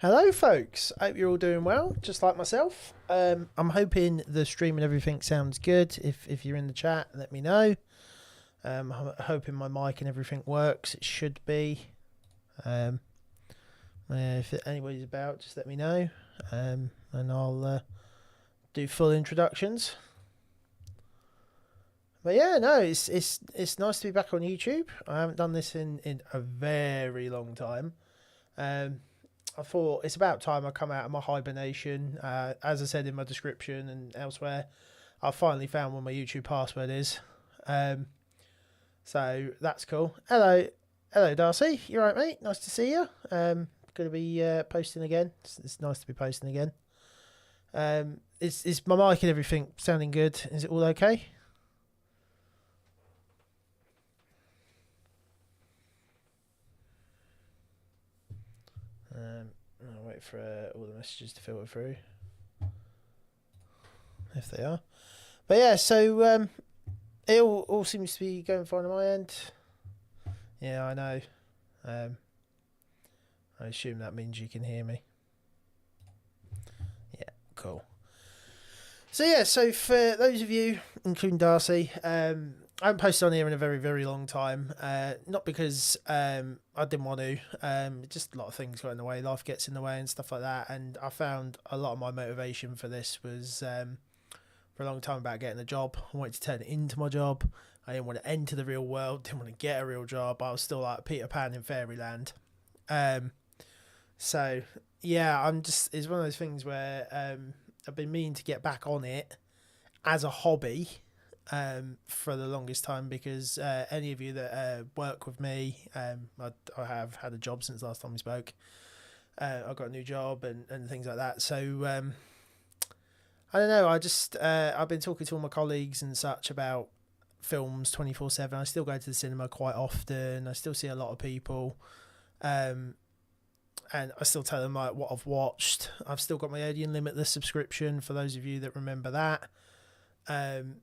Hello folks, hope you're all doing well, just like myself. I'm hoping the stream and everything sounds good. If you're in the chat, let me know. I'm hoping my mic and everything works. It should be. If anybody's about, just let me know, and I'll do full introductions. But yeah, no, it's nice to be back on YouTube. I haven't done this in a very long time. I thought it's about time I come out of my hibernation. As I said in my description and elsewhere, I finally found what my YouTube password is. So that's cool. Hello, Darcy. You alright, mate? Nice to see you. Going to be posting again. It's nice to be posting again. Is my mic and everything sounding good? Is it all okay? I'll wait for all the messages to filter through, if they are. But yeah, so it all seems to be going fine on my end. Yeah, I know. I assume that means you can hear me. Yeah, cool. So yeah, so for those of you, including Darcy, I haven't posted on here in a very, very long time. Not because I didn't want to. Just a lot of things got in the way. Life gets in the way and stuff like that. And I found a lot of my motivation for this was for a long time about getting a job. I wanted to turn it into my job. I didn't want to enter the real world. Didn't want to get a real job. I was still like Peter Pan in fairyland. So yeah, it's one of those things where I've been meaning to get back on it as a hobby. For the longest time, because any of you that work with me, I have had a job since last time we spoke. I got a new job and things like that. So I don't know. I've been talking to all my colleagues and such about films 24/7. I still go to the cinema quite often. I still see a lot of people, and I still tell them like what I've watched. I've still got my Odeon Limitless subscription for those of you that remember that.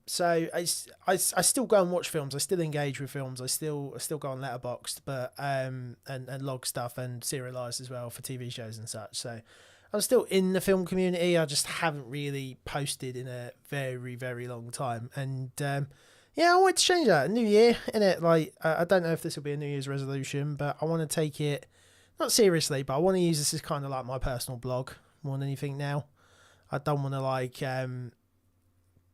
So I still go and watch films. I still engage with films. I still go on Letterboxd, but and log stuff and serialized as well for TV shows and such. So I'm still in the film community. I just haven't really posted in a very, very long time. And yeah, I want to change that. New year, innit? Like I don't know if this will be a New Year's resolution, but I want to take it not seriously, but I want to use this as kind of like my personal blog more than anything now. I don't want to like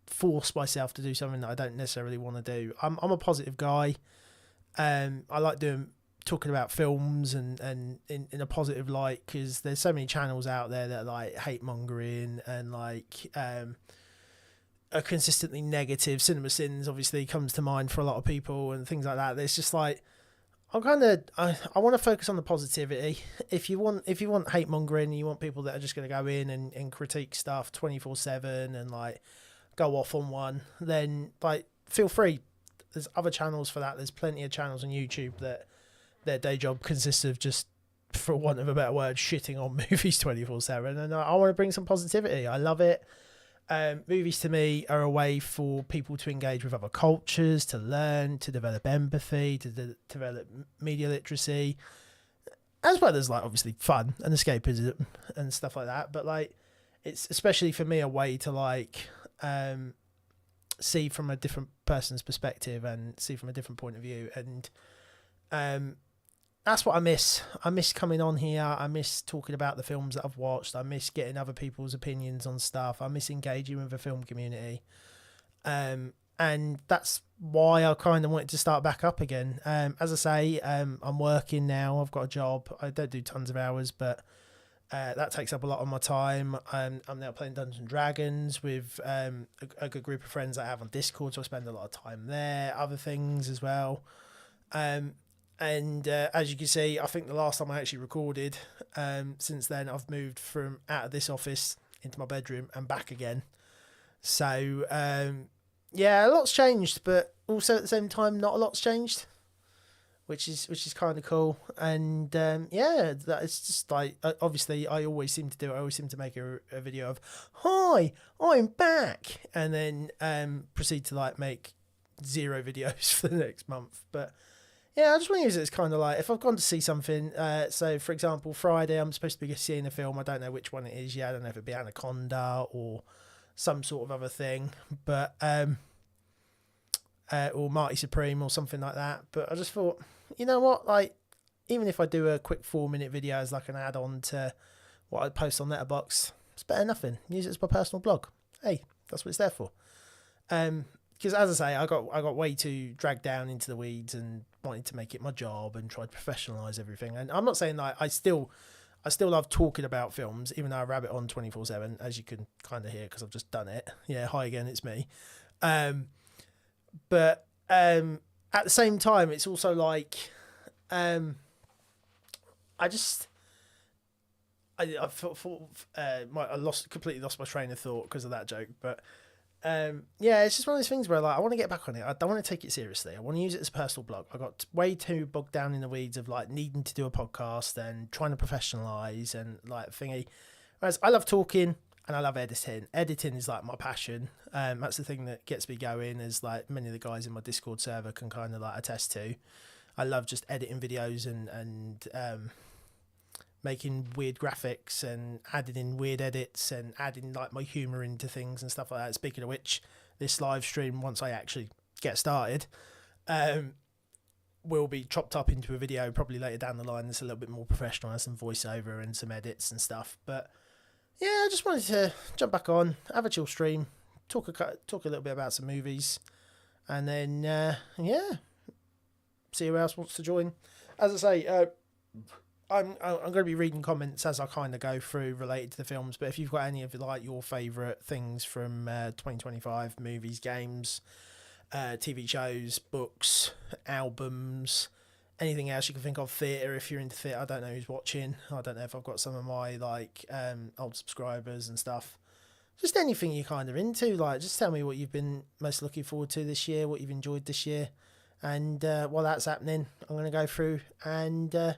force myself to do something that I don't necessarily want to do. I'm a positive guy. I like talking about films and in a positive light, because there's so many channels out there that are like hate mongering and like are consistently negative. Cinema Sins obviously comes to mind for a lot of people and things like that. It's just like I want to focus on the positivity. If you want hate mongering, you want people that are just going to go in and critique stuff 24/7 and like go off on one, then like feel free. There's other channels for that. There's plenty of channels on YouTube that their day job consists of just, for want of a better word, shitting on movies 24/7, and I want to bring some positivity. I love it. Movies to me are a way for people to engage with other cultures, to learn, to develop empathy, to develop media literacy, as well as like obviously fun and escapism and stuff like that. But like it's especially for me a way to like see from a different person's perspective and see from a different point of view, and that's what I miss. I miss coming on here. I miss talking about the films that I've watched. I miss getting other people's opinions on stuff. I miss engaging with the film community, and that's why I kind of wanted to start back up again. As I say, I'm working now. I've got a job. I don't do tons of hours, but that takes up a lot of my time. I'm now playing Dungeons and Dragons with a good group of friends that I have on Discord, so I spend a lot of time there. Other things as well. And as you can see, I think the last time I actually recorded, since then I've moved from out of this office into my bedroom and back again. So yeah, a lot's changed, but also at the same time, not a lot's changed, which is kind of cool. And yeah, that it's just like obviously I always seem to do. I always seem to make a video of "Hi, I'm back," and then proceed to like make 0 videos for the next month. But Yeah, I just want to use it as kind of like if I've gone to see something. So, for example, Friday I'm supposed to be seeing a film. I don't know which one it is yet. I don't know if it'd be Anaconda or some sort of other thing, but or Marty Supreme or something like that. But I just thought, you know what, like even if I do a quick 4-minute video as like an add-on to what I post on Letterboxd, it's better than nothing. Use it as my personal blog. Hey, that's what it's there for. Because as I say, I got way too dragged down into the weeds and wanted to make it my job and tried to professionalise everything. And I'm not saying that I still love talking about films, even though I rabbit on 24/7, as you can kind of hear because I've just done it. Yeah, hi again, it's me. But at the same time, it's also like I completely lost my train of thought because of that joke, but. Yeah, it's just one of those things where like I want to get back on it. I don't want to take it seriously. I want to use it as a personal blog. I got way too bogged down in the weeds of like needing to do a podcast and trying to professionalize and like thingy. Whereas I love talking and I love editing. Editing is like my passion. That's the thing that gets me going, as like many of the guys in my Discord server can kind of like attest to. I love just editing videos and making weird graphics and adding in weird edits and adding like my humour into things and stuff like that. Speaking of which, this live stream, once I actually get started, will be chopped up into a video probably later down the line that's a little bit more professional, has some voiceover and some edits and stuff. But yeah, I just wanted to jump back on, have a chill stream, talk a little bit about some movies, and then yeah, see who else wants to join. As I say, I'm going to be reading comments as I kind of go through related to the films, but if you've got any of like your favourite things from 2025, movies, games, TV shows, books, albums, anything else you can think of, theatre, if you're into theatre, I don't know who's watching, I don't know if I've got some of my like old subscribers and stuff, just anything you're kind of into, like just tell me what you've been most looking forward to this year, what you've enjoyed this year, and while that's happening, I'm going to go through and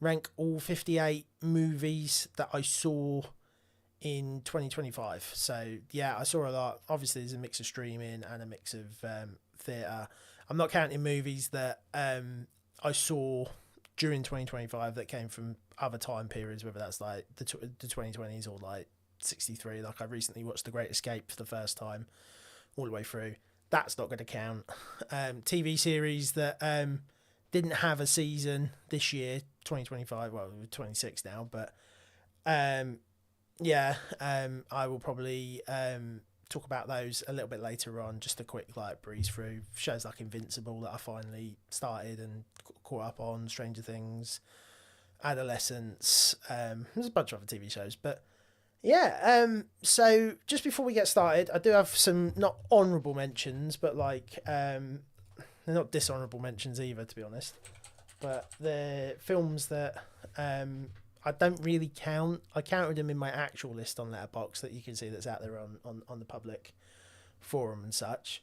rank all 58 movies that I saw in 2025. So yeah, I saw a lot. Obviously there's a mix of streaming and a mix of theatre. I'm not counting movies that I saw during 2025 that came from other time periods, whether that's like the 2020s or like 63. Like I recently watched The Great Escape for the first time all the way through. That's not going to count. TV series that didn't have a season this year, 2025, well, we're 26 now, but yeah, I will probably talk about those a little bit later on, just a quick like breeze through shows like Invincible that I finally started and caught up on, Stranger Things, Adolescence, there's a bunch of other TV shows, but yeah, so just before we get started, I do have some not honourable mentions, but like they're not dishonourable mentions either, to be honest. But the films that I don't really count. I counted them in my actual list on Letterboxd that you can see that's out there on the public forum and such.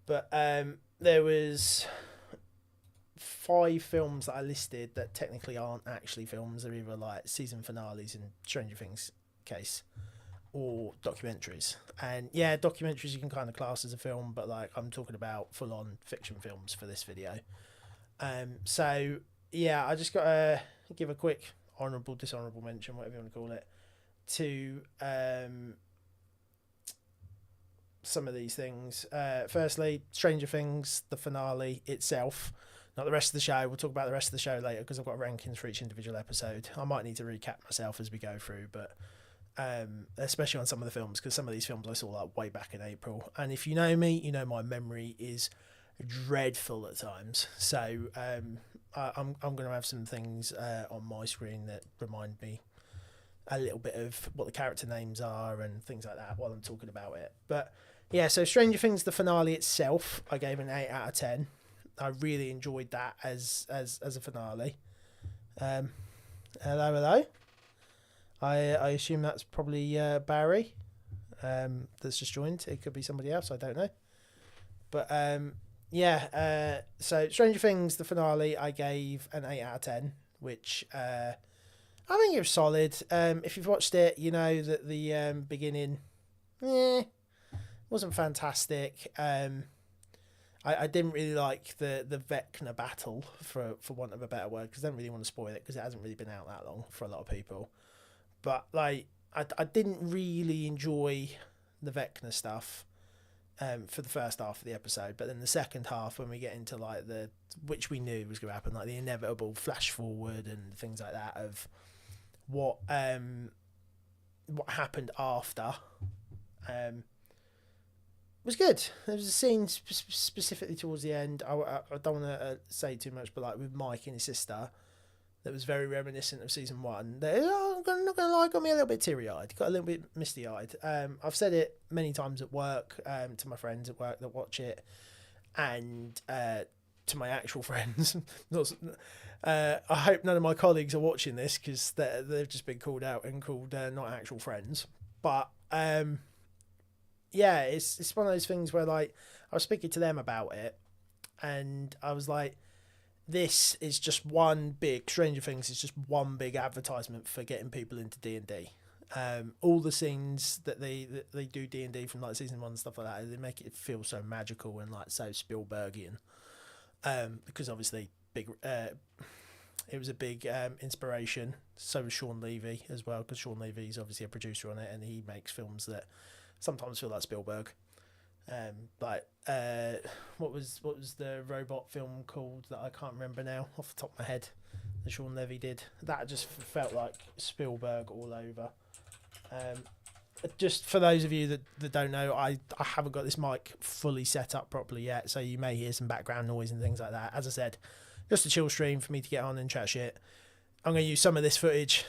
But there was 5 films that I listed that technically aren't actually films. They're either like season finales in Stranger Things case or documentaries. And yeah, documentaries you can kind of class as a film, but like I'm talking about full on fiction films for this video. So yeah, I just got to give a quick honourable, dishonourable mention, whatever you want to call it, to some of these things. Firstly, Stranger Things, the finale itself, not the rest of the show. We'll talk about the rest of the show later because I've got rankings for each individual episode. I might need to recap myself as we go through, but especially on some of the films, because some of these films I saw like way back in April, and if you know me, you know my memory is dreadful at times. So I'm going to have some things on my screen that remind me a little bit of what the character names are and things like that while I'm talking about it. But yeah, so Stranger Things, the finale itself, I gave an 8 out of 10. I really enjoyed that as a finale. Hello. I assume that's probably Barry that's just joined. It could be somebody else, I don't know. But yeah, so Stranger Things, the finale, I gave an 8 out of 10, which I think it was solid. If you've watched it, you know that the beginning wasn't fantastic. I didn't really like the Vecna battle, for want of a better word, because I don't really want to spoil it because it hasn't really been out that long for a lot of people. But like, I didn't really enjoy the Vecna stuff for the first half of the episode, but then the second half, when we get into like which we knew was going to happen, like the inevitable flash forward and things like that of what happened after, was good. There was a scene specifically towards the end. I don't want to say too much, but like with Mike and his sister, that was very reminiscent of season 1. I'm not gonna lie, got me a little bit teary-eyed, got a little bit misty-eyed. I've said it many times at work, to my friends at work that watch it, and to my actual friends. I hope none of my colleagues are watching this, because they've just been called out and called not actual friends. But yeah, it's one of those things where like I was speaking to them about it, and I was like, this is just one big Stranger Things is just one big advertisement for getting people into D&D. All the scenes that they do D&D from like season 1 and stuff like that, they make it feel so magical and like so Spielbergian. Because obviously it was a big inspiration. So was Sean Levy as well, because Sean Levy's obviously a producer on it, and he makes films that sometimes feel like Spielberg. What was the robot film called that I can't remember now off the top of my head that Sean Levy did? That just felt like Spielberg all over. Just for those of you that don't know, I haven't got this mic fully set up properly yet, so you may hear some background noise and things like that. As I said, just a chill stream for me to get on and chat shit. I'm going to use some of this footage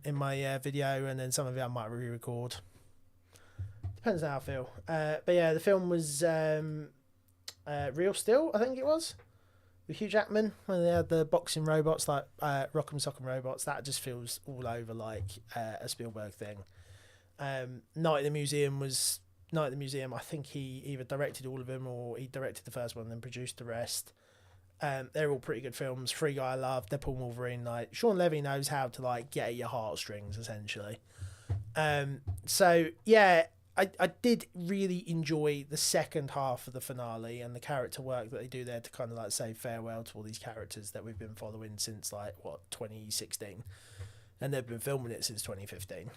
in my video, and then some of it I might re-record. Depends on how I feel. But yeah, the film was Real Steel, I think it was, with Hugh Jackman, when they had the boxing robots, like Rock'em Sock'em robots. That just feels all over like a Spielberg thing. Night at the Museum, I think he either directed all of them or he directed the first one and then produced the rest. They're all pretty good films. Free Guy I love, Deadpool and Wolverine. Like, Sean Levy knows how to like get at your heartstrings, essentially. So yeah, I did really enjoy the second half of the finale and the character work that they do there to kind of like say farewell to all these characters that we've been following since like 2016, and they've been filming it since 2015.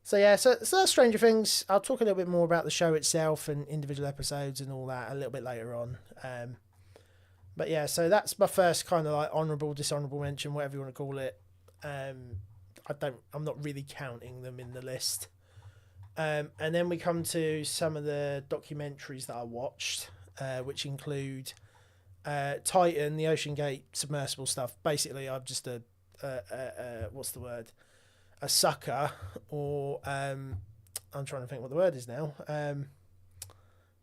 So yeah, so that's Stranger Things. I'll talk a little bit more about the show itself and individual episodes and all that a little bit later on. But yeah, so that's my first kind of like honourable, dishonourable mention, whatever you want to call it. I'm not really counting them in the list. And then we come to some of the documentaries that I watched, which include Titan, the Ocean Gate submersible stuff. Basically, I'm just what's the word? A sucker, or I'm trying to think what the word is now.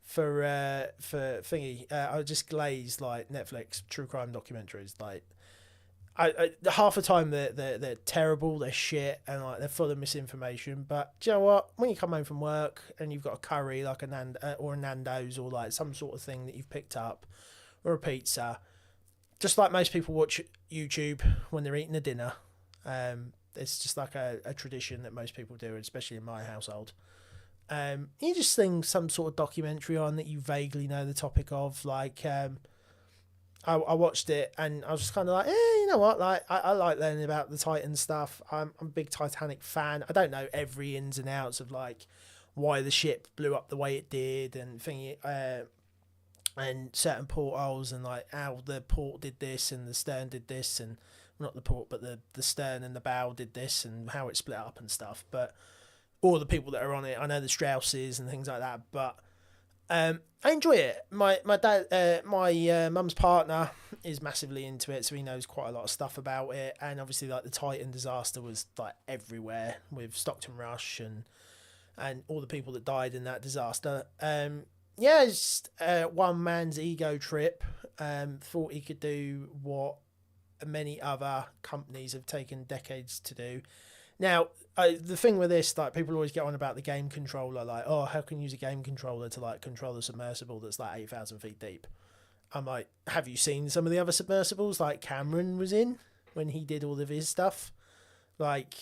For thingy, I just glaze like Netflix true crime documentaries. Like, I half the time they're terrible, they're shit, and like they're full of misinformation. But do you know what? When you come home from work and you've got a curry like or a Nando's, or like some sort of thing that you've picked up, or a pizza, just like most people watch YouTube when they're eating a dinner. It's just like a tradition that most people do, especially in my household. You just sling some sort of documentary on that you vaguely know the topic of. Like, I watched it and I was just kind of like, you know what? Like, I like learning about the Titan stuff. I'm a big Titanic fan. I don't know every ins and outs of like why the ship blew up the way it did and thingy, and certain portholes and like how the port did this and the stern did this, and not the port but the stern and the bow did this, and how it split up and stuff. But all the people that are on it, I know the Strausses and things like that, but I enjoy it. My dad, my mum's partner is massively into it, so he knows quite a lot of stuff about it. And obviously, like the Titan disaster was like everywhere with Stockton Rush and all the people that died in that disaster. Yeah, it's one man's ego trip. Thought he could do what many other companies have taken decades to do. Now, the thing with this, like, people always get on about the game controller, like, oh, how can you use a game controller to like control the submersible that's like 8,000 feet deep? I'm like, have you seen some of the other submersibles like Cameron was in when he did all of his stuff? Like,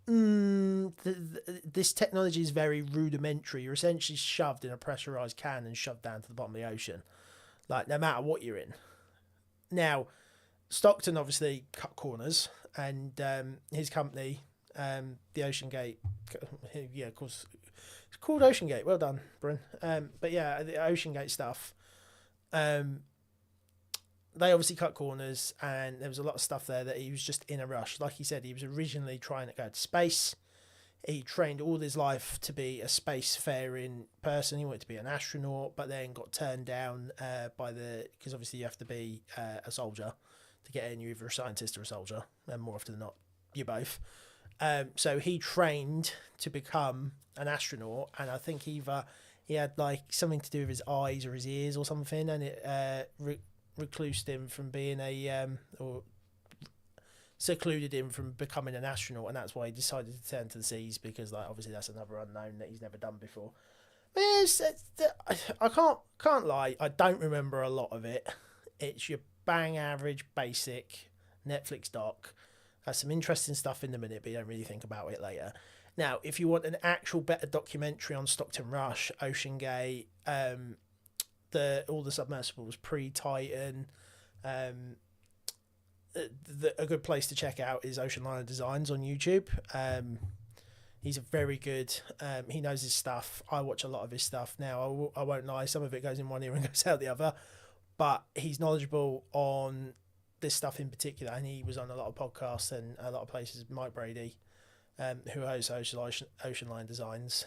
This technology is very rudimentary. You're essentially shoved in a pressurized can and shoved down to the bottom of the ocean, like no matter what you're in. Now, Stockton obviously cut corners, and his company, the Ocean Gate, yeah, of course, it's called Ocean Gate. Well done, Bryn. But yeah, the Ocean Gate stuff. They obviously cut corners, and there was a lot of stuff there that he was just in a rush. Like he said, he was originally trying to go to space. He trained all his life to be a spacefaring person. He wanted to be an astronaut, but then got turned down because obviously you have to be a soldier to get in. You're either a scientist or a soldier, and more often than not, you're both. So he trained to become an astronaut, and I think either he had like something to do with his eyes or his ears or something, and it reclused him from being or secluded him from becoming an astronaut, and that's why he decided to turn to the seas, because like obviously that's another unknown that he's never done before. I can't lie, I don't remember a lot of it. It's your bang average basic Netflix doc. Has some interesting stuff in the minute, but you don't really think about it later. Now, if you want an actual better documentary on Stockton Rush, Ocean Gate, all the submersibles pre-Titan, a good place to check out is Ocean Liner Designs on YouTube. He's a very good. He knows his stuff. I watch a lot of his stuff now. I won't lie. Some of it goes in one ear and goes out the other, but he's knowledgeable on this stuff in particular, and he was on a lot of podcasts and a lot of places. Mike Brady, who hosts Ocean Line Designs,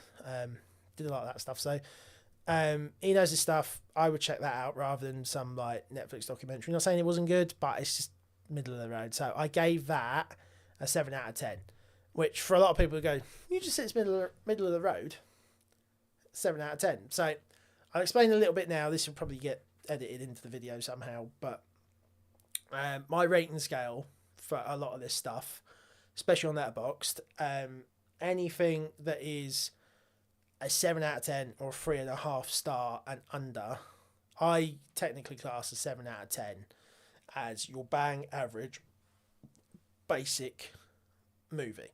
did a lot of that stuff. So he knows his stuff. I would check that out rather than some like Netflix documentary. Not saying it wasn't good, but it's just middle of the road. So I gave that a 7 out of 10, which for a lot of people go, you just said it's middle of the road. 7 out of 10. So I'll explain a little bit now. This will probably get edited into the video somehow, but my rating scale for a lot of this stuff, especially on Letterboxd, anything that is a 7 out of 10 or 3.5 star and under, I technically class a 7 out of 10 as your bang average basic movie.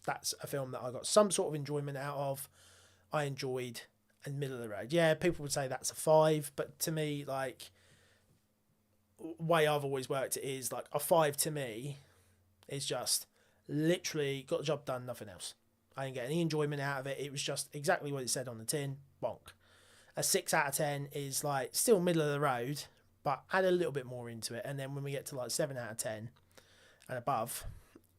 That's a film that I got some sort of enjoyment out of. I enjoyed, and middle of the road. Yeah, people would say that's a 5, but to me, like, way I've always worked it is like a 5 to me is just literally got the job done, nothing else. I didn't get any enjoyment out of it. It was just exactly what it said on the tin. Bonk. A 6 out of 10 is like still middle of the road, but add a little bit more into it. And then when we get to like 7 out of 10 and above,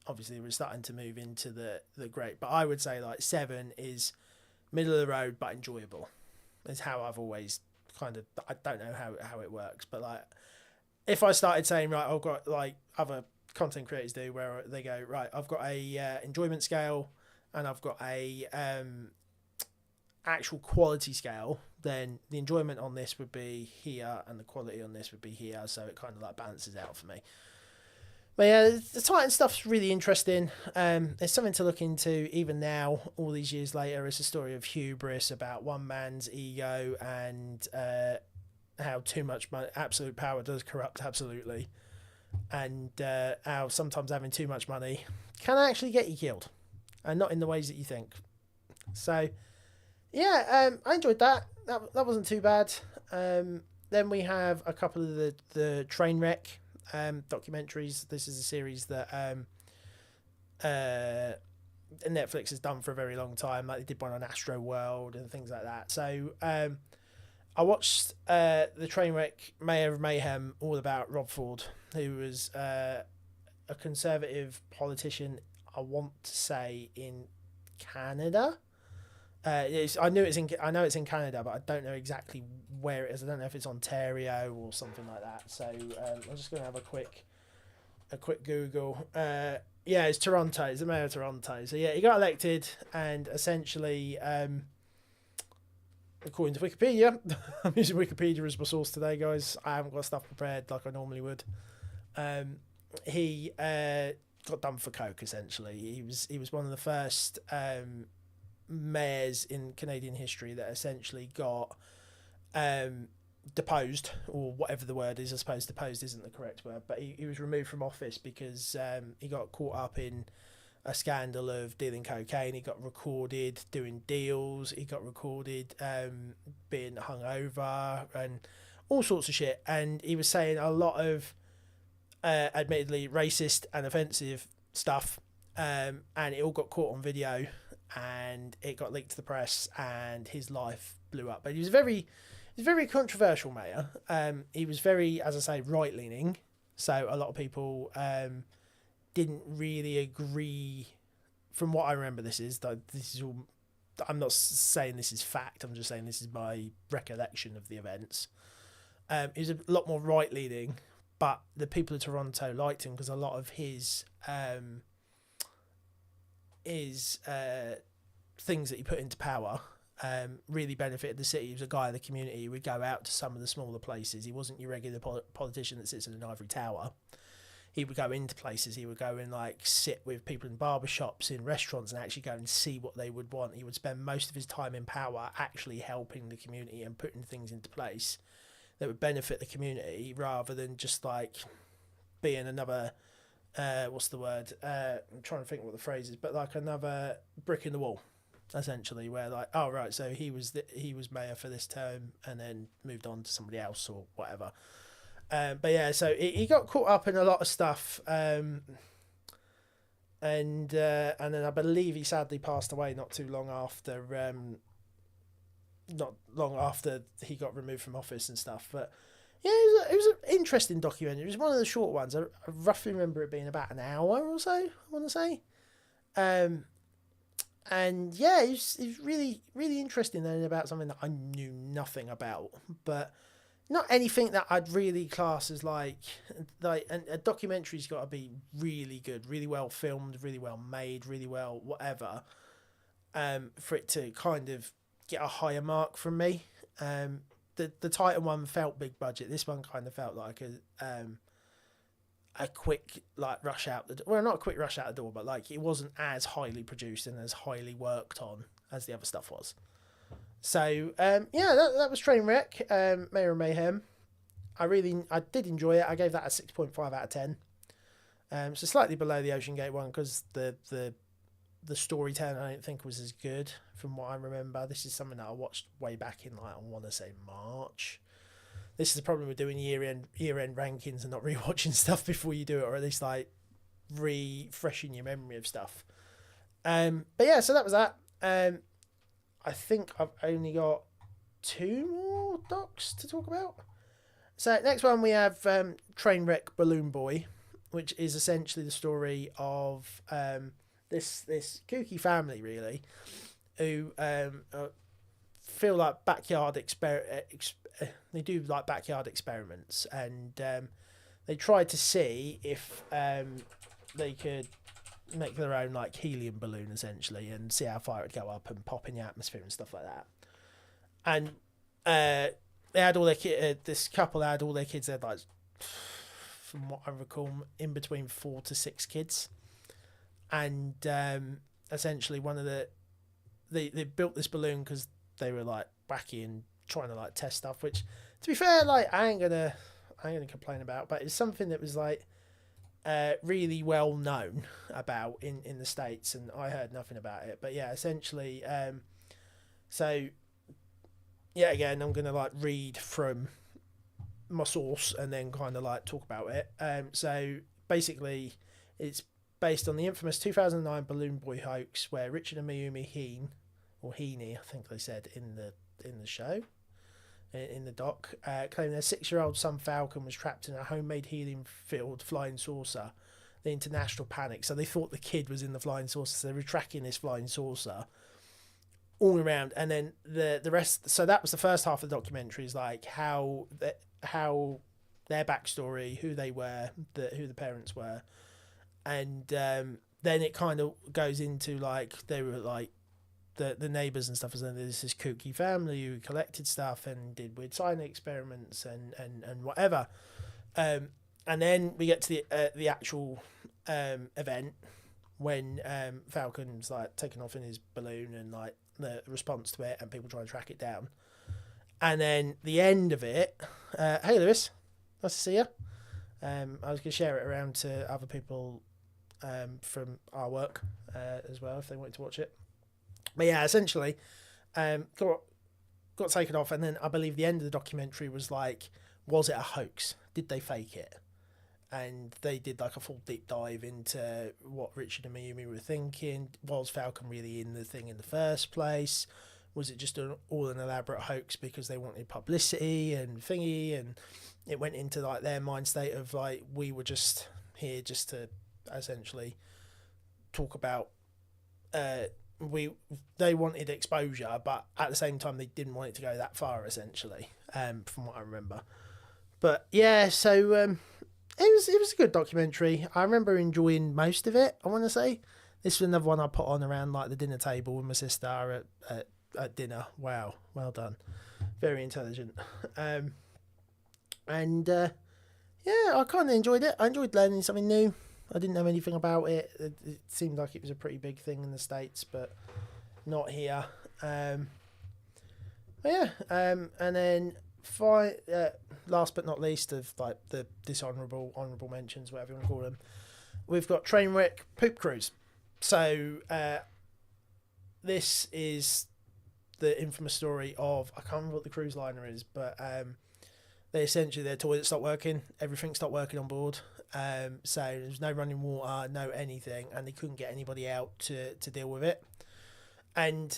obviously we're starting to move into the great. But I would say like 7 is middle of the road but enjoyable. Is how I've always kind of, I don't know how it works, but like if I started saying, right, I've got like other content creators do, where they go, right, I've got a enjoyment scale and I've got a actual quality scale, then the enjoyment on this would be here and the quality on this would be here, so it kind of like balances out for me. But yeah, the Titan stuff's really interesting. There's something to look into even now, all these years later. It's a story of hubris, about one man's ego, and how too much absolute power does corrupt absolutely, and how sometimes having too much money can actually get you killed, and not in the ways that you think. So yeah, I enjoyed that. That wasn't too bad. Then we have a couple of the train wreck documentaries. This is a series that Netflix has done for a very long time. Like they did one on Astro World and things like that. So I watched the train wreck Mayor of Mayhem, all about Rob Ford, who was a conservative politician, I want to say in Canada. I know it's in Canada, but I don't know exactly where it is. I don't know if it's Ontario or something like that. So I'm just going to have a quick Google. Yeah, it's Toronto. It's the mayor of Toronto. So yeah, he got elected, and essentially, according to Wikipedia, I'm using Wikipedia as my source today, guys. I haven't got stuff prepared like I normally would. He got done for coke. Essentially, he was one of the first mayors in Canadian history that essentially got deposed, or whatever the word is. I suppose deposed isn't the correct word, but he was removed from office because he got caught up in a scandal of dealing cocaine. He got recorded doing deals. He got recorded being hungover and all sorts of shit. And he was saying a lot of admittedly racist and offensive stuff. And it all got caught on video and it got leaked to the press and his life blew up. But he was a very controversial mayor. He was very, as I say, right-leaning. So a lot of people didn't really agree. From what I remember, this is all. I'm not saying this is fact. I'm just saying this is my recollection of the events. He was a lot more right-leaning, but the people of Toronto liked him because a lot of his things that he put into power really benefited the city. He was a guy in the community. He would go out to some of the smaller places. He wasn't your regular politician that sits in an ivory tower. He would go into places. He would go and like sit with people in barbershops, in restaurants, and actually go and see what they would want. He would spend most of his time in power actually helping the community and putting things into place that would benefit the community, rather than just like being another what's the word? I'm trying to think what the phrase is, but like another brick in the wall, essentially, where like, oh right, so he was mayor for this term and then moved on to somebody else or whatever. But yeah, so he got caught up in a lot of stuff, and then I believe he sadly passed away not long after he got removed from office and stuff. But yeah, it was an interesting documentary. It was one of the short ones. I roughly remember it being about an hour or so, I want to say. And yeah, it was really, really interesting learning about something that I knew nothing about, but not anything that I'd really class as like and a documentary's got to be really good, really well filmed, really well made, really well whatever, for it to kind of get a higher mark from me. The Titan one felt big budget. This one kind of felt like a quick like rush out the door. Well, not a quick rush out the door, but like it wasn't as highly produced and as highly worked on as the other stuff was. So yeah, that was Trainwreck, Mayor of Mayhem. I did enjoy it. I gave that a 6.5 out of 10. So slightly below the Ocean Gate one because the storytelling I don't think was as good from what I remember. This is something that I watched way back in like I want to say March. This is the problem with doing year end rankings and not rewatching stuff before you do it, or at least like refreshing your memory of stuff. But yeah, so that was that. I think I've only got 2 more docs to talk about. So next one we have Trainwreck Balloon Boy, which is essentially the story of this kooky family really, who feel like they do like backyard experiments, and they tried to see if they could make their own like helium balloon essentially and see how far it would go up and pop in the atmosphere and stuff like that. And they had all their this couple had all their kids. They had like, from what I recall, in between 4 to 6 kids. And essentially one of they built this balloon because they were like wacky and trying to like test stuff, which to be fair, like I ain't gonna complain about, but it's something that was like really well known about in the States, and I heard nothing about it. But yeah, essentially so yeah, again I'm gonna like read from my source and then kind of like talk about it. So basically it's based on the infamous 2009 Balloon Boy hoax, where Richard and Mayumi Heaney, I think they said in the show, in the doc, claiming their 6-year-old son Falcon was trapped in a homemade helium-filled flying saucer. The international panic. So they thought the kid was in the flying saucer, so they were tracking this flying saucer all around. And then the rest. So that was the first half of the documentary, is like how their backstory, who they were, who the parents were, and then it kind of goes into like they were like the neighbours and stuff, and then there's this kooky family who collected stuff and did weird science experiments and whatever. And then we get to the actual event when Falcon's like taken off in his balloon and like the response to it and people try to track it down. And then the end of it, hey Lewis, nice to see you. I was going to share it around to other people from our work as well if they wanted to watch it. But yeah, essentially, got taken off, and then I believe the end of the documentary was like, was it a hoax? Did they fake it? And they did like a full deep dive into what Richard and Mayumi were thinking. Was Falcon really in the thing in the first place? Was it just all an elaborate hoax because they wanted publicity and thingy? And it went into like their mind state of like, we were just here just to essentially talk about they wanted exposure, but at the same time they didn't want it to go that far, essentially, from what I remember. But yeah, so it was a good documentary. I remember enjoying most of it. I want to say this was another one I put on around like the dinner table with my sister at dinner. Wow, well done, very intelligent. And yeah, I kind of enjoyed it. I enjoyed learning something new. I didn't know anything about it. It seemed like it was a pretty big thing in the States, but not here. But yeah, and then last but not least of like the honourable mentions, whatever you want to call them, we've got Trainwreck Poop Cruise. So this is the infamous story of, I can't remember what the cruise liner is, but they essentially, their toilets stopped working, everything stopped working on board. So there's no running water, no anything, and they couldn't get anybody out to deal with it. And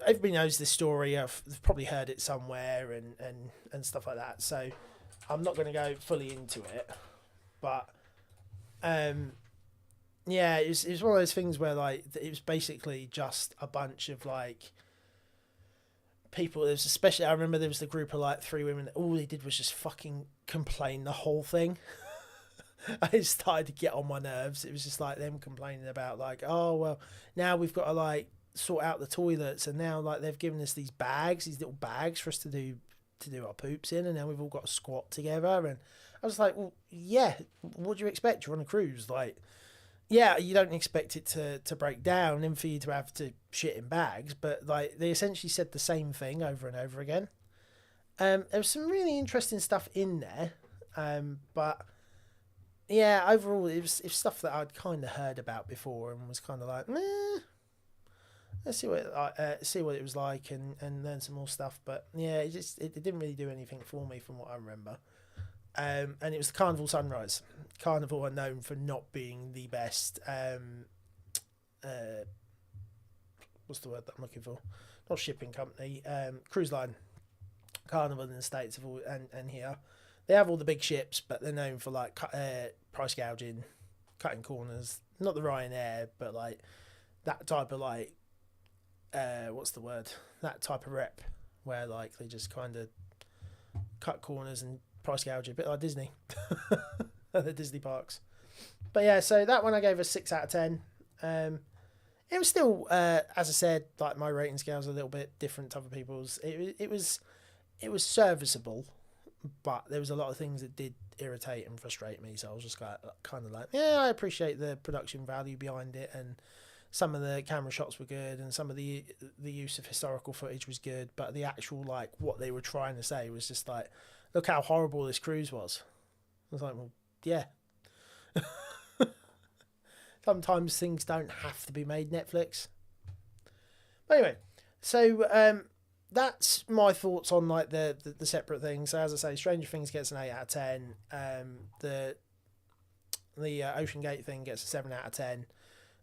everybody knows this story. I've probably heard it somewhere and stuff like that. So I'm not going to go fully into it, but yeah, it was one of those things where like it was basically just a bunch of like people. There's especially, I remember there was the group of like 3 women that all they did was just fucking complain the whole thing. It started to get on my nerves. It was just like them complaining about like, oh well, now we've got to like sort out the toilets, and now like they've given us these little bags for us to do our poops in, and now we've all got to squat together. And I was like, well, yeah, what do you expect? You're on a cruise, like, yeah, you don't expect it to break down and for you to have to shit in bags, but like they essentially said the same thing over and over again. There was some really interesting stuff in there, but yeah, overall it was stuff that I'd kind of heard about before and was kind of like, meh. Let's see what it was like and learn some more stuff. But yeah, it didn't really do anything for me from what I remember. And it was the Carnival Sunrise. Carnival are known for not being the best. What's the word that I'm looking for? Not shipping company. Cruise line. Carnival in the States have all, and here they have all the big ships, but they're known for like price gouging, cutting corners. Not the Ryanair, but like that type of like. What's the word? That type of rep where like they just kind of cut corners and price gouge, a bit like Disney, the Disney parks. But yeah, so that one I gave a 6 out of 10. It was still, as I said, like my rating scale's a little bit different to other people's. It was serviceable, but there was a lot of things that did irritate and frustrate me. So I was just kind of like, yeah, I appreciate the production value behind it, and some of the camera shots were good, and some of the use of historical footage was good, but the actual like what they were trying to say was just like, look how horrible this cruise was. I was like, well, yeah. Sometimes things don't have to be made Netflix. But anyway, so that's my thoughts on like the separate things. So as I say, Stranger Things gets an 8 out of 10. The Ocean Gate thing gets a 7 out of 10.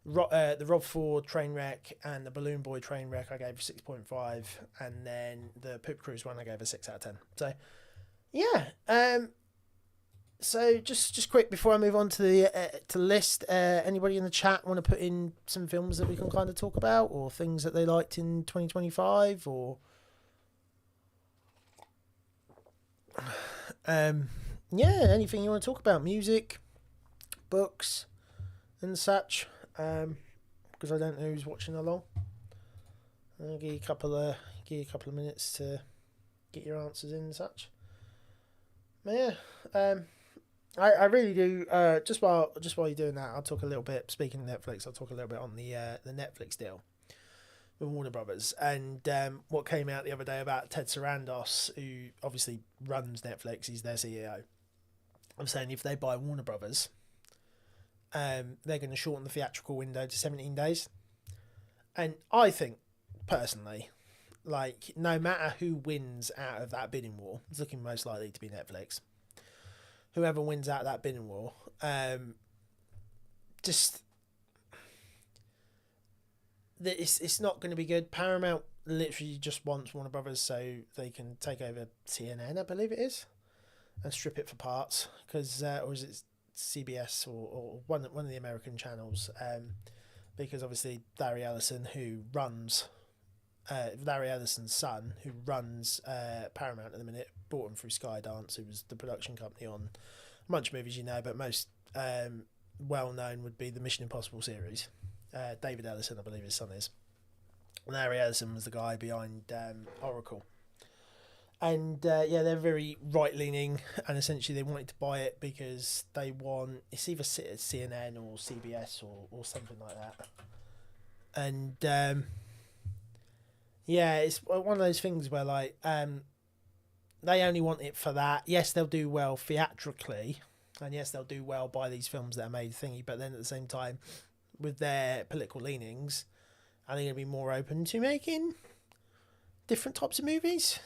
The Rob Ford train wreck and the Balloon Boy train wreck I gave a 6.5, and then the Poop Cruise one I gave a 6 out of 10. So yeah, so just quick before I move on to the list, anybody in the chat want to put in some films that we can kind of talk about, or things that they liked in 2025, or yeah, anything you want to talk about, music, books and such, because I don't know who's watching along. I'll give you a couple of minutes to get your answers in and such. But yeah, I really do. Just while you're doing that, I'll talk a little bit. Speaking of Netflix, I'll talk a little bit on the Netflix deal with Warner Brothers, and what came out the other day about Ted Sarandos, who obviously runs Netflix. He's their CEO. I'm saying if they buy Warner Brothers, they're going to shorten the theatrical window to 17 days. And I think, personally, like, no matter who wins out of that bidding war, it's looking most likely to be Netflix. Whoever wins out of that bidding war, just... It's not going to be good. Paramount literally just wants Warner Brothers so they can take over CNN, I believe it is, and strip it for parts. Because or is it CBS or one of the American channels? Because obviously Larry Ellison's son, who runs Paramount at the minute, bought him through Skydance, who was the production company on a bunch of movies you know, but most well known would be the Mission Impossible series. David Ellison, I believe his son is. Larry Ellison was the guy behind Oracle. And they're very right-leaning, and essentially they wanted to buy it because they want... It's either CNN or CBS or something like that. And, it's one of those things where, like, they only want it for that. Yes, they'll do well theatrically, and yes, they'll do well by these films that are made thingy, but then at the same time, with their political leanings, are they going to be more open to making different types of movies?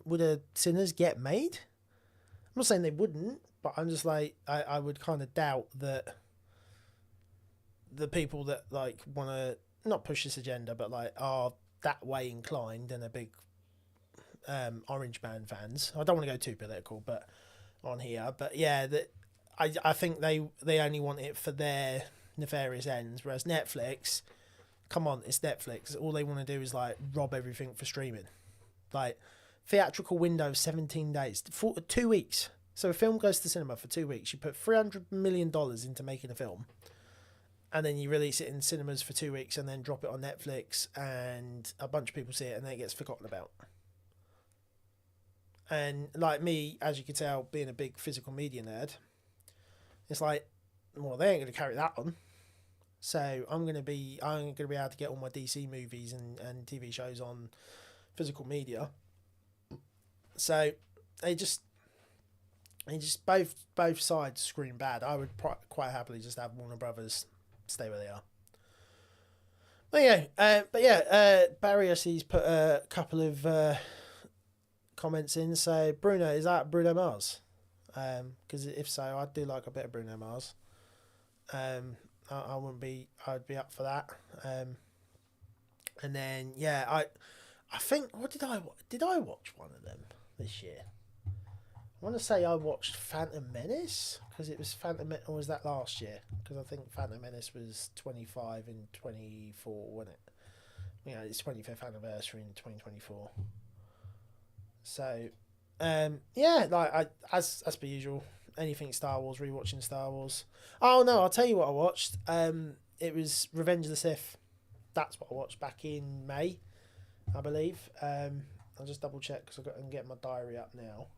Would a Sinners get made? I'm not saying they wouldn't, but I'm just like, I would kind of doubt that the people that like want to not push this agenda, but like are that way inclined and are big Orange Man fans. I don't want to go too political, but on here, but yeah, that I think they only want it for their nefarious ends, whereas Netflix, come on, it's Netflix. All they want to do is like rob everything for streaming. Like, theatrical window 17 days, 2 weeks. So a film goes to cinema for 2 weeks. You put $300 million into making a film, and then you release it in cinemas for 2 weeks and then drop it on Netflix, and a bunch of people see it and then it gets forgotten about. And like me, as you can tell, being a big physical media nerd, it's like, well, they ain't going to carry that on. So I'm gonna be able to get all my DC movies and TV shows on physical media. So they just both sides scream bad. I would quite happily just have Warner Brothers stay where they are. Barry, I see, he's put a couple of comments in. So Bruno, is that Bruno Mars? Because if so, I do like a bit of Bruno Mars. I'd be up for that. And then I think, what did I watch one of them this year? I want to say I watched Phantom Menace, because it was or was that last year? Because I think Phantom Menace was 25 and 24, wasn't it? It's 25th anniversary in 2024. So, as per usual, anything Star Wars, rewatching Star Wars. Oh no, I'll tell you what I watched. It was Revenge of the Sith. That's what I watched back in May, I believe. I'll just double check because I can get my diary up now.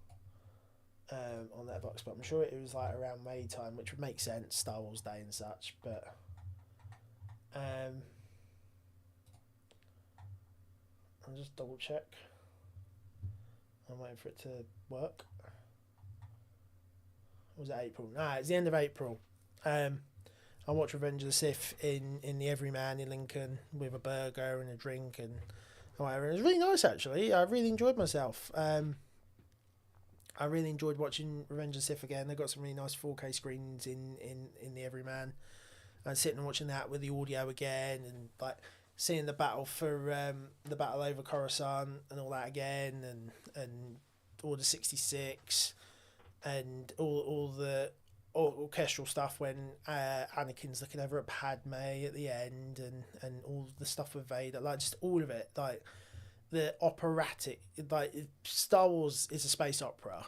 On that box, but I'm sure it was like around May time, which would make sense, Star Wars Day and such. But I'll just double check. I'm waiting for it to work. Or was it April? Nah, it's the end of April. I watched Revenge of the Sith in the Everyman in Lincoln with a burger and a drink and whatever. It was really nice, actually. I really enjoyed myself. I really enjoyed watching Revenge of the Sith again. They got some really nice 4K screens in the Everyman, and sitting and watching that with the audio again, and like seeing the battle for the battle over Coruscant and all that again, and Order 66, and all the orchestral stuff when Anakin's looking over at Padme at the end, and all the stuff with Vader, like just all of it, like the operatic, like Star Wars is a space opera,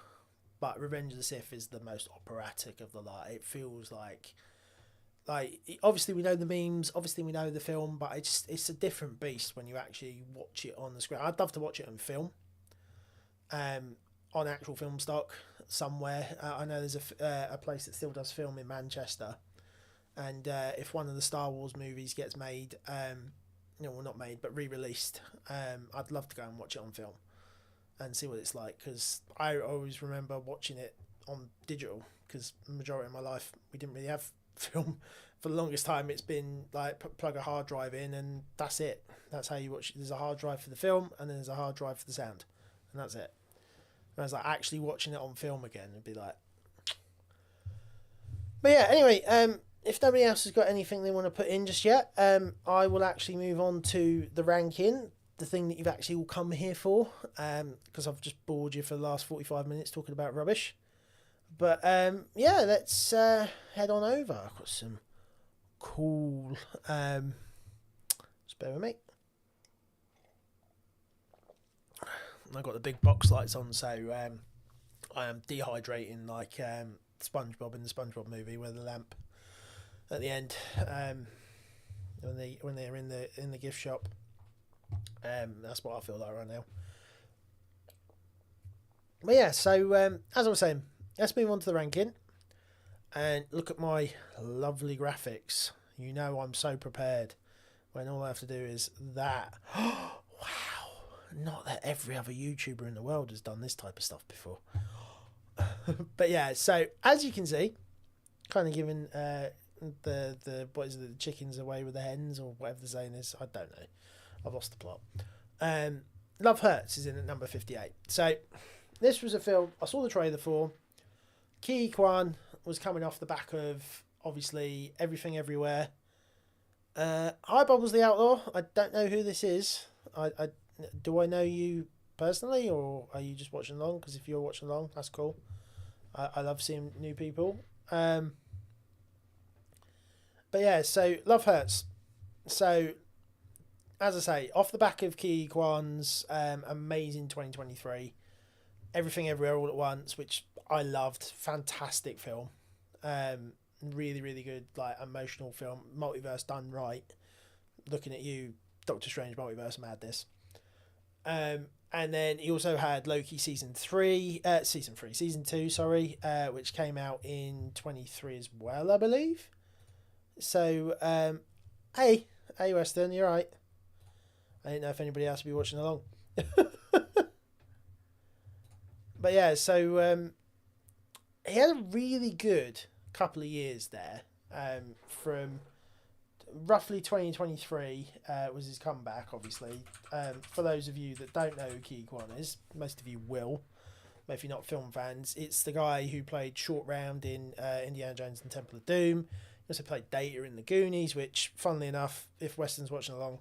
but Revenge of the Sith is the most operatic of the lot. It feels like obviously we know the memes, obviously we know the film, but it's a different beast when you actually watch it on the screen. I'd love to watch it on film, on actual film stock somewhere. I know there's a place that still does film in Manchester, and if one of the Star Wars movies gets made, not made, but re-released, I'd love to go and watch it on film and see what it's like, because I always remember watching it on digital, because the majority of my life we didn't really have film. For the longest time, it's been like plug a hard drive in and that's it. That's how you watch. There's a hard drive for the film and then there's a hard drive for the sound, and that's it. Whereas like actually watching it on film again would be like. But yeah, anyway, if nobody else has got anything they want to put in just yet, I will actually move on to the ranking, the thing that you've actually all come here for, because I've just bored you for the last 45 minutes talking about rubbish. But yeah, let's head on over. I've got some cool. Just bear with me. I've got the big box lights on, so I am dehydrating like SpongeBob in the SpongeBob movie, where the lamp at the end, when they're in the gift shop. That's what I feel like right now. But yeah, so as I was saying, let's move on to the ranking and look at my lovely graphics. You know I'm so prepared when all I have to do is that. Wow, not that every other YouTuber in the world has done this type of stuff before. But yeah, so as you can see, kind of giving the what is it, the chickens away with the hens, or whatever the saying is. I don't know. I've lost the plot. Love Hurts is in at number 58. So this was a film I saw the trailer for. Ki Kwan was coming off the back of obviously Everything Everywhere. Hi Bubbles the Outlaw. I don't know who this is. Do I know you personally, or are you just watching along? Because if you're watching along, that's cool. I love seeing new people. But yeah, so Love Hurts. So as I say, off the back of Ki Kwan's amazing 2023, Everything Everywhere All at Once, which I loved, fantastic film, really really good, like emotional film, multiverse done right. Looking at you, Doctor Strange Multiverse Madness. And then he also had Loki season 2, sorry, which came out in 23 as well, I believe. So, hey Weston, you're right. I didn't know if anybody else would be watching along. But yeah, so he had a really good couple of years there. From roughly 2023 was his comeback, obviously. For those of you that don't know who Ki Kwan is, most of you will, but if you're not film fans, it's the guy who played Short Round in Indiana Jones and Temple of Doom. He also played Data in The Goonies, which, funnily enough, if Weston's watching along,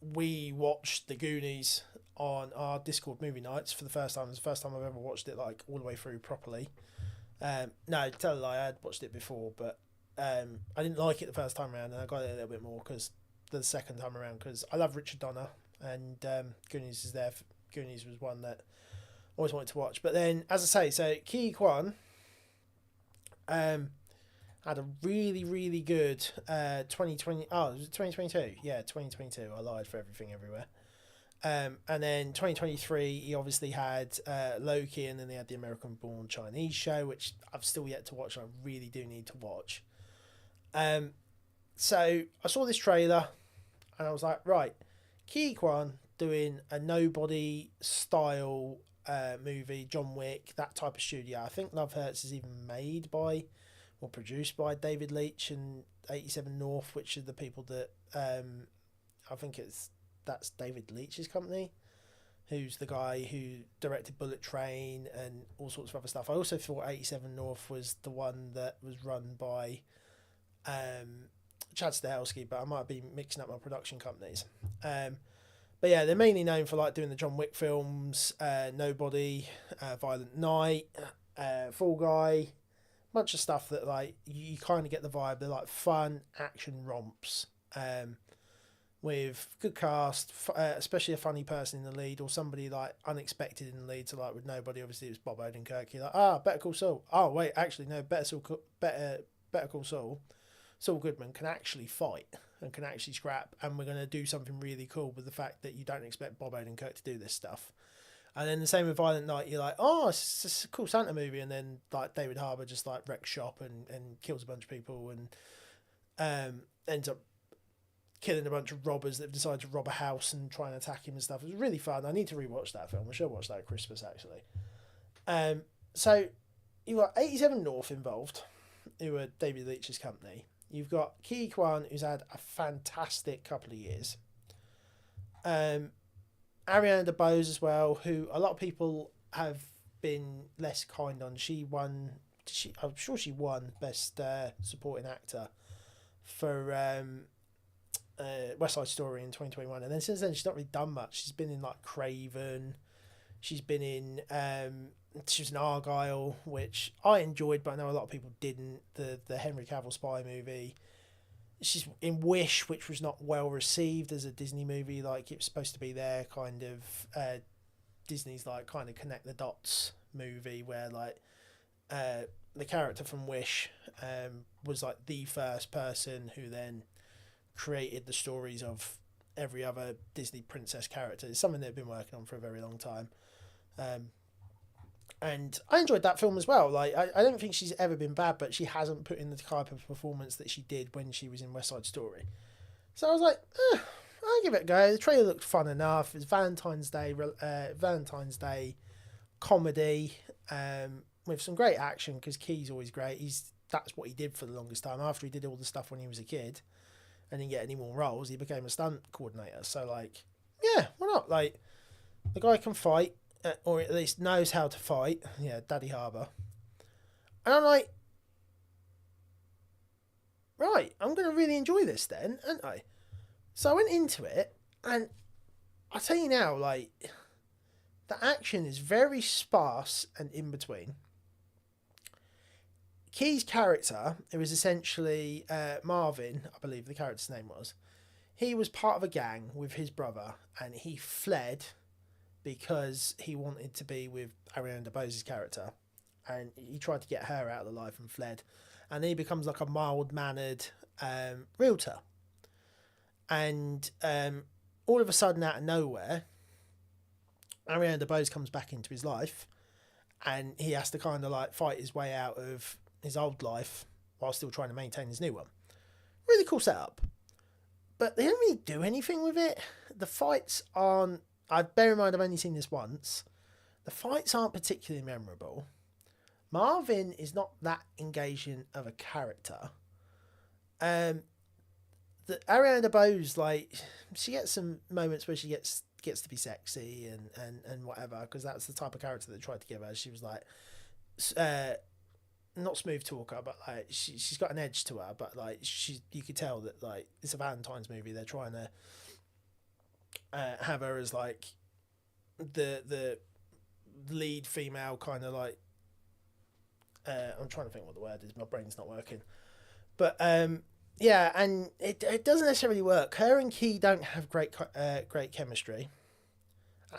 we watched The Goonies on our Discord movie nights for the first time. It was the first time I've ever watched it like all the way through properly. No, tell a lie, I had watched it before, but I didn't like it the first time around, and I got it a little bit more because the second time around, because I love Richard Donner, and Goonies is there. Goonies was one that I always wanted to watch. But then, as I say, so Ki Kwan had a really, really good 2020. Oh, was it 2022? Yeah, 2022. I lied for Everything Everywhere. And then 2023, he obviously had Loki, and then they had the American Born Chinese show, which I've still yet to watch, and I really do need to watch. So I saw this trailer, and I was like, right, Ki Kwan doing a nobody style movie, John Wick, that type of studio. I think Love Hurts is even made by or produced by David Leitch and 87 North, which are the people that I think that's David Leitch's company, who's the guy who directed Bullet Train and all sorts of other stuff. I also thought 87 North was the one that was run by Chad Stahelski, but I might be mixing up my production companies. But yeah, they're mainly known for like doing the John Wick films, Nobody, Violent Night, Fall Guy, bunch of stuff that like you kind of get the vibe. They're like fun action romps, with good cast, especially a funny person in the lead, or somebody like unexpected in the lead. So like with Nobody, obviously it was Bob Odenkirk. You're like, Better Call Saul. Oh wait, actually no, Better Call Saul. Saul Goodman can actually fight and can actually scrap, and we're going to do something really cool with the fact that you don't expect Bob Odenkirk to do this stuff. And then the same with Violent Night, you're like, it's a cool Santa movie, and then like David Harbour just like wrecks shop and kills a bunch of people and ends up killing a bunch of robbers that have decided to rob a house and try and attack him and stuff. It was really fun. I need to rewatch that film. I should watch that at Christmas actually. So you've got 87 North involved, who are David Leitch's company. You've got Ki Kwan, who's had a fantastic couple of years. Ariana DeBose as well, who a lot of people have been less kind on. She won. I'm sure she won Best Supporting Actor for West Side Story in 2021, and then since then she's not really done much. She's been in like Craven. She's been in. She was in Argyle, which I enjoyed, but I know a lot of people didn't. The Henry Cavill spy movie. She's in Wish, which was not well received as a Disney movie. Like, it was supposed to be their kind of Disney's like kind of connect the dots movie, where like the character from Wish was like the first person who then created the stories of every other Disney princess character. It's something they've been working on for a very long time. And I enjoyed that film as well. Like, I don't think she's ever been bad, but she hasn't put in the type of performance that she did when she was in West Side Story. So I was like, I'll give it a go. The trailer looked fun enough. It's Valentine's Day comedy with some great action, because Key's always great. That's what he did for the longest time. After he did all the stuff when he was a kid and didn't get any more roles, he became a stunt coordinator. So, like, yeah, why not? Like, the guy can fight, or at least knows how to fight. Yeah, Daddy Harbour. And I'm like, right, I'm going to really enjoy this then, aren't I? So I went into it, and I'll tell you now, like, the action is very sparse and in between. Key's character, it was essentially Marvin, I believe the character's name was. He was part of a gang with his brother, and he fled because he wanted to be with Ariana DeBose's character, and he tried to get her out of the life and fled. And then he becomes like a mild-mannered realtor. And all of a sudden, out of nowhere, Ariana DeBose comes back into his life, and he has to kind of like fight his way out of his old life while still trying to maintain his new one. Really cool setup. But they don't really do anything with it. The fights aren't... bear in mind, I've only seen this once. The fights aren't particularly memorable. Marvin is not that engaging of a character. The Ariana DeBose, like, she gets some moments where she gets to be sexy and whatever, because that's the type of character they tried to give her. She was like, not smooth talker, but like she's got an edge to her. But like you could tell that like it's a Valentine's movie. They're trying to have her as like the lead female kind of like. I'm trying to think what the word is. My brain's not working. But yeah, and it doesn't necessarily work. Her and Key don't have great chemistry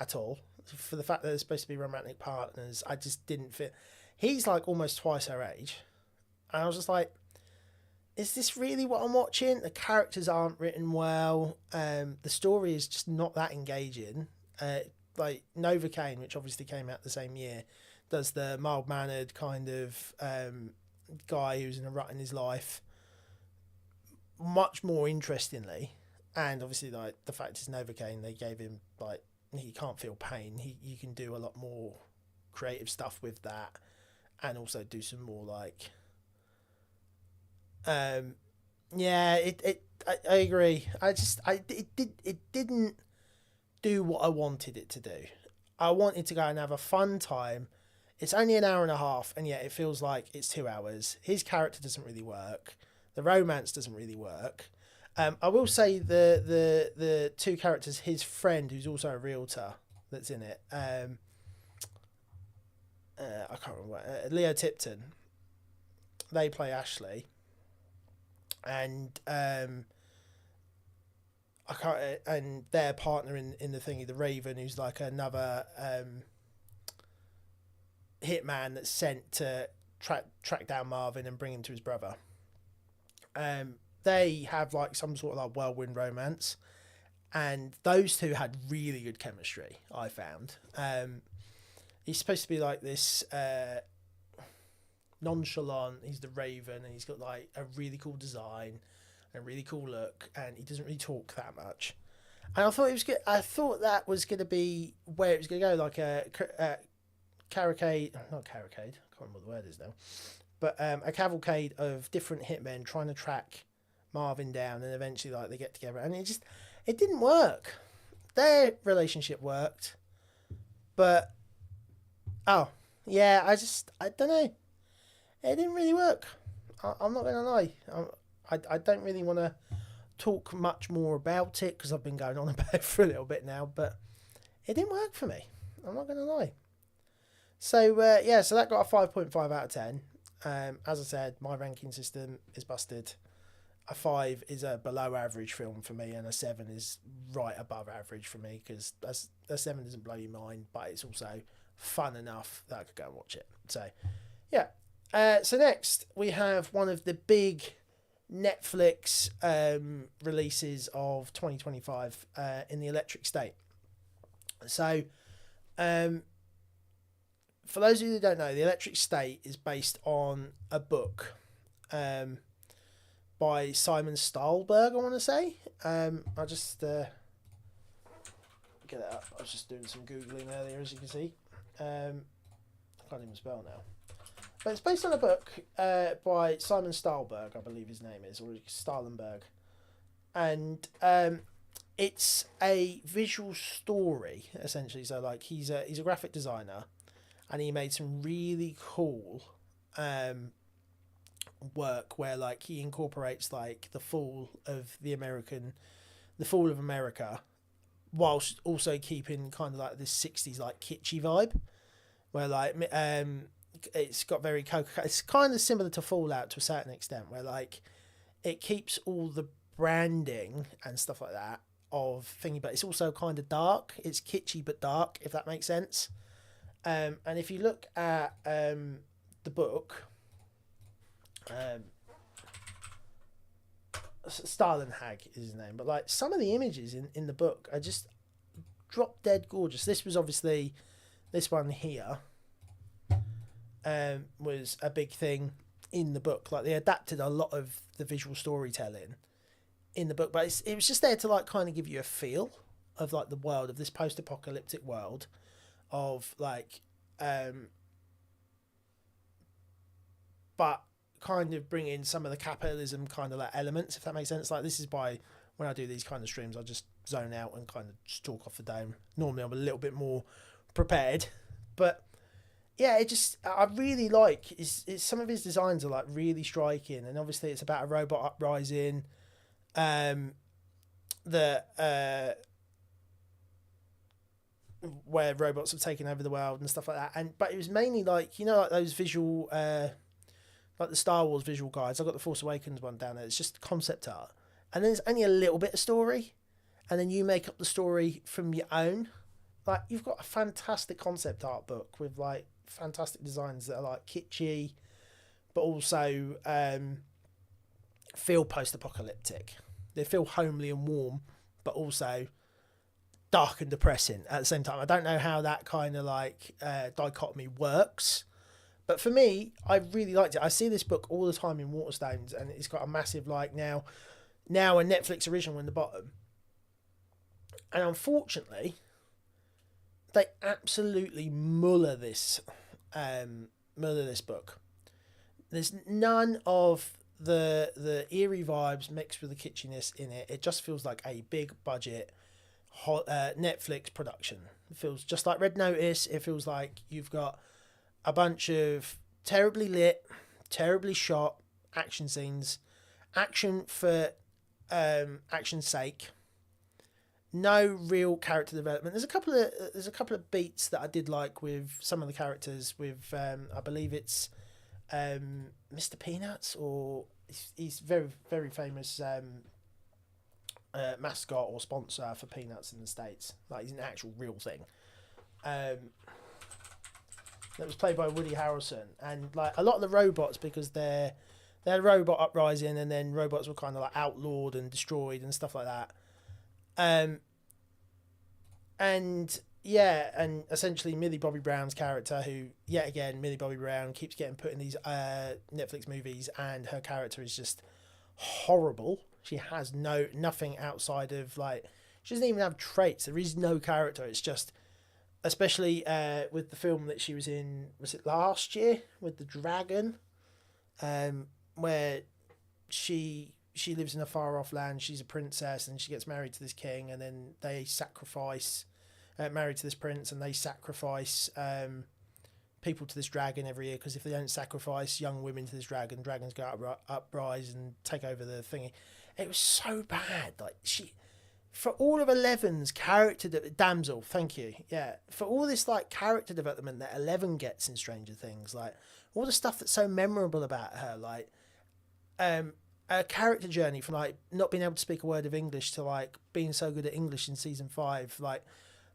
at all. For the fact that they're supposed to be romantic partners, I just didn't fit. He's like almost twice her age. And I was just like, is this really what I'm watching? The characters aren't written well. The story is just not that engaging. Like Novocaine, which obviously came out the same year, does the mild-mannered kind of guy who's in a rut in his life much more interestingly. And obviously, like, the fact is Novocaine, they gave him, like, he can't feel pain. You can do a lot more creative stuff with that, and also do some more, like, yeah, I agree. It didn't do what I wanted it to do. I wanted to go and have a fun time. It's only an hour and a half, and yet it feels like it's 2 hours. His character doesn't really work. The romance doesn't really work. I will say the two characters, his friend, who's also a realtor, that's in it. I can't remember. Leo Tipton. They play Ashley, and and their partner in the thingy, the Raven, who's like another hitman that's sent to track down Marvin and bring him to his brother. They have like some sort of like whirlwind romance, and those two had really good chemistry, I found. He's supposed to be like this nonchalant. He's the Raven, and he's got like a really cool design, a really cool look, and he doesn't really talk that much. And I thought it was good. I thought that was going to be where it was going to go, like a cavalcade, not cavalcade, I can't remember what the word is now, but a cavalcade of different hitmen trying to track Marvin down, and eventually like they get together, and it didn't work. Their relationship worked, but oh yeah, I don't know, it didn't really work. I'm not gonna lie, I don't really want to talk much more about it because I've been going on about it for a little bit now, but it didn't work for me. I'm not gonna lie. So yeah, so that got a 5.5 out of 10. As I said, my ranking system is busted. A 5 is a below average film for me, and a 7 is right above average for me, because a 7 doesn't blow your mind, but it's also fun enough that I could go and watch it. So yeah. So next we have one of the big Netflix releases of 2025 in the Electric State. So for those of you who don't know, the Electric State is based on a book by Simon Stahlberg, I want to say. I'll just get it up. I was just doing some Googling earlier, as you can see. I can't even spell now. But it's based on a book by Simon Stahlberg, I believe his name is, or Stalenberg. And it's a visual story, essentially. So, like, he's a graphic designer, and he made some really cool work where, like, he incorporates, like, the fall of America, whilst also keeping kind of like this 60s, like, kitschy vibe, where, like, it's got very it's kind of similar to Fallout to a certain extent, where, like, it keeps all the branding and stuff like that of thingy, but it's also kind of dark. It's kitschy but dark, if that makes sense. And if you look at the book, Stalenhag is his name, but, like, some of the images in the book are just drop dead gorgeous. This was obviously, this one here was a big thing in the book. Like, they adapted a lot of the visual storytelling in the book, but it was just there to, like, kind of give you a feel of, like, the world of this post-apocalyptic world of, like, but kind of bring in some of the capitalism kind of, like, elements, if that makes sense. Like, this is why when I do these kind of streams, I just zone out and kind of just talk off the dome. Normally I'm a little bit more prepared, but yeah, I really like some of his designs are, like, really striking, and obviously it's about a robot uprising, where robots have taken over the world and stuff like that. But it was mainly, like, you know, like those visual, like the Star Wars visual guides. I've got the Force Awakens one down there. It's just concept art, and then there's only a little bit of story, and then you make up the story from your own. Like, you've got a fantastic concept art book with, like, fantastic designs that are, like, kitschy, but also feel post-apocalyptic. They feel homely and warm, but also dark and depressing at the same time. I don't know how that kind of, like, dichotomy works, but for me, I really liked it. I see this book all the time in Waterstones, and it's got a massive, like, now a Netflix original in the bottom, and unfortunately they absolutely muller this book. There's none of the eerie vibes mixed with the kitschiness in it. It just feels like a big budget Netflix production. It feels just like Red Notice. It feels like you've got a bunch of terribly lit, terribly shot action scenes, action for action's sake. No real character development. There's a couple of beats that I did like with some of the characters. With I believe it's Mr. Peanuts, or he's very, very famous mascot or sponsor for Peanuts in the States. Like, he's an actual real thing. That was played by Woody Harrelson, and, like, a lot of the robots, because they had a robot uprising, and then robots were kind of, like, outlawed and destroyed and stuff like that. And yeah, and essentially Millie Bobby Brown's character, who, yet again, Millie Bobby Brown keeps getting put in these Netflix movies, and her character is just horrible. She has nothing outside of, like, she doesn't even have traits. There is no character. It's just especially with the film that she was in, was it last year, with the dragon, where she lives in a far off land. She's a princess and she gets married to this king, and then they sacrifice, married to this prince, and they sacrifice people to this dragon every year, because if they don't sacrifice young women to this dragon, dragons go uprise and take over the thingy. It was so bad. Like, she, for all of Eleven's character damsel, thank you, yeah, for all this like character development that Eleven gets in Stranger Things, like all the stuff that's so memorable about her, like a character journey from like not being able to speak a word of English to like being so good at English in season 5, like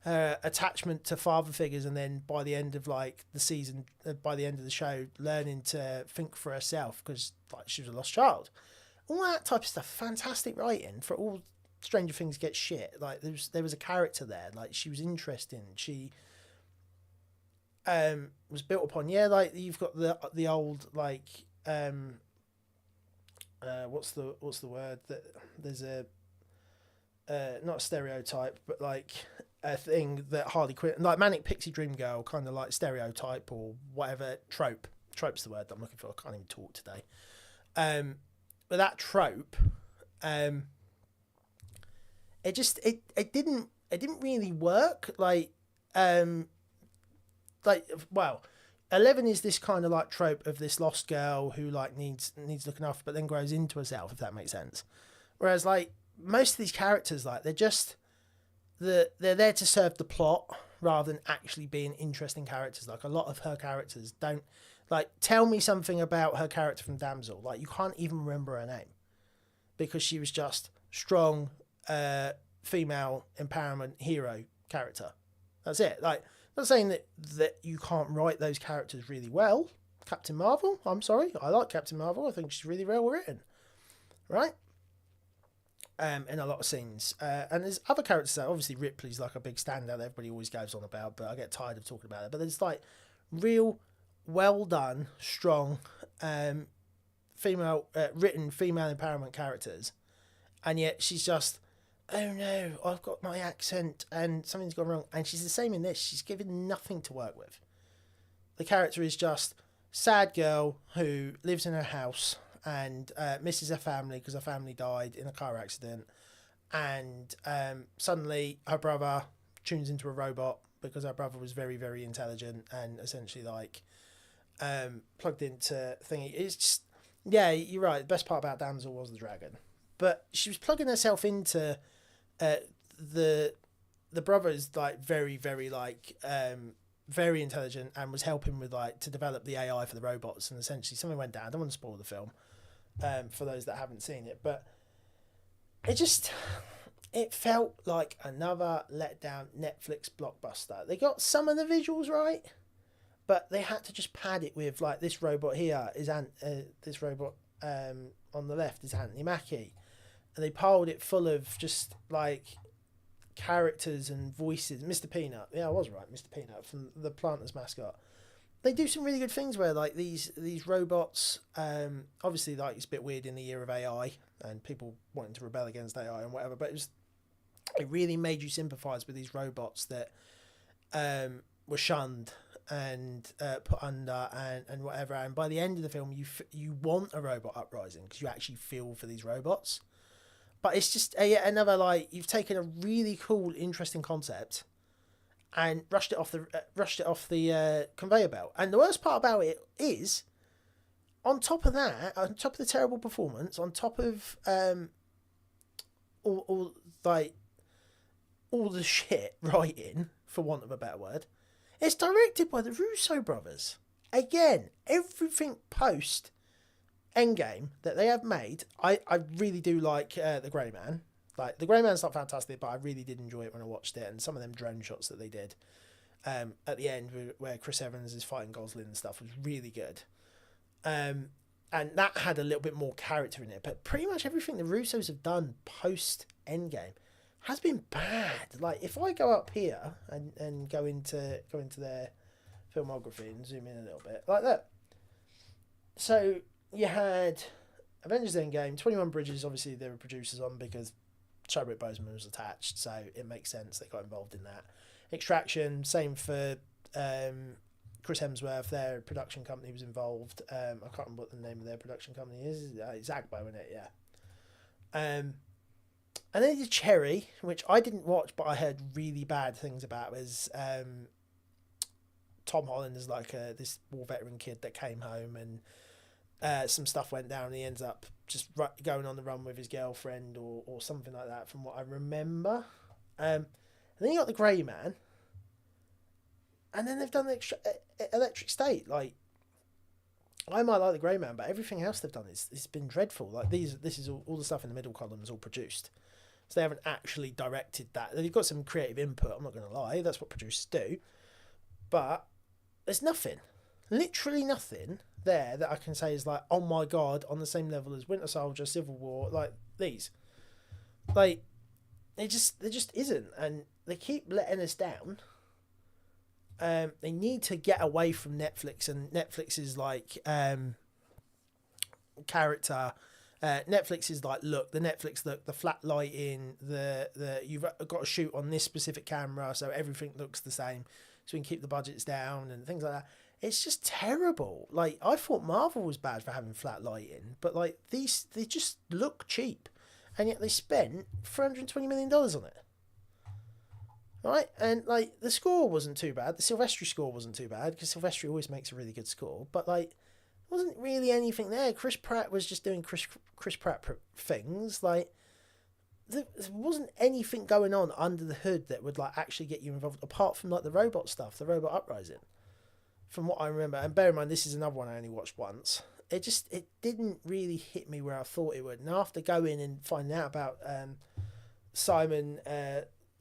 her attachment to father figures, and then by the end of like the season, by the end of the show, learning to think for herself because like she was a lost child. All that type of stuff. Fantastic writing for all Stranger Things get shit. Like there was a character there. Like she was interesting. She was built upon. Yeah, like you've got the old like what's the word, that there's a not a stereotype, but like a thing that Harley Quinn, like Manic Pixie Dream Girl, kind of like stereotype or whatever, trope's the word that I'm looking for. I can't even talk today. But that trope, it didn't really work. Well, 11 is this kind of like trope of this lost girl who like needs looking after, but then grows into herself, if that makes sense. Whereas like most of these characters, like they're there to serve the plot rather than actually being interesting characters. Like a lot of her characters don't, like, tell me something about her character from Damsel. Like you can't even remember her name because she was just strong, female empowerment hero character. That's it. Like, I'm not saying that you can't write those characters really well. Captain Marvel, I'm sorry, I like Captain Marvel. I think she's really well written, right? In a lot of scenes, and there's other characters that obviously Ripley's like a big standout that everybody always goes on about, but I get tired of talking about it. But there's like real well done, strong, female written female empowerment characters, and yet she's just, oh no, I've got my accent and something's gone wrong. And she's the same in this. She's given nothing to work with. The character is just sad girl who lives in her house and misses her family because her family died in a car accident. And suddenly her brother tunes into a robot because her brother was very, very intelligent and essentially like plugged into thingy. It's just, yeah, you're right. The best part about Damsel was the dragon. But she was plugging herself into the brother is like very, very like very intelligent and was helping with like to develop the AI for the robots, and essentially something went down. I don't want to spoil the film for those that haven't seen it, but it felt like another letdown Netflix blockbuster. They got some of the visuals right, but they had to just pad it with like this robot here is this robot on the left is Anthony Mackie. And they piled it full of just like characters and voices. Mr. Peanut, yeah, I was right, Mr. Peanut from the Planters mascot. They do some really good things where like these robots, obviously like it's a bit weird in the year of AI and people wanting to rebel against AI and whatever, but it really made you sympathise with these robots that were shunned and put under and whatever. And by the end of the film, you want a robot uprising because you actually feel for these robots. But it's just another, like, you've taken a really cool, interesting concept and rushed it off the conveyor belt. And the worst part about it is, on top of that, on top of the terrible performance, on top of all the shit writing, for want of a better word, it's directed by the Russo brothers. Again, everything post Endgame that they have made, I really do like The Grey Man. Like, The Grey Man's not fantastic, but I really did enjoy it when I watched it, and some of them drone shots that they did at the end where Chris Evans is fighting Gosling and stuff was really good. And that had a little bit more character in it, but pretty much everything the Russos have done post Endgame has been bad. Like, if I go up here and go into their filmography and zoom in a little bit, like that. So you had Avengers Endgame, 21 Bridges, obviously they were producers on because Chadwick Boseman was attached, so it makes sense they got involved in that. Extraction, same for Chris Hemsworth. Their production company was involved. I can't remember what the name of their production company is. It's Agbo, isn't it? Yeah. And then the Cherry, which I didn't watch, but I heard really bad things about. Was Tom Holland is like this war veteran kid that came home, and some stuff went down, and he ends up just going on the run with his girlfriend or something like that, from what I remember. And then you got the Grey Man, and then they've done the Electric State. Like, I might like the Grey Man, but everything else they've done it's been dreadful. Like this is all the stuff in the middle column is all produced, so they haven't actually directed that. They've got some creative input. I'm not going to lie, that's what producers do, but there's nothing, literally nothing there that I can say is like, oh my god, on the same level as Winter Soldier, Civil War, like these. Like, there just isn't, and they keep letting us down. They need to get away from Netflix, and Netflix's like character. Netflix is like, look, the flat lighting, the you've got to shoot on this specific camera, so everything looks the same, so we can keep the budgets down and things like that. It's just terrible. Like, I thought Marvel was bad for having flat lighting, but like these, they just look cheap, and yet they spent $420 million on it. Right, and like the score wasn't too bad. The Silvestri score wasn't too bad, because Silvestri always makes a really good score. But like, there wasn't really anything there. Chris Pratt was just doing Chris Pratt things. Like, there wasn't anything going on under the hood that would like actually get you involved, apart from like the robot stuff, the robot uprising, from what I remember. And bear in mind, this is another one I only watched once. It didn't really hit me where I thought it would. And after going and finding out about Simon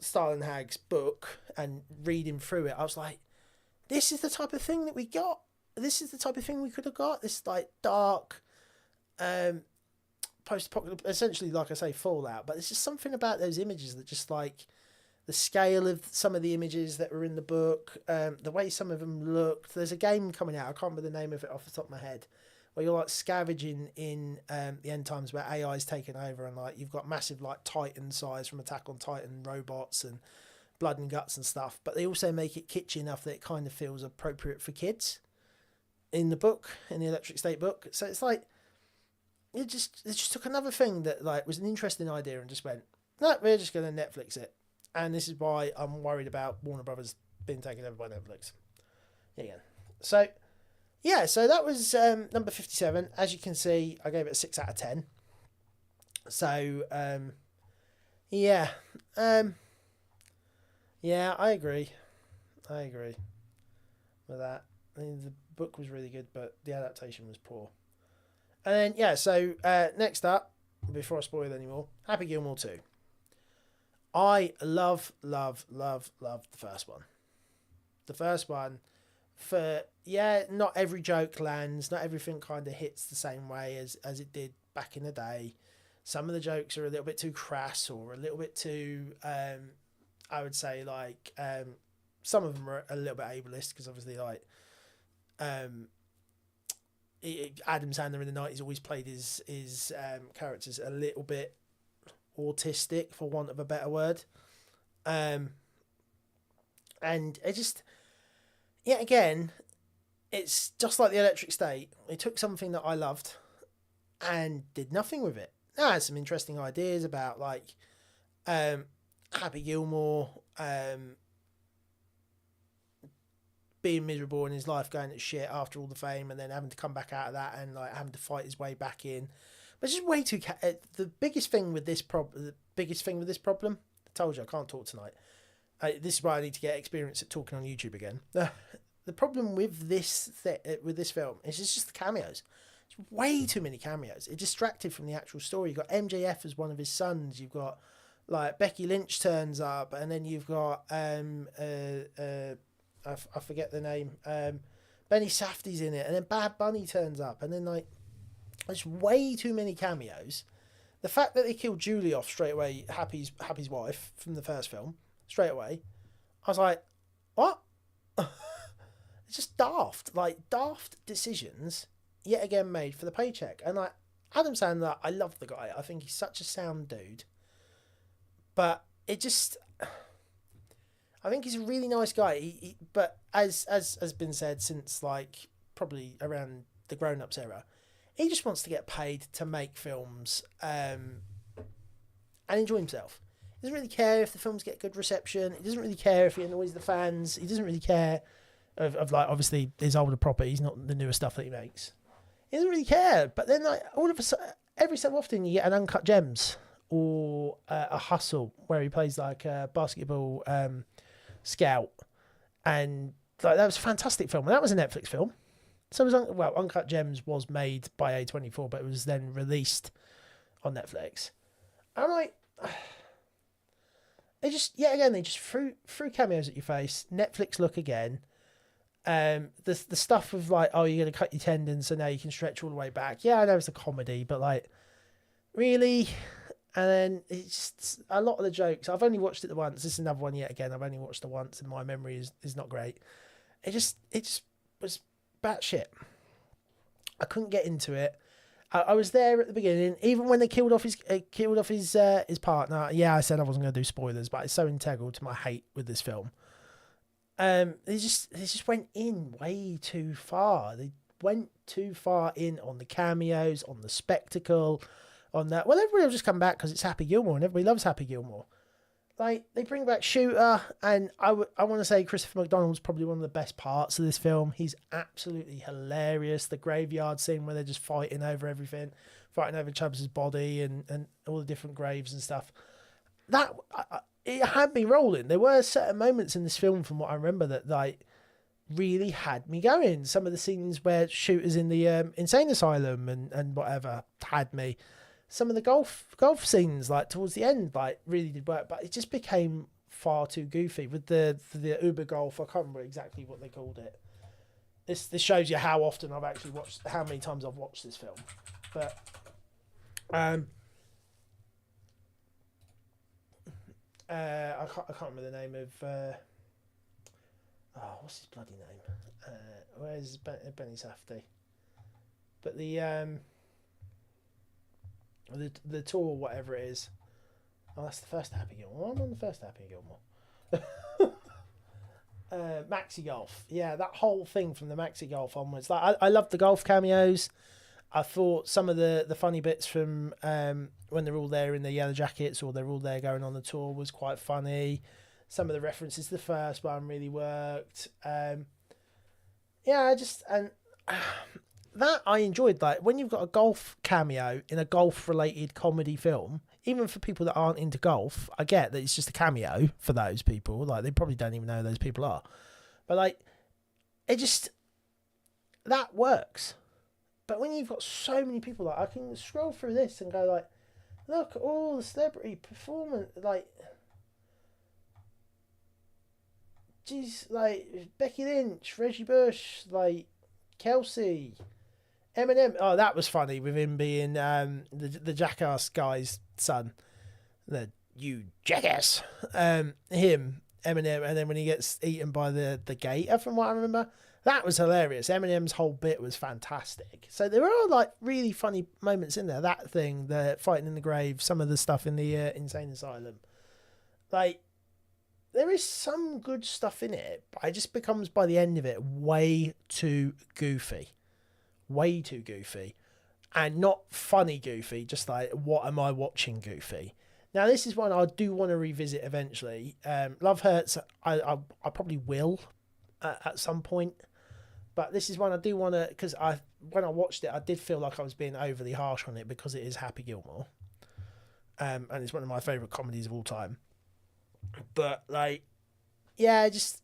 Stalenhag's book and reading through it, I was like, this is the type of thing that we got. This is the type of thing we could have got. This like dark, post-apocalyptic, essentially, like I say, Fallout. But there's just something about those images that just like the scale of some of the images that were in the book, the way some of them looked. There's a game coming out, I can't remember the name of it off the top of my head, where you're like scavenging in the end times, where AI is taking over, and like you've got massive like Titan size from Attack on Titan robots and blood and guts and stuff, but they also make it kitschy enough that it kind of feels appropriate for kids in the book, in the Electric State book. So it's like, it just took another thing that like was an interesting idea and just went, no, we're just going to Netflix it. And this is why I'm worried about Warner Brothers being taken over by Netflix. Yeah. So yeah, so that was number 57. As you can see, I gave it a 6 out of 10. So, yeah. Yeah, I agree with that. I mean, the book was really good, but the adaptation was poor. And then, yeah, so next up, before I spoil it anymore, Happy Gilmore 2. I love the first one. The first one, not every joke lands, not everything kind of hits the same way as it did back in the day. Some of the jokes are a little bit too crass, or a little bit too, I would say, like, some of them are a little bit ableist, because obviously, like, Adam Sandler in the 90s always played his characters a little bit autistic, for want of a better word. And it just, yet again, it's just like the Electric State. They took something that I loved and did nothing with it. Now, I had some interesting ideas about, like, Happy Gilmore being miserable in his life, going to shit after all the fame, and then having to come back out of that and like having to fight his way back in. But it's just way too. The biggest thing with this problem. I told you I can't talk tonight. This is why I need to get experience at talking on YouTube again. The problem with this film is it's just the cameos. It's way too many cameos. It distracted from the actual story. You've got MJF as one of his sons. You've got like Becky Lynch turns up, and then you've got I forget the name. Benny Safdie's in it, and then Bad Bunny turns up, and then like there's way too many cameos. The fact that they killed Julie off straight away, Happy's wife from the first film, straight away, I was like, what? It's just daft, like daft decisions yet again made for the paycheck. And like Adam Sandler, I love the guy. I think he's such a sound dude, but it just, I think he's a really nice guy. But as has been said since like probably around the Grown Ups era, he just wants to get paid to make films and enjoy himself. He doesn't really care if the films get good reception. He doesn't really care if he annoys the fans. He doesn't really care of like obviously his older properties, not the newer stuff that he makes. He doesn't really care. But then like all of a sudden, every so often you get an Uncut Gems or a Hustle where he plays like a basketball scout, and like that was a fantastic film. And that was a Netflix film. So it was Uncut Gems was made by A24, but it was then released on Netflix. And I'm like, they just threw cameos at your face. Netflix look again. The stuff of like, oh, you're gonna cut your tendons, so now you can stretch all the way back. Yeah, I know it's a comedy, but like, really. And then it's just, a lot of the jokes. I've only watched it once. This is another one yet again. I've only watched it once, and my memory is not great. It just was batshit. I couldn't get into it. I was there at the beginning, even when they killed off his partner. Yeah, I said I wasn't going to do spoilers, but it's so integral to my hate with this film. They just went in way too far. They went too far in on the cameos, on the spectacle, on that. Well, everybody will just come back because it's Happy Gilmore, and everybody loves Happy Gilmore. Like, they bring back Shooter, and I want to say Christopher McDonald's probably one of the best parts of this film. He's absolutely hilarious. The graveyard scene where they're just fighting over everything, fighting over Chubbs' body and all the different graves and stuff. That it had me rolling. There were certain moments in this film, from what I remember, that like really had me going. Some of the scenes where Shooter's in the insane asylum and whatever had me. Some of the golf scenes, like towards the end, like really did work, but it just became far too goofy with the Uber golf. I can't remember exactly what they called it. This shows you how often I've actually watched, how many times I've watched this film. But I can't remember the name of what's his bloody name? Where's Benny Safdie? But the tour, whatever it is. Oh, that's the first Happy Gilmore. I'm on the first Happy Gilmore. Maxi Golf. Yeah, that whole thing from the Maxi Golf onwards. Like, I loved the golf cameos. I thought some of the funny bits from when they're all there in their yellow jackets or they're all there going on the tour was quite funny. Some of the references to the first one really worked. That I enjoyed. Like, when you've got a golf cameo in a golf related comedy film, even for people that aren't into golf, I get that it's just a cameo for those people. Like, they probably don't even know who those people are, but like, that works. But when you've got so many people, like, I can scroll through this and go like, look at all the celebrity performance, like, geez, like Becky Lynch, Reggie Bush, like Kelsey, Eminem. Oh, that was funny with him being the jackass guy's son. You jackass. Him, Eminem, and then when he gets eaten by the gator, from what I remember, that was hilarious. Eminem's whole bit was fantastic. So there are like really funny moments in there. That thing, the fighting in the grave, some of the stuff in the insane asylum. Like, there is some good stuff in it, but it just becomes, by the end of it, way too goofy. Way too goofy. And not funny goofy, just like, what am I watching goofy? Now, this is one I do want to revisit eventually. Love Hurts, I probably will at some point. But this is one I do want to, because when I watched it, I did feel like I was being overly harsh on it because it is Happy Gilmore. And it's one of my favourite comedies of all time. But like, yeah, it just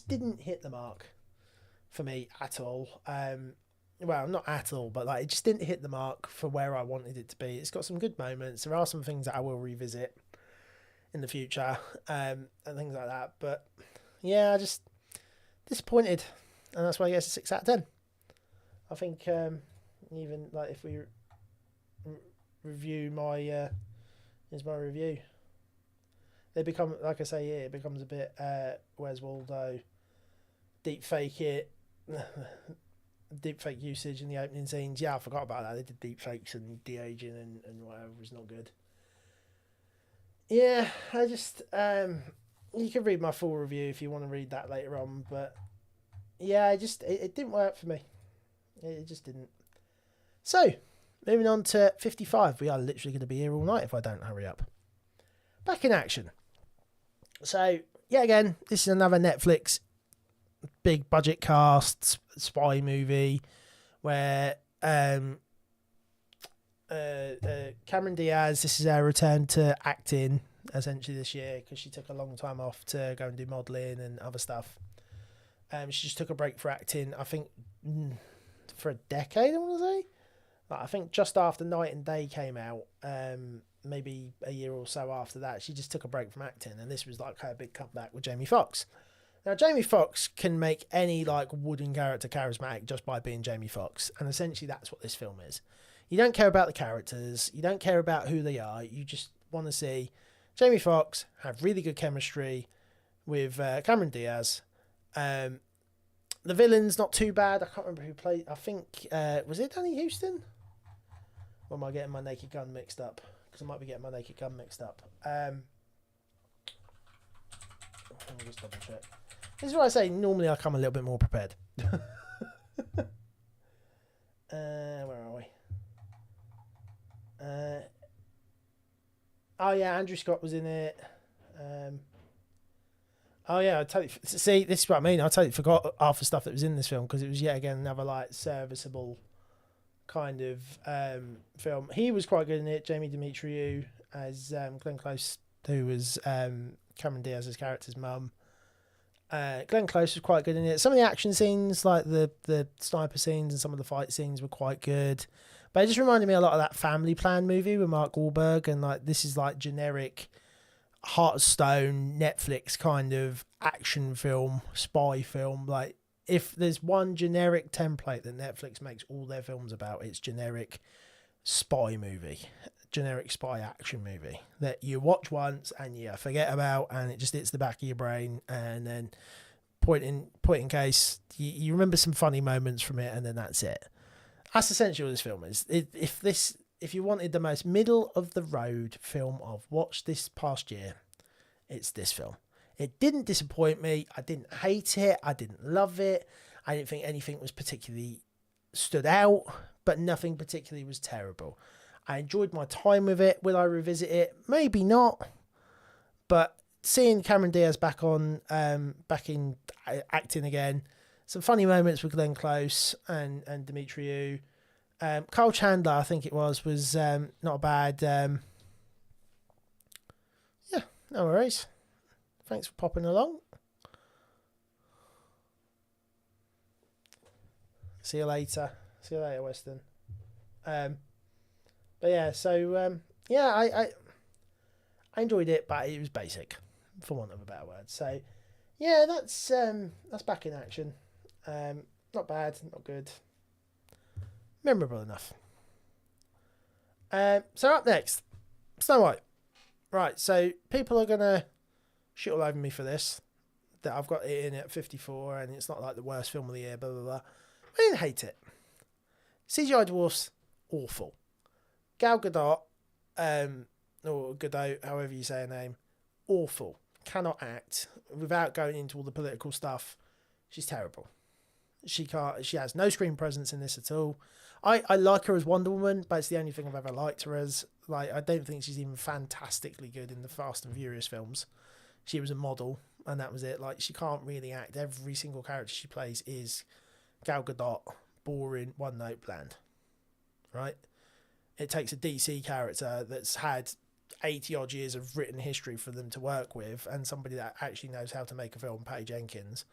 didn't hit the mark for me at all. Well, not at all, but like, it just didn't hit the mark for where I wanted it to be. It's got some good moments. There are some things that I will revisit in the future, and things like that. But yeah, I just disappointed, and that's why I guess a 6 out of 10. I think even like if we review my here's my review. They become, like I say, it becomes a bit, where's Waldo, deep fake it, deep fake usage in the opening scenes. Yeah, I forgot about that. They did deep fakes and de-aging and whatever was not good. Yeah, I just, you can read my full review if you want to read that later on. But yeah, it didn't work for me. It just didn't. So, moving on to 55. We are literally going to be here all night if I don't hurry up. Back in action. So, yeah, again, this is another Netflix big budget cast spy movie where Cameron Diaz, this is her return to acting essentially this year because she took a long time off to go and do modelling and other stuff. She just took a break for acting, I think, for a decade, I want to say. I think just after Night and Day came out, maybe a year or so after that, she just took a break from acting, and this was like her big comeback with Jamie Foxx. Now, Jamie Foxx can make any like wooden character charismatic just by being Jamie Foxx, and essentially that's what this film is. You don't care about the characters, you don't care about who they are, you just want to see Jamie Foxx have really good chemistry with Cameron Diaz. The villain's not too bad. I can't remember who played. I think was it Danny Houston? Or am I getting my Naked Gun mixed up? Because I might be getting my Naked Gun mixed up. Let me just double check. This is what I say. Normally I come a little bit more prepared. Where are we? Oh yeah, Andrew Scott was in it. Oh yeah, I totally see. This is what I mean. I totally forgot half the stuff that was in this film because it was yet again another like serviceable kind of film. He was quite good in it. Jamie Demetriou as Glenn Close, who was Cameron Diaz's character's mum. Glenn Close was quite good in it. Some of the action scenes, like the sniper scenes and some of the fight scenes, were quite good. But it just reminded me a lot of that Family Plan movie with Mark Wahlberg, and like this is like generic Heart of Stone Netflix kind of action film, spy film. Like if there's one generic template that Netflix makes all their films about, it's generic spy movie, generic spy action movie that you watch once and you forget about, and it just hits the back of your brain, and then point in case you remember some funny moments from it, and then that's it. That's essentially what this film is. If you wanted the most middle of the road film I've watched this past year, it's this film. It didn't disappoint me. I didn't hate it. I didn't love it. I didn't think anything was particularly stood out, but nothing particularly was terrible. I enjoyed my time with it. Will I revisit it? Maybe not. But seeing Cameron Diaz back in acting again, some funny moments with Glenn Close and Demetriou. Carl Chandler, I think it was not bad. Yeah, no worries. Thanks for popping along. See you later. See you later, Weston. But yeah, so I enjoyed it, but it was basic, for want of a better word. So yeah, that's back in action. Not bad, not good. Memorable enough. So up next, Snow White. Right, so people are gonna shit all over me for this. That I've got it in at 54, and it's not like the worst film of the year. Blah blah blah. I didn't hate it. CGI dwarfs, awful. Gal Gadot, or Godot, however you say her name, awful. Cannot act. Without going into all the political stuff, she's terrible. She has no screen presence in this at all. I like her as Wonder Woman, but it's the only thing I've ever liked her as. Like, I don't think she's even fantastically good in the Fast and Furious films. She was a model, and that was it. Like, she can't really act. Every single character she plays is Gal Gadot, boring, one note, bland. Right? It takes a DC character that's had 80 odd years of written history for them to work with, and somebody that actually knows how to make a film, Patty Jenkins,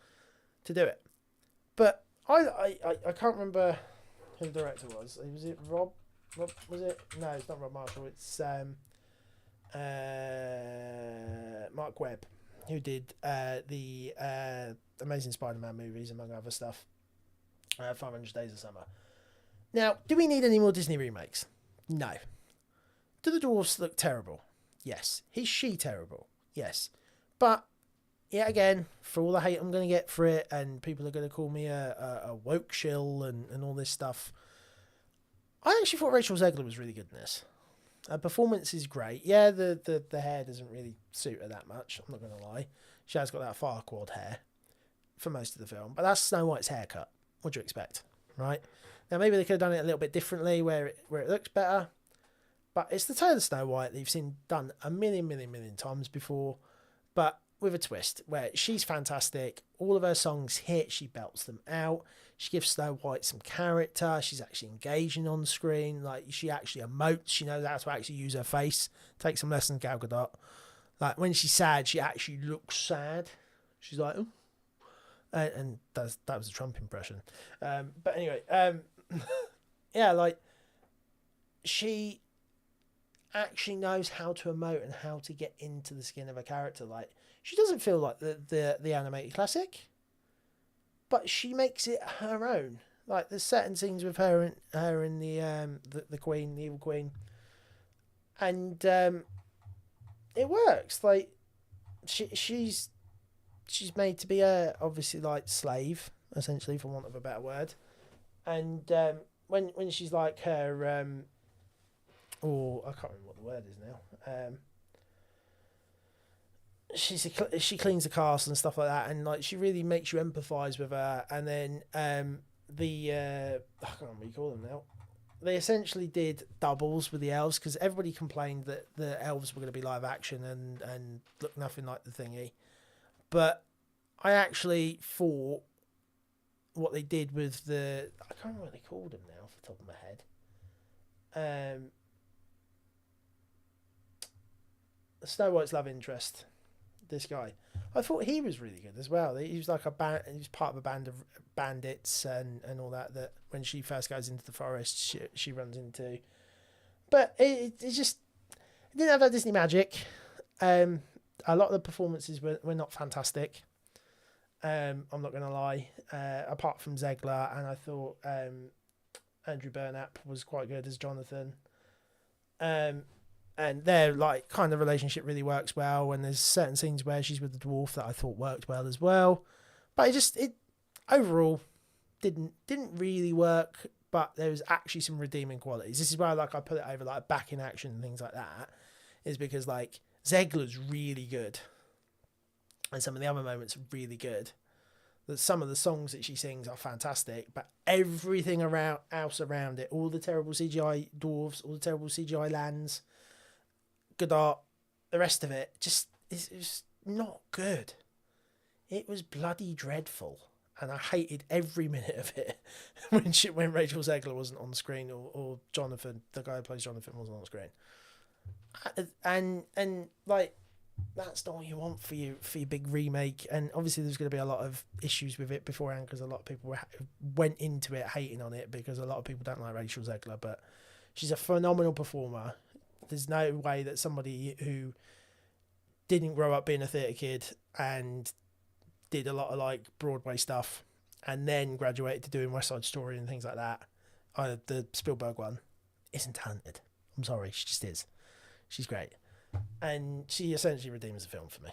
to do it. But I can't remember who the director was. Was it Rob? Was it? No, it's not Rob Marshall. It's Mark Webb, who did the Amazing Spider-Man movies, among other stuff. 500 Days of Summer. Now, do we need any more Disney remakes? No. Do the dwarfs look terrible? Yes. Is she terrible? Yes. But yet again, for all the hate I'm going to get for it, and people are going to call me a woke shill and all this stuff, I actually thought Rachel Zegler was really good in this. Her performance is great. Yeah, the hair doesn't really suit her that much. I'm not going to lie. She has got that Farquaad hair for most of the film, but that's Snow White's haircut. What do you expect, right? Now maybe they could have done it a little bit differently, where it looks better. But it's the tale of Snow White that you've seen done a million times before, but with a twist where she's fantastic. All of her songs hit. She belts them out. She gives Snow White some character. She's actually engaging on screen. Like, she actually emotes. She knows how to actually use her face. Take some lessons, Gal Gadot. Like, when she's sad, she actually looks sad. She's like, oh. And that was a Trump impression. But anyway, yeah, like, she actually knows how to emote and how to get into the skin of a character. Like, she doesn't feel like the animated classic, but she makes it her own. Like, there's certain scenes with her and the queen, the evil queen, and it works. Like, she's made to be a, obviously, like, slave, essentially, for want of a better word. And when she's like her or I can't remember what the word is now. She cleans the castle and stuff like that, and like, she really makes you empathise with her. And then I can't remember what you call them now. They essentially did doubles with the elves, because everybody complained that the elves were going to be live action and look nothing like the thingy. But I actually thought what they did with I can't remember what they called them now off the top of my head. Snow White's love interest, this guy, I thought he was really good as well. He was like he was part of a band of bandits and all that when she first goes into the forest, she runs into. But it didn't have that Disney magic. A lot of the performances were not fantastic. I'm not going to lie. Apart from Zegler, and I thought Andrew Burnap was quite good as Jonathan. And their like kind of relationship really works well. And there's certain scenes where she's with the dwarf that I thought worked well as well. But it overall didn't really work. But there was actually some redeeming qualities. This is why I put it over like Back in Action and things like that, is because like Zegler's really good, and some of the other moments are really good. That some of the songs that she sings are fantastic, but everything else around it, all the terrible CGI dwarves, all the terrible CGI lands, Godot, the rest of it, it's not good. It was bloody dreadful, and I hated every minute of it when Rachel Zegler wasn't on screen, or Jonathan, the guy who plays Jonathan, wasn't on screen. And like, that's not what you want for your big remake. And obviously there's going to be a lot of issues with it beforehand, because a lot of people went into it hating on it, because a lot of people don't like Rachel Zegler, but she's a phenomenal performer. There's no way that somebody who didn't grow up being a theatre kid and did a lot of like Broadway stuff and then graduated to doing West Side Story and things like that, the Spielberg one, isn't talented. I'm sorry, she just is. She's great. And she essentially redeems the film for me.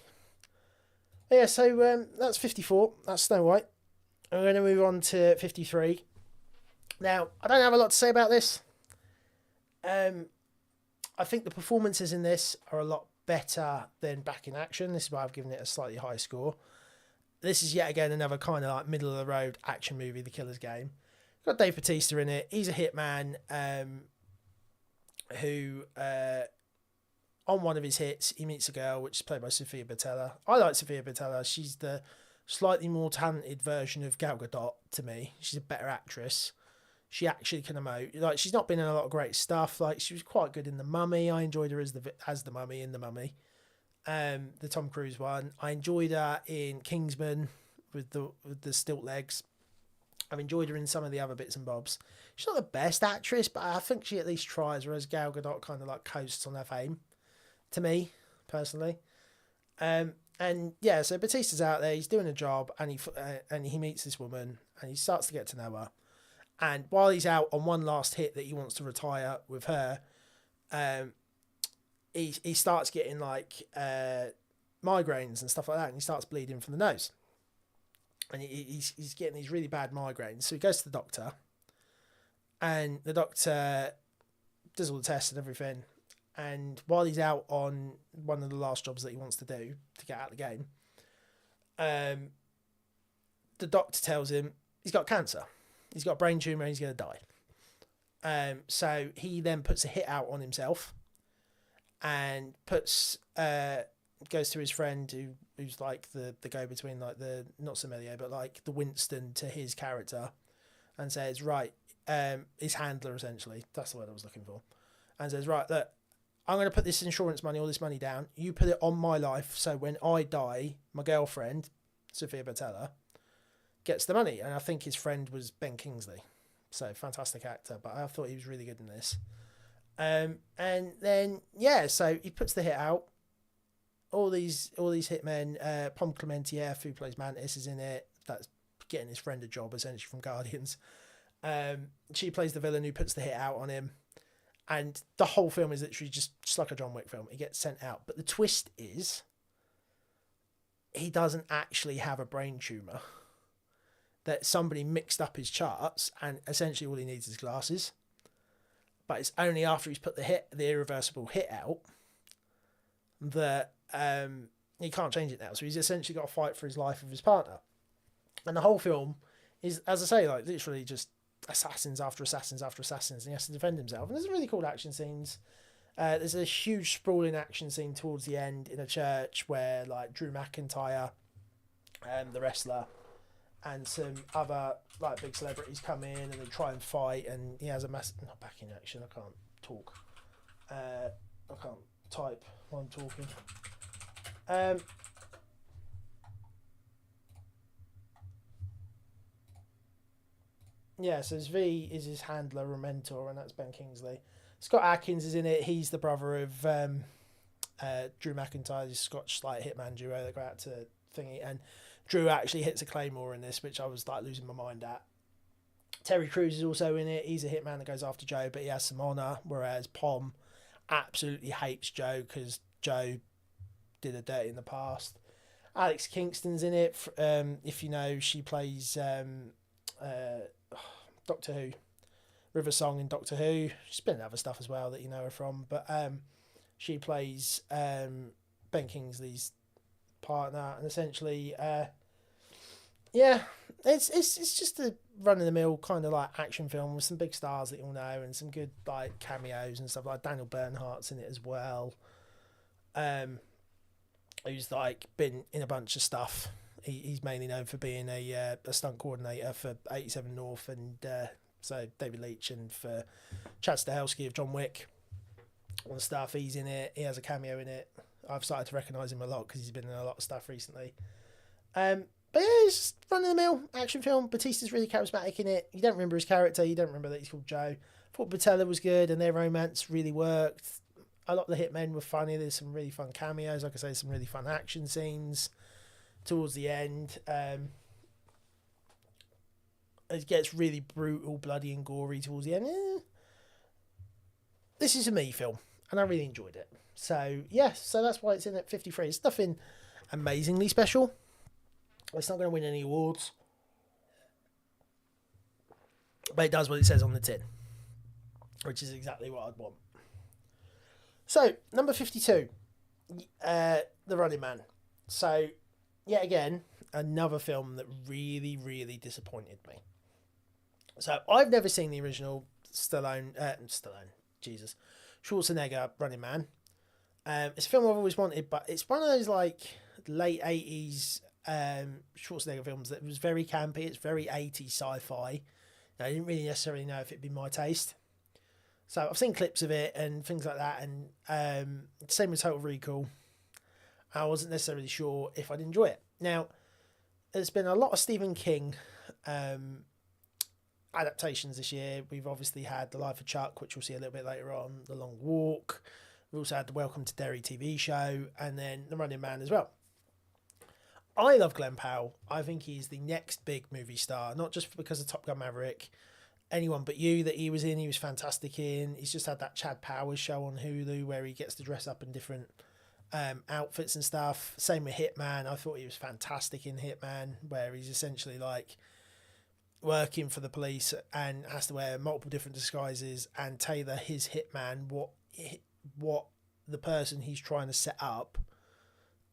But yeah, so that's 54. That's Snow White. I'm going to move on to 53. Now, I don't have a lot to say about this. I think the performances in this are a lot better than Back in Action. This is why I've given it a slightly high score. This is yet again another kind of like middle of the road action movie, The Killer's Game. Got Dave Bautista in it. He's a hitman who, on one of his hits, he meets a girl which is played by Sofia Boutella. I like Sofia Boutella. She's the slightly more talented version of Gal Gadot to me. She's a better actress. She actually can emote. Like, she's not been in a lot of great stuff. Like, she was quite good in The Mummy. I enjoyed her as the mummy in The Mummy, the Tom Cruise one. I enjoyed her in Kingsman with the stilt legs. I've enjoyed her in some of the other bits and bobs. She's not the best actress, but I think she at least tries, whereas Gal Gadot kind of like coasts on her fame, to me, personally. And yeah, so Batista's out there, he's doing a job, and he meets this woman, and he starts to get to know her. And while he's out on one last hit that he wants to retire with her, he starts getting like migraines and stuff like that, and he starts bleeding from the nose. And he's getting these really bad migraines. So he goes to the doctor, and the doctor does all the tests and everything, And while he's out on one of the last jobs that he wants to do to get out of the game, the doctor tells him he's got cancer. He's got a brain tumour and he's going to die. So he then puts a hit out on himself and goes to his friend who's like the go-between, like the, not sommelier, but like the Winston to his character, and says, right, his handler essentially, that's the word I was looking for, and says, right, look, I'm going to put this insurance money, all this money down, you put it on my life, so when I die, my girlfriend, Sophia Botella, gets the money. And I think his friend was Ben Kingsley, so fantastic actor, but I thought he was really good in this. And then, yeah, so he puts the hit out. All these hitmen, Pom Clementieff, who plays Mantis, is in it. That's getting his friend a job, essentially, from Guardians. She plays the villain who puts the hit out on him. And the whole film is literally just like a John Wick film. He gets sent out. But the twist is, he doesn't actually have a brain tumour. That somebody mixed up his charts, and essentially all he needs is glasses. But it's only after he's put the irreversible hit out, that he can't change it now. So he's essentially got to fight for his life with his partner. And the whole film is, as I say, like literally just assassins after assassins after assassins, and he has to defend himself. And there's really cool action scenes. There's a huge sprawling action scene towards the end in a church where like Drew McIntyre, the wrestler, and some other like big celebrities come in and they try and fight, and he has a massive, not back in action, I can't talk. I can't type while I'm talking. Yeah, so V is his handler or mentor, and that's Ben Kingsley. Scott Adkins is in it. He's the brother of Drew McIntyre, the Scotch like hitman duo that go out to thingy, and Drew actually hits a claymore in this, which I was like losing my mind at. Terry Crews is also in it. He's a hitman that goes after Joe, but he has some honour, whereas Pom absolutely hates Joe because Joe did her dirty in the past. Alex Kingston's in it. If you know, she plays Doctor Who, River Song in Doctor Who. She's been in other stuff as well that you know her from, but she plays Ben Kingsley's partner, and essentially yeah, it's just a run of the mill kind of like action film with some big stars that you'll know and some good like cameos and stuff. Like Daniel Bernhardt's in it as well, who's like been in a bunch of stuff. He's mainly known for being a stunt coordinator for 87 North, and so David Leitch, and for Chad Stahelski of John Wick and stuff. He's in it. He has a cameo in it. I've started to recognise him a lot because he's been in a lot of stuff recently. But yeah, it's just run-of-the-mill action film. Batista's really charismatic in it. You don't remember his character. You don't remember that he's called Joe. I thought Botella was good, and their romance really worked. A lot of the hitmen were funny. There's some really fun cameos. Like I say, some really fun action scenes towards the end. It gets really brutal, bloody, and gory towards the end. This is a me film, and I really enjoyed it. So, yeah, so that's why it's in at 53. It's nothing amazingly special. It's not going to win any awards. But it does what it says on the tin, which is exactly what I'd want. So, number 52, The Running Man. So, yet again, another film that really, really disappointed me. So, I've never seen the original Schwarzenegger Running Man. It's a film I've always wanted, but it's one of those like late 80s Schwarzenegger films that was very campy. It's very 80s sci-fi. I didn't really necessarily know if it'd be my taste. So I've seen clips of it and things like that, and same with Total Recall. I wasn't necessarily sure if I'd enjoy it. Now, there's been a lot of Stephen King adaptations this year. We've obviously had The Life of Chuck, which we'll see a little bit later on, The Long Walk. We've also had the Welcome to Derry TV show, and then The Running Man as well. I love Glenn Powell. I think he's the next big movie star, not just because of Top Gun Maverick. Anyone But You that he was in, he was fantastic in. He's just had that Chad Powers show on Hulu where he gets to dress up in different outfits and stuff. Same with Hitman. I thought he was fantastic in Hitman, where he's essentially like working for the police and has to wear multiple different disguises and tailor his hitman what the person he's trying to set up,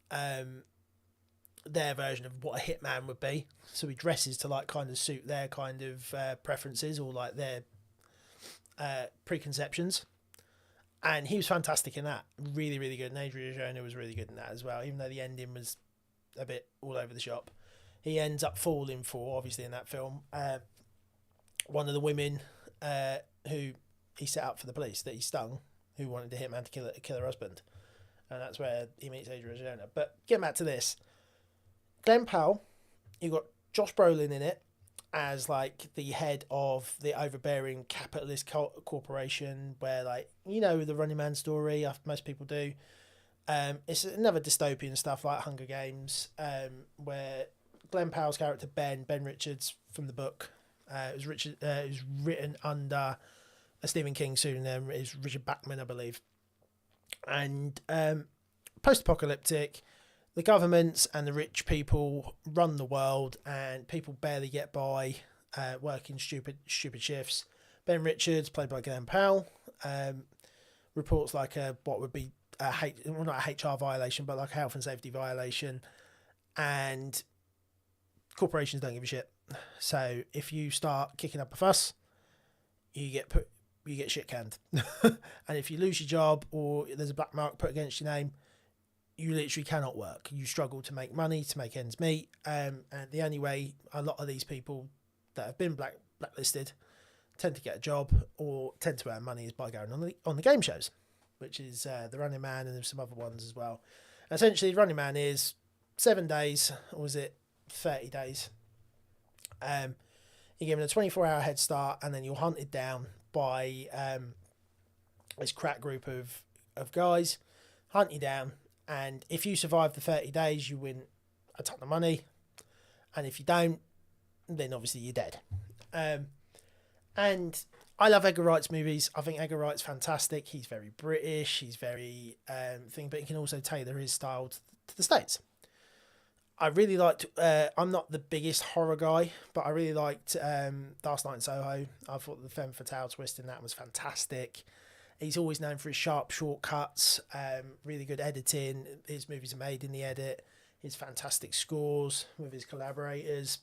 their version of what a hitman would be. So he dresses to like kind of suit their kind of preferences or like their preconceptions. And he was fantastic in that. Really, really good. And Adrian Arjona was really good in that as well, even though the ending was a bit all over the shop. He ends up falling for, obviously in that film, one of the women who he set up for the police that he stung, who wanted the hitman to kill her husband. And that's where he meets Adrian Arjona. But getting back to this, Glenn Powell, you got Josh Brolin in it as like the head of the overbearing capitalist corporation, where like, you know, the Running Man story, most people do. It's another dystopian stuff like Hunger Games, where Glenn Powell's character Ben Richards from the book, it was written under a Stephen King pseudonym, is Richard Bachman, I believe. And post-apocalyptic, the governments and the rich people run the world, and people barely get by, working stupid shifts. Ben Richards, played by Glenn Powell, reports like what would be not a HR violation, but like a health and safety violation, and corporations don't give a shit. So if you start kicking up a fuss, you get shit canned. And if you lose your job or there's a black mark put against your name, you literally cannot work. You struggle to make money, to make ends meet. And the only way a lot of these people that have been blacklisted tend to get a job or tend to earn money is by going on the game shows, which is the Running Man, and there's some other ones as well. Essentially, Running Man is 7 days, or was it 30 days? You're given a 24-hour head start, and then you're hunted down by this crack group of guys, hunt you down. And if you survive the 30 days, you win a ton of money. And if you don't, then obviously you're dead. And I love Edgar Wright's movies. I think Edgar Wright's fantastic. He's very British. He's very but he can also tailor his style to the States. I really liked, I'm not the biggest horror guy, but I really liked Last Night in Soho. I thought the femme fatale twist in that was fantastic. He's always known for his sharp shortcuts, really good editing. His movies are made in the edit. His fantastic scores with his collaborators,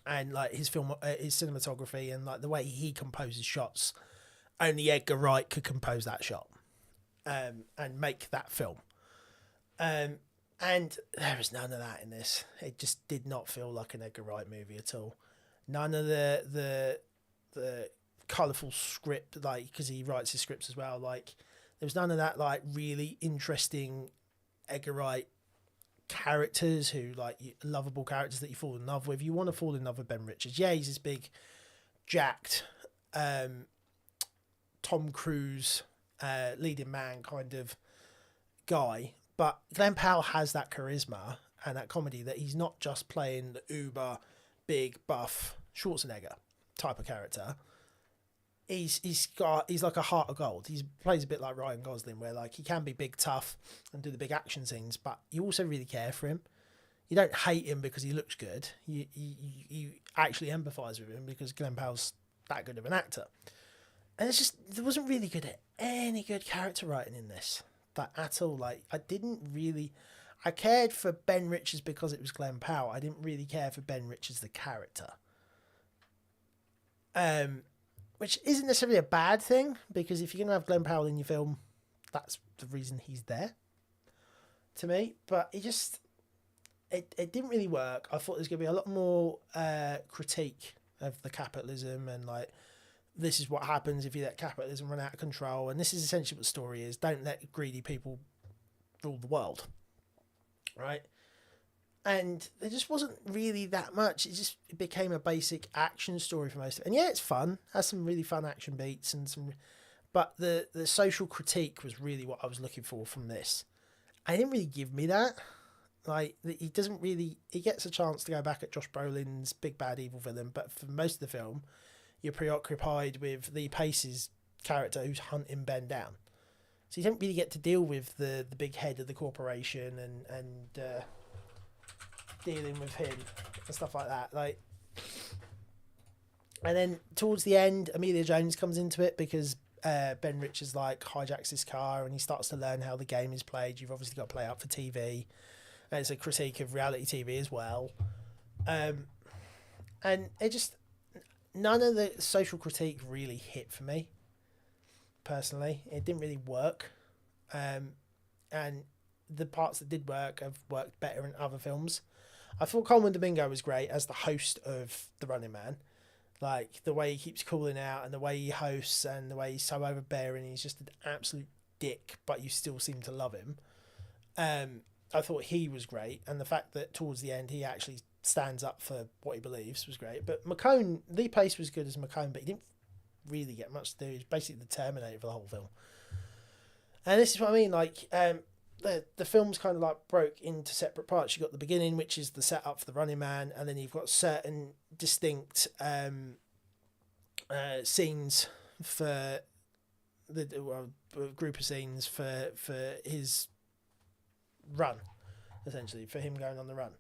and like his cinematography, and like the way he composes shots. Only Edgar Wright could compose that shot, and make that film. And there was none of that in this. It just did not feel like an Edgar Wright movie at all. None of the colourful script, like, because he writes his scripts as well, like there was none of that like really interesting Edgar Wright characters who like lovable characters that you fall in love with. You want to fall in love with Ben Richards. Yeah, he's this big jacked Tom Cruise leading man kind of guy, but Glenn Powell has that charisma and that comedy that he's not just playing the uber big buff Schwarzenegger type of character. He's like a heart of gold. He plays a bit like Ryan Gosling, where like he can be big, tough, and do the big action scenes, but you also really care for him. You don't hate him because he looks good. You actually empathise with him because Glenn Powell's that good of an actor. And it's just, there wasn't really any good character writing in this, like at all. Like I cared for Ben Richards because it was Glenn Powell. I didn't really care for Ben Richards the character. Which isn't necessarily a bad thing, because if you're going to have Glenn Powell in your film, that's the reason he's there, to me. But it didn't really work. I thought there's going to be a lot more critique of the capitalism, and like, this is what happens if you let capitalism run out of control. And this is essentially what the story is. Don't let greedy people rule the world, right? And there just wasn't really that much. It became a basic action story for most of it. And yeah, it's fun. Has some really fun action beats and but the social critique was really what I was looking for from this. I didn't really give me that. Like, he gets a chance to go back at Josh Brolin's big bad evil villain, but for most of the film, you're preoccupied with Lee Pace's character who's hunting Ben down. So you don't really get to deal with the big head of the corporation and dealing with him and stuff like that. Like, and then towards the end, Emilia Jones comes into it because Ben Richards like hijacks this car and he starts to learn how the game is played. You've obviously got to play up for TV, and it's a critique of reality TV as well. And it just, none of the social critique really hit for me personally. It didn't really work, and the parts that did work have worked better in other films. I thought Coleman Domingo was great as the host of The Running Man. Like, the way he keeps calling out and the way he hosts and the way he's so overbearing. He's just an absolute dick, but you still seem to love him. I thought he was great. And the fact that towards the end he actually stands up for what he believes was great. But McCone, Lee Pace was good as McCone, but he didn't really get much to do. He was basically the Terminator for the whole film. And this is what I mean, like, the film's kind of like broke into separate parts. You've got the beginning, which is the setup for the Running Man, and then you've got certain distinct scenes for group of scenes for his run, essentially, for him going on the run.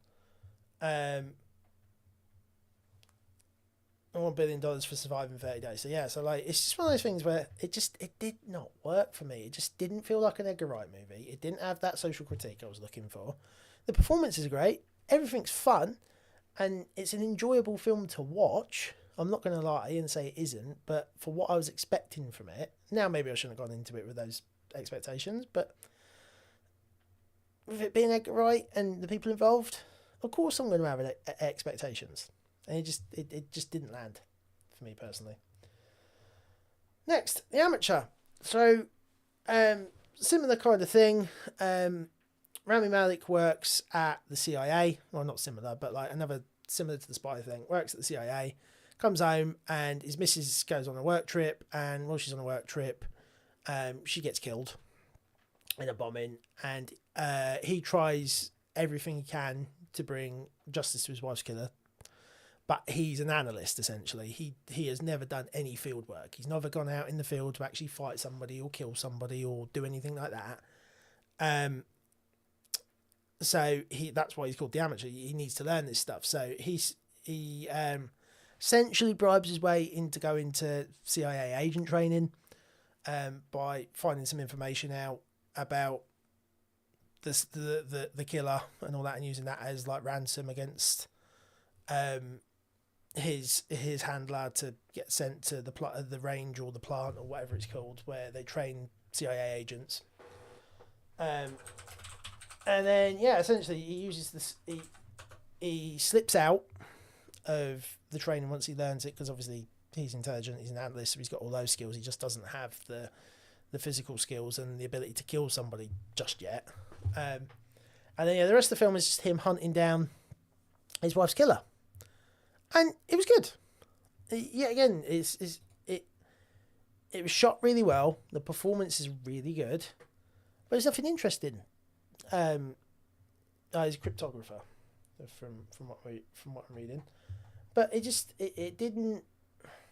$1 billion for surviving 30 days. So yeah, so like, it's just one of those things where it did not work for me. It just didn't feel like an Edgar Wright movie. It didn't have that social critique I was looking for. The performance is great. Everything's fun, and it's an enjoyable film to watch. I'm not going to lie and say it isn't, but for what I was expecting from it, now maybe I shouldn't have gone into it with those expectations, but with it being Edgar Wright and the people involved, of course I'm going to have expectations. And it just didn't land for me personally. Next, The Amateur. So, similar kind of thing. Rami Malek works at the CIA. Well, not similar, but like another similar to the spy thing. Works at the CIA. Comes home and his missus goes on a work trip. And while she's on a work trip, she gets killed in a bombing. And he tries everything he can to bring justice to his wife's killer. But he's an analyst, essentially. He has never done any field work. He's never gone out in the field to actually fight somebody or kill somebody or do anything like that. So that's why he's called the amateur. He needs to learn this stuff. So he essentially bribes his way into going to CIA agent training by finding some information out about the killer and all that, and using that as like ransom against his handler to get sent to the range or the plant or whatever it's called, where they train CIA agents. And then essentially he uses this. He slips out of the training once he learns it, because obviously he's intelligent, he's an analyst, so he's got all those skills. He just doesn't have the physical skills and the ability to kill somebody just yet. And then the rest of the film is just him hunting down his wife's killer. And it was good. Yeah, again, it was shot really well. The performance is really good, but there's nothing interesting. He's a cryptographer, from what I'm reading, but it didn't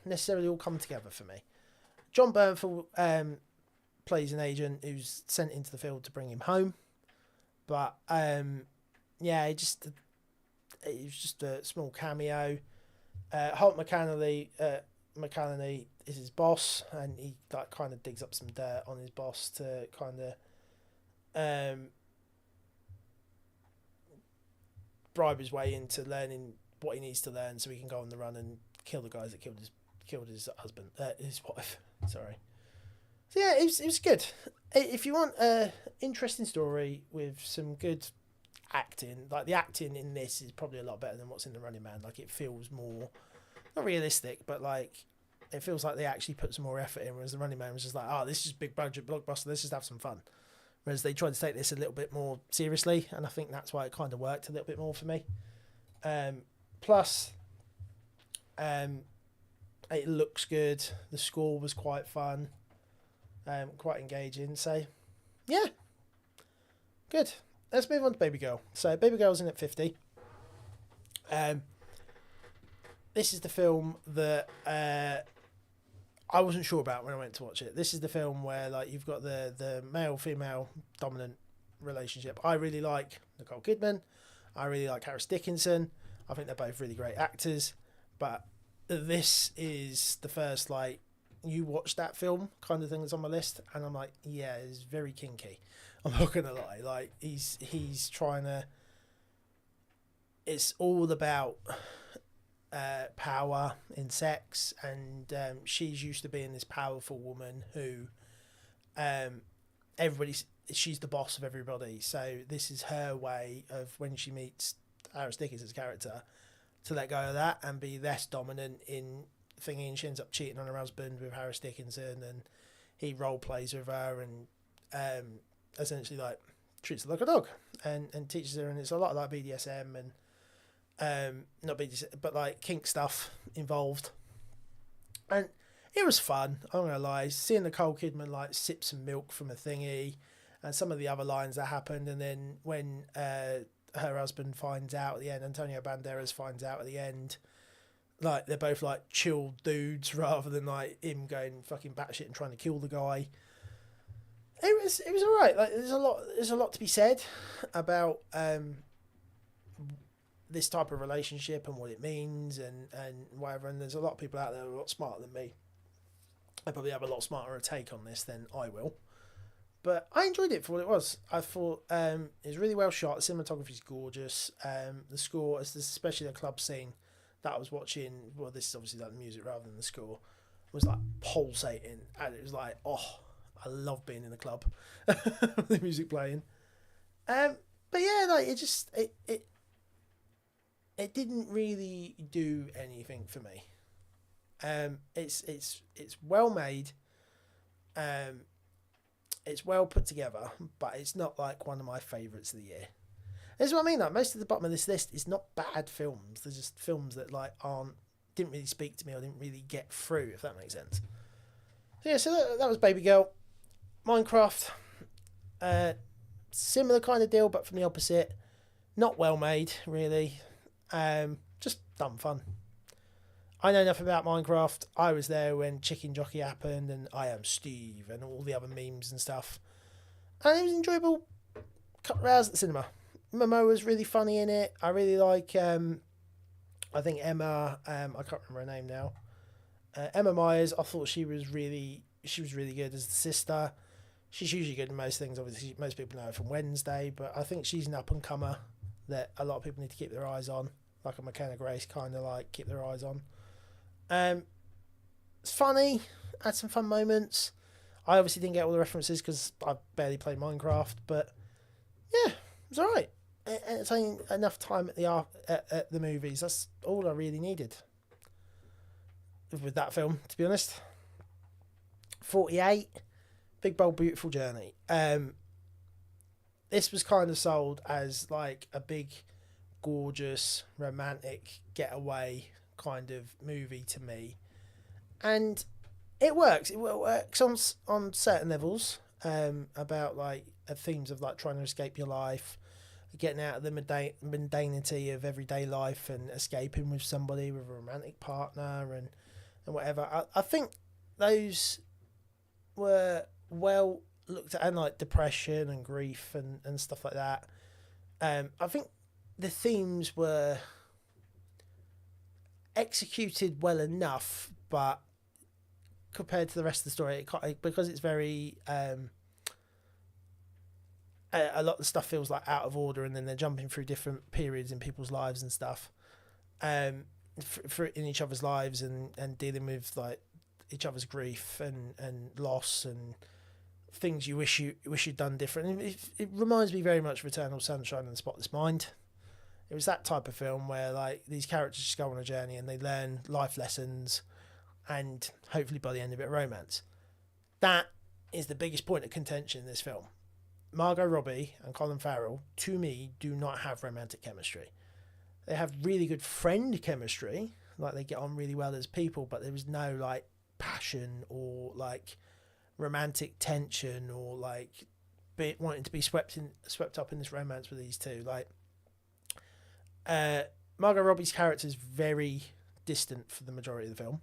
necessarily all come together for me. John Bernthal plays an agent who's sent into the field to bring him home, but it was just a small cameo. Holt McCallany is his boss, and he like kind of digs up some dirt on his boss to kind of bribe his way into learning what he needs to learn so he can go on the run and kill the guys that killed his husband, his wife. Sorry. So yeah, it was good. If you want a interesting story with some good acting, like the acting in this is probably a lot better than what's in The Running Man. Like, it feels more, not realistic, but like it feels like they actually put some more effort in, whereas The Running Man was just like, oh, this is big budget blockbuster, let's just have some fun. Whereas they tried to take this a little bit more seriously, and I think that's why it kind of worked a little bit more for me. Plus it looks good, the score was quite fun, quite engaging, so yeah, good. Let's move on to Baby Girl. So Baby Girl's in at 50. This is the film that I wasn't sure about when I went to watch it. This is the film where like you've got the male-female dominant relationship. I really like Nicole Kidman. I really like Harris Dickinson. I think they're both really great actors. But this is the first you watched that film kind of thing that's on my list, and I'm like, yeah, it's very kinky. I'm not gonna lie, like he's trying to. It's all about power in sex, and she's used to being this powerful woman who she's the boss of everybody, so this is her way of, when she meets Harris Dickinson's character, to let go of that and be less dominant in thinking. She ends up cheating on her husband with Harris Dickinson, and he role plays with her and essentially like treats her like a dog and teaches her, and it's a lot like BDSM and not BDSM but like kink stuff involved, and it was fun. I'm not gonna lie, seeing Nicole Kidman like sip some milk from a thingy, and some of the other lines that happened, and then when her husband finds out at the end, Antonio Banderas finds out at the end, like they're both like chill dudes rather than like him going fucking batshit and trying to kill the guy. It was alright. Like there's a lot to be said about this type of relationship and what it means and whatever, and there's a lot of people out there who are a lot smarter than me. I probably have a lot smarter a take on this than I will. But I enjoyed it for what it was. I thought it was really well shot. The cinematography's gorgeous. The score, especially the club scene that I was watching, well, this is obviously like the music rather than the score, was like pulsating. And it was like, oh, I love being in the club. The music playing. But yeah, like it didn't really do anything for me. It's well made. It's well put together, but it's not like one of my favourites of the year. That's what I mean. Like most of the bottom of this list is not bad films. They're just films that like didn't really speak to me or didn't really get through, if that makes sense. So yeah, so that was Baby Girl. Minecraft, similar kind of deal, but from the opposite. Not well made, really. Just dumb fun. I know nothing about Minecraft. I was there when Chicken Jockey happened and I Am Steve and all the other memes and stuff. And it was enjoyable. Couple of hours at the cinema. Momo was really funny in it. I really like, I think Emma, I can't remember her name now. Emma Myers, I thought she was really good as the sister. She's usually good in most things. Obviously, most people know her from Wednesday, but I think she's an up-and-comer that a lot of people need to keep their eyes on. Like a McKenna Grace kind of like keep their eyes on. It's funny, had some fun moments. I obviously didn't get all the references because I barely played Minecraft, but yeah, it was alright. Entertaining enough time at the movies. That's all I really needed with that film, to be honest. 48, Big Bold Beautiful Journey. This was kind of sold as like a big, gorgeous, romantic getaway kind of movie to me, and it works. It works on certain levels. About like themes of like trying to escape your life, getting out of the mundanity of everyday life, and escaping with somebody, with a romantic partner, and whatever. I think those were well looked at, and like depression and grief and stuff like that. I think the themes were executed well enough, but compared to the rest of the story, because it's very a lot of the stuff feels like out of order, and then they're jumping through different periods in people's lives and stuff, for in each other's lives, and dealing with like each other's grief and loss and things you wish you'd done different. It reminds me very much of Eternal Sunshine and the Spotless Mind. It was that type of film where like these characters just go on a journey and they learn life lessons, and hopefully by the end of it, romance. That is the biggest point of contention in this film. Margot Robbie and Colin Farrell, to me, do not have romantic chemistry. They have really good friend chemistry, like they get on really well as people, but there was no like passion or like romantic tension or like wanting to be swept up in this romance with these two. Like Margot Robbie's character is very distant for the majority of the film,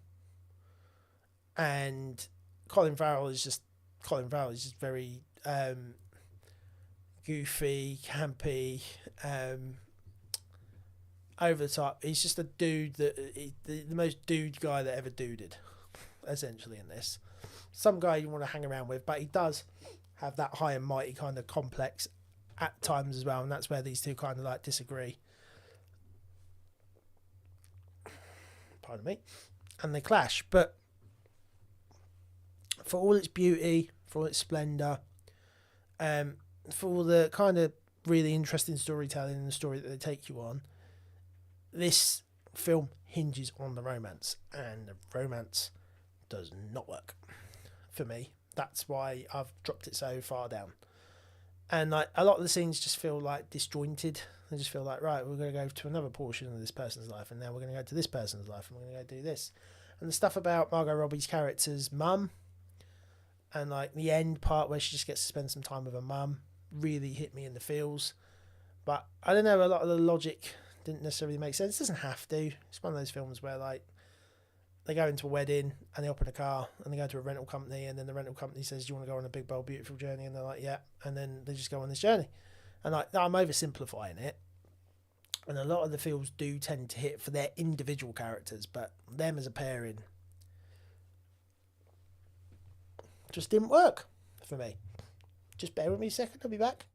and Colin Farrell is just very goofy, campy, over the top. He's just a dude that the most dude guy that ever duded. essentially in this. Some guy you want to hang around with, but he does have that high and mighty kind of complex at times as well, and that's where these two kind of like disagree. Pardon me. And they clash, but for all its beauty, for all its splendour, for all the kind of really interesting storytelling and the story that they take you on, this film hinges on the romance, and the romance does not work for me. That's why I've dropped it so far down. And like a lot of the scenes just feel like disjointed. They just feel like, right, we're going to go to another portion of this person's life, and now we're going to go to this person's life, and we're going to go do this. And the stuff about Margot Robbie's character's mum, and like the end part where she just gets to spend some time with her mum, really hit me in the feels. But I don't know, a lot of the logic didn't necessarily make sense. It doesn't have to. It's one of those films where like they go into a wedding and they hop in a car and they go to a rental company, and then the rental company says, do you want to go on a big, bold, beautiful journey? And they're like, yeah. And then they just go on this journey. And like, I'm oversimplifying it. And a lot of the feels do tend to hit for their individual characters, but them as a pairing just didn't work for me. Just bear with me a second, I'll be back.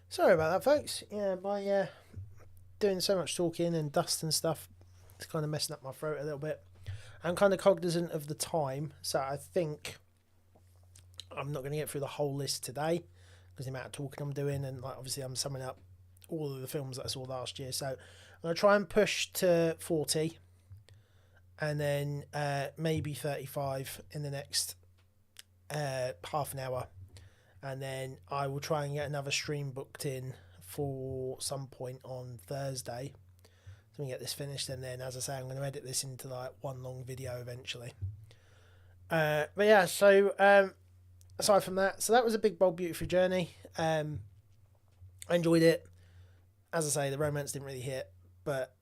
Sorry about that, folks. Yeah, my doing so much talking and dust and stuff, it's kind of messing up my throat a little bit. I'm kind of cognizant of the time, so I think I'm not going to get through the whole list today because the amount of talking I'm doing, and like obviously I'm summing up all of the films that I saw last year. So I'm going to try and push to 40, and then maybe 35 in the next half an hour, and then I will try and get another stream booked in for some point on Thursday so we can get this finished. And then, as I say, I'm going to edit this into like one long video eventually. But yeah, so aside from that, so that was a big, bold, beautiful journey. I enjoyed it. As I say, the romance didn't really hit, but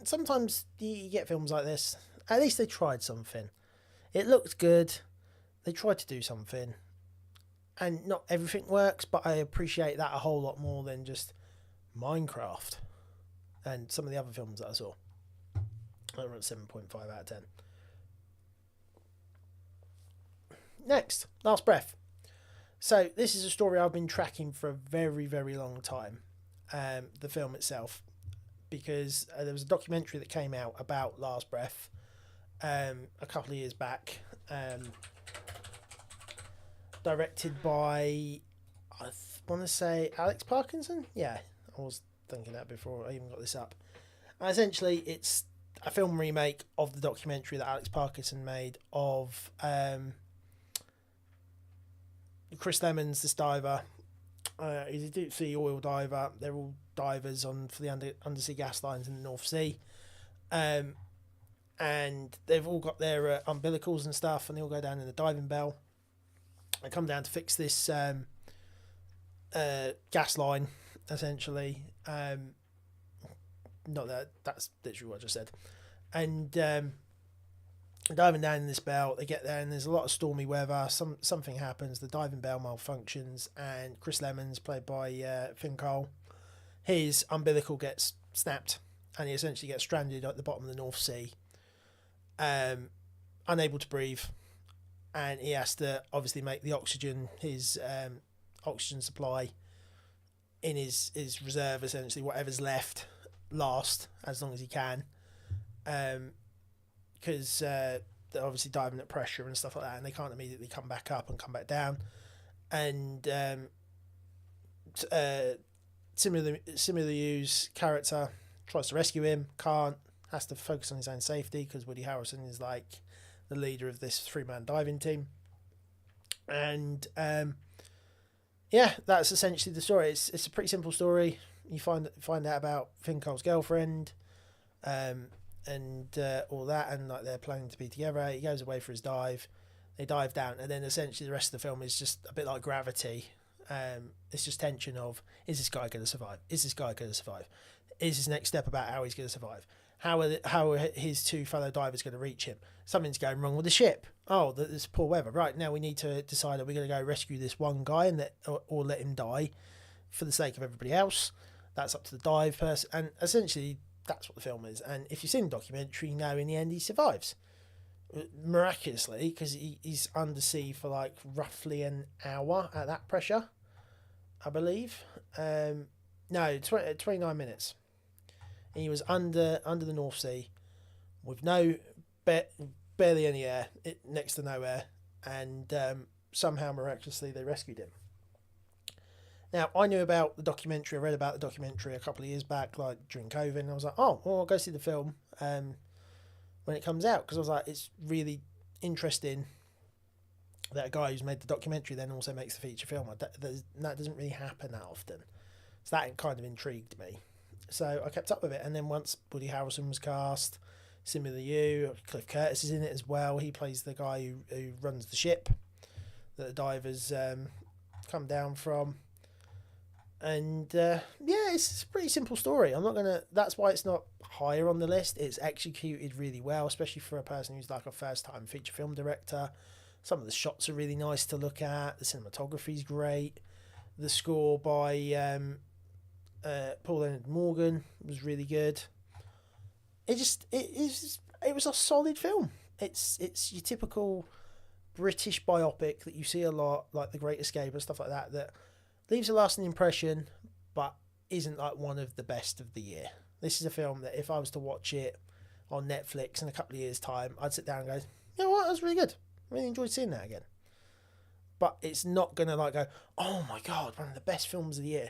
sometimes you get films like this. At least they tried something. It looked good. They tried to do something. And not everything works, but I appreciate that a whole lot more than just Minecraft and some of the other films that I saw. I wrote 7.5 out of 10. Next, Last Breath. So this is a story I've been tracking for a very, very long time. The film itself, because there was a documentary that came out about Last Breath a couple of years back, directed by, I want to say, Alex Parkinson. Yeah, I was thinking that before I even got this up. And essentially, it's a film remake of the documentary that Alex Parkinson made of Chris Lemon's this diver. He's a deep sea oil diver. They're all divers for the undersea gas lines in the North Sea. And they've all got their umbilicals and stuff, and they all go down in the diving bell. They come down to fix this gas line, essentially. Not that's literally what I just said. And diving down in this bell, they get there and there's a lot of stormy weather. Something happens, the diving bell malfunctions, and Chris Lemons, played by Finn Cole, his umbilical gets snapped, and he essentially gets stranded at the bottom of the North Sea, unable to breathe. And he has to obviously make the oxygen, his oxygen supply in his reserve, essentially, whatever's left, last as long as he can. Because they're obviously diving at pressure and stuff like that, and they can't immediately come back up and come back down. And similarly used character tries to rescue him, can't, has to focus on his own safety because Woody Harrelson is like the leader of this 3-man diving team. And yeah, that's essentially the story. It's a pretty simple story. You find out about Finn Cole's girlfriend, and all that, and like they're planning to be together. He goes away for his dive. They dive down, and then essentially the rest of the film is just a bit like Gravity. It's just tension of, is this guy going to survive? Is this guy going to survive? Is his next step about how he's going to survive? How are his two fellow divers going to reach him? Something's going wrong with the ship. Oh, there's poor weather. Right, now we need to decide, are we going to go rescue this one guy and or let him die for the sake of everybody else? That's up to the dive person. And essentially, that's what the film is. And if you've seen the documentary, you know in the end he survives. Miraculously, because he's undersea for like roughly an hour at that pressure, I believe. No, 29 minutes. He was under the North Sea with barely any air, next to no air, and somehow miraculously they rescued him. Now, I knew about the documentary. I read about the documentary a couple of years back, like during COVID, and I was like, oh, well, I'll go see the film when it comes out, because I was like, it's really interesting that a guy who's made the documentary then also makes the feature film. That doesn't really happen that often. So that kind of intrigued me. So I kept up with it, and then once Woody Harrelson was cast, similar to you, Cliff Curtis is in it as well. He plays the guy who runs the ship that the divers come down from. And yeah, it's a pretty simple story. That's why it's not higher on the list. It's executed really well, especially for a person who's like a first time feature film director. Some of the shots are really nice to look at. The cinematography's great. The score by Paul Leonard Morgan was really good. It was a solid film. It's your typical British biopic that you see a lot, like The Great Escape and stuff like that leaves a lasting impression, but isn't like one of the best of the year. This is a film that if I was to watch it on Netflix in a couple of years' time, I'd sit down and go, you know what, that was really good. I really enjoyed seeing that again. But it's not going to like go, oh my God, one of the best films of the year.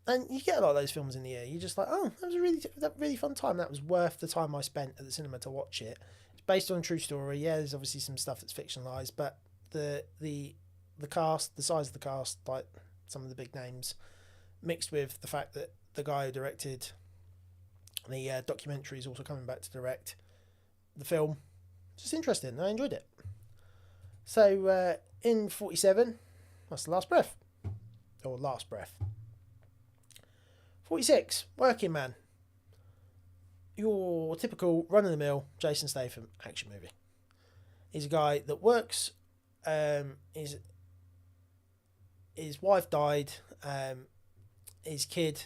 And you get a lot of those films in the year. You're just like, oh, that was a really fun time. That was worth the time I spent at the cinema to watch it. It's based on a true story. Yeah, there's obviously some stuff that's fictionalized, but the cast, the size of the cast, like some of the big names, mixed with the fact that the guy who directed the documentary is also coming back to direct the film. It's just interesting. I enjoyed it. So in 47, that's The Last Breath. Or Last Breath. 46, Working Man. Your typical run-of-the-mill Jason Statham action movie. He's a guy that works. His wife died. His kid.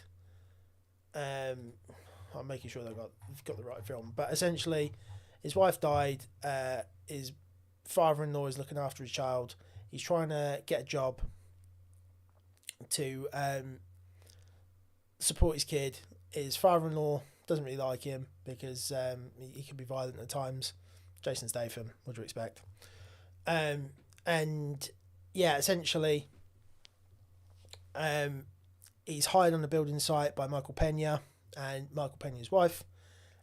I'm making sure they've got the right film. But essentially, his wife died. His father-in-law is looking after his child. He's trying to get a job to support his kid. His father-in-law doesn't really like him because he can be violent at times. Jason Statham, what do you expect? And yeah, essentially, he's hired on a building site by Michael Pena and Michael Pena's wife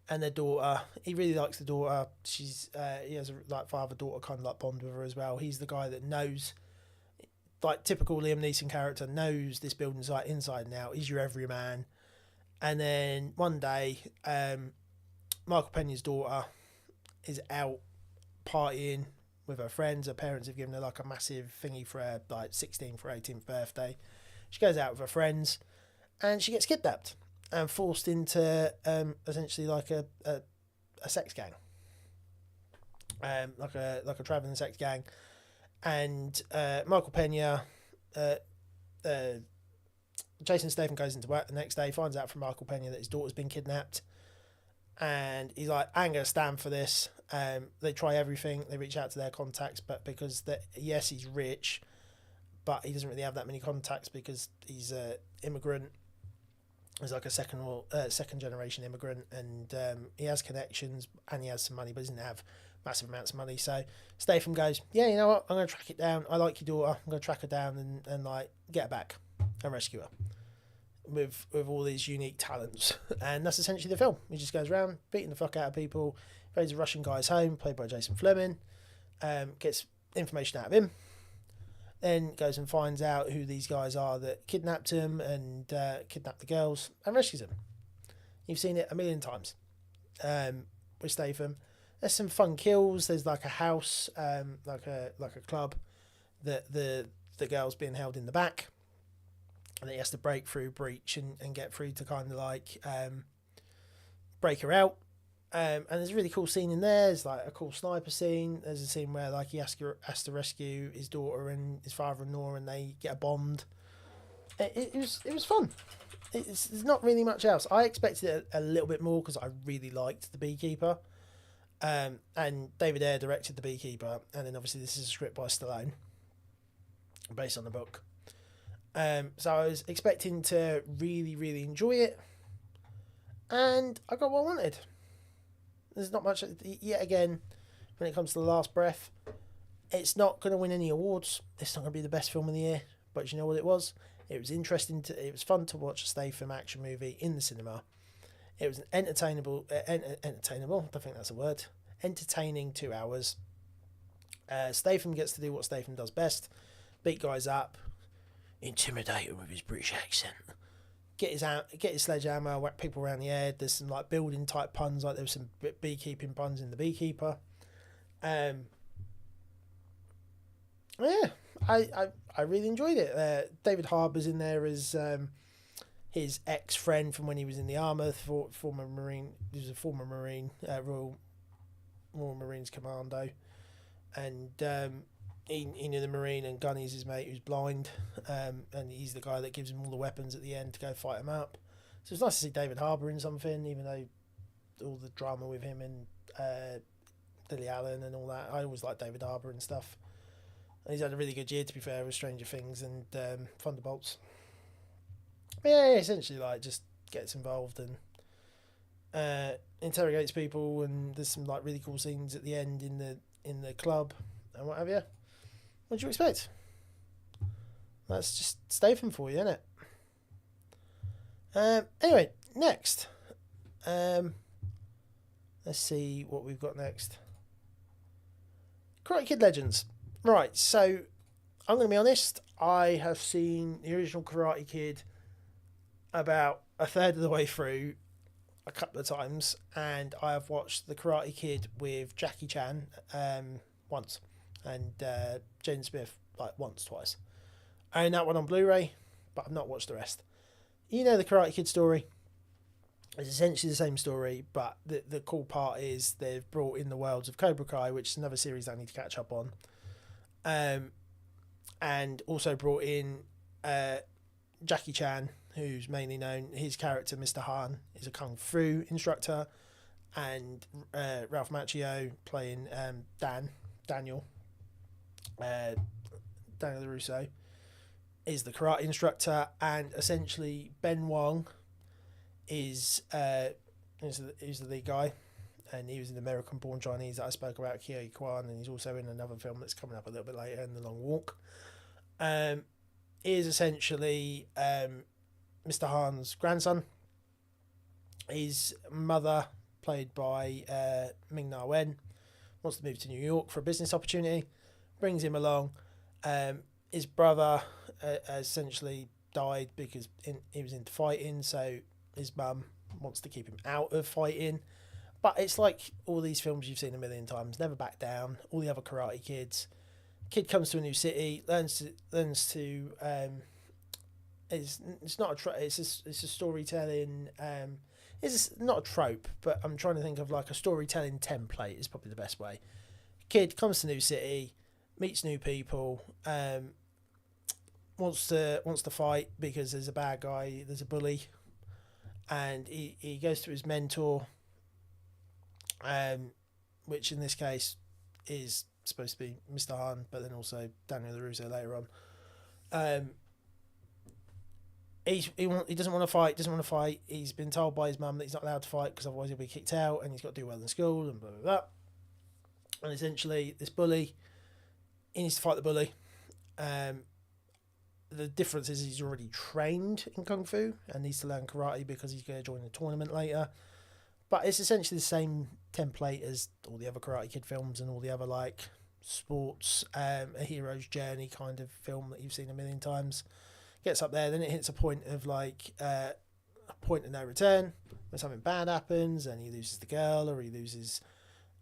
and their daughter. He really likes the daughter. He has a like father-daughter kind of like bond with her as well. He's the guy that knows, like typical Liam Neeson character, knows this building site inside and out. He's your everyman. And then one day, Michael Pena's daughter is out partying with her friends. Her parents have given her like a massive thingy for her like 16th or 18th birthday. She goes out with her friends and she gets kidnapped and forced into essentially like a sex gang, like a traveling sex gang. And Michael Pena, Jason Statham goes into work the next day, finds out from Michael Pena that his daughter's been kidnapped, and he's like, I ain't gonna stand for this. They try everything, they reach out to their contacts, but because yes, he's rich, but he doesn't really have that many contacts because he's an immigrant. He's like a second generation immigrant, and he has connections and he has some money, but doesn't have massive amounts of money. So Statham goes, yeah, you know what, I'm going to track it down. I like your daughter. I'm going to track her down and like get her back and rescue her with all these unique talents. And that's essentially the film. He just goes around beating the fuck out of people, raids a Russian guy's home, played by Jason Fleming, gets information out of him, then goes and finds out who these guys are that kidnapped him and kidnapped the girls and rescues them. You've seen it a million times with Statham. There's some fun kills. There's like a house, like a club that the girl's being held in the back, and he has to breach and get through to kind of like break her out. And there's a really cool scene in there. There's like a cool sniper scene. There's a scene where like he has to rescue his daughter and his father-in-law, and they get a bond. It was fun. There's not really much else. I expected it a little bit more because I really liked The Beekeeper. And David Ayer directed The Beekeeper, and then obviously this is a script by Stallone, based on the book. So I was expecting to really, really enjoy it, and I got what I wanted. There's not much, yet again, when it comes to The Last Breath. It's not going to win any awards. It's not going to be the best film of the year, but you know what it was? It was interesting. It was fun to watch a Statham action movie in the cinema. It was an entertainable. I don't think that's a word. Entertaining 2 hours. Statham gets to do what Statham does best: beat guys up, intimidate them with his British accent, get his sledgehammer, whack people around the head. There's some like building type puns, like there was some beekeeping puns in The Beekeeper. Yeah, I really enjoyed it. David Harbour's in there as his ex-friend from when he was in the armour, former Marine. He was a former Marine, Royal Marines Commando, and he knew the Marine, and Gunny's his mate who's blind, and he's the guy that gives him all the weapons at the end to go fight him up. So it's nice to see David Harbour in something, even though all the drama with him and Lily Allen and all that. I always like David Harbour and stuff. And he's had a really good year, to be fair, with Stranger Things and Thunderbolts. But yeah, essentially, like, just gets involved and interrogates people, and there's some like really cool scenes at the end in the club and what have you. What do you expect? That's just Statham for you, isn't it? Anyway, next. Let's see what we've got next. Karate Kid Legends. Right, so I'm going to be honest. I have seen the original Karate Kid about a third of the way through a couple of times, and I have watched the Karate Kid with Jackie Chan once, and Jaden Smith like twice. I own that one on Blu-ray, but I've not watched the rest. You know the Karate Kid story. It's essentially the same story, but the cool part is they've brought in the worlds of Cobra Kai, which is another series I need to catch up on. And also brought in Jackie Chan, who's mainly known, his character Mr. Han is a kung fu instructor, and Ralph Macchio playing Daniel LaRusso is the karate instructor, and essentially Ben Wong is the lead guy, and he was in American Born Chinese that I spoke about, Kiyoshi Kwan, and he's also in another film that's coming up a little bit later, in The Long Walk. Is essentially Mr. Han's grandson. His mother, played by Ming-Na Wen, wants to move to New York for a business opportunity, brings him along. His brother essentially died because he was into fighting, so his mum wants to keep him out of fighting. But it's like all these films you've seen a million times, Never Back Down, all the other Karate Kids. Kid comes to a new city, learns to it's not it's a storytelling, it's not a trope, but I'm trying to think of like a storytelling template is probably the best way. Kid comes to a new city, meets new people, wants to fight because there's a bad guy, there's a bully, and he goes to his mentor, which in this case is supposed to be Mr. Han, but then also Daniel LaRusso later on. He doesn't want to fight. He's been told by his mum that he's not allowed to fight because otherwise he'll be kicked out, and he's got to do well in school and blah blah blah. And essentially, this bully, he needs to fight the bully. The difference is he's already trained in kung fu and needs to learn karate because he's going to join a tournament later. But it's essentially the same template as all the other Karate Kid films and all the other like sports, a hero's journey kind of film that you've seen a million times. Gets up there, then it hits a point of like a point of no return when something bad happens and he loses the girl or he loses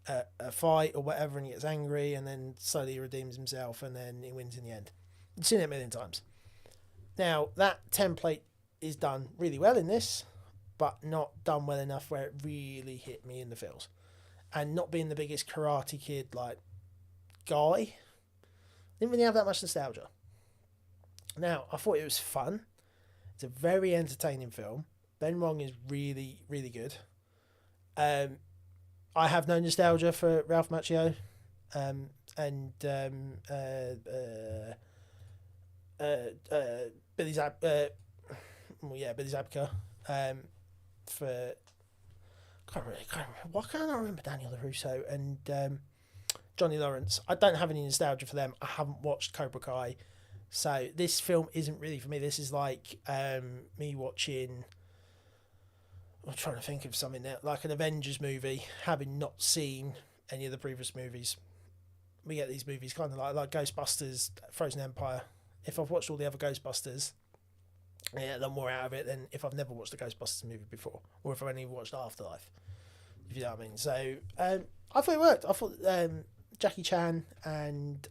a fight or whatever, and he gets angry and then slowly he redeems himself and then he wins in the end. You've seen it a million times. Now that template is done really well in this, but not done well enough where it really hit me in the feels. And not being the biggest Karate Kid like guy, didn't really have that much nostalgia. Now I thought it was fun. It's a very entertaining film. Ben Wong is really, really good. I have no nostalgia for Ralph Macchio, and Billy Zabka. Billy Zabka. For why can't I remember Daniel LaRusso and Johnny Lawrence? I don't have any nostalgia for them. I haven't watched Cobra Kai, so this film isn't really for me. This is like me watching. I'm trying to think of something now, like an Avengers movie, having not seen any of the previous movies. We get these movies kind of like Ghostbusters, Frozen Empire. If I've watched all the other Ghostbusters, I get a lot more out of it than if I've never watched a Ghostbusters movie before, or if I've only watched Afterlife, if you know what I mean. So I thought it worked. I thought Jackie Chan and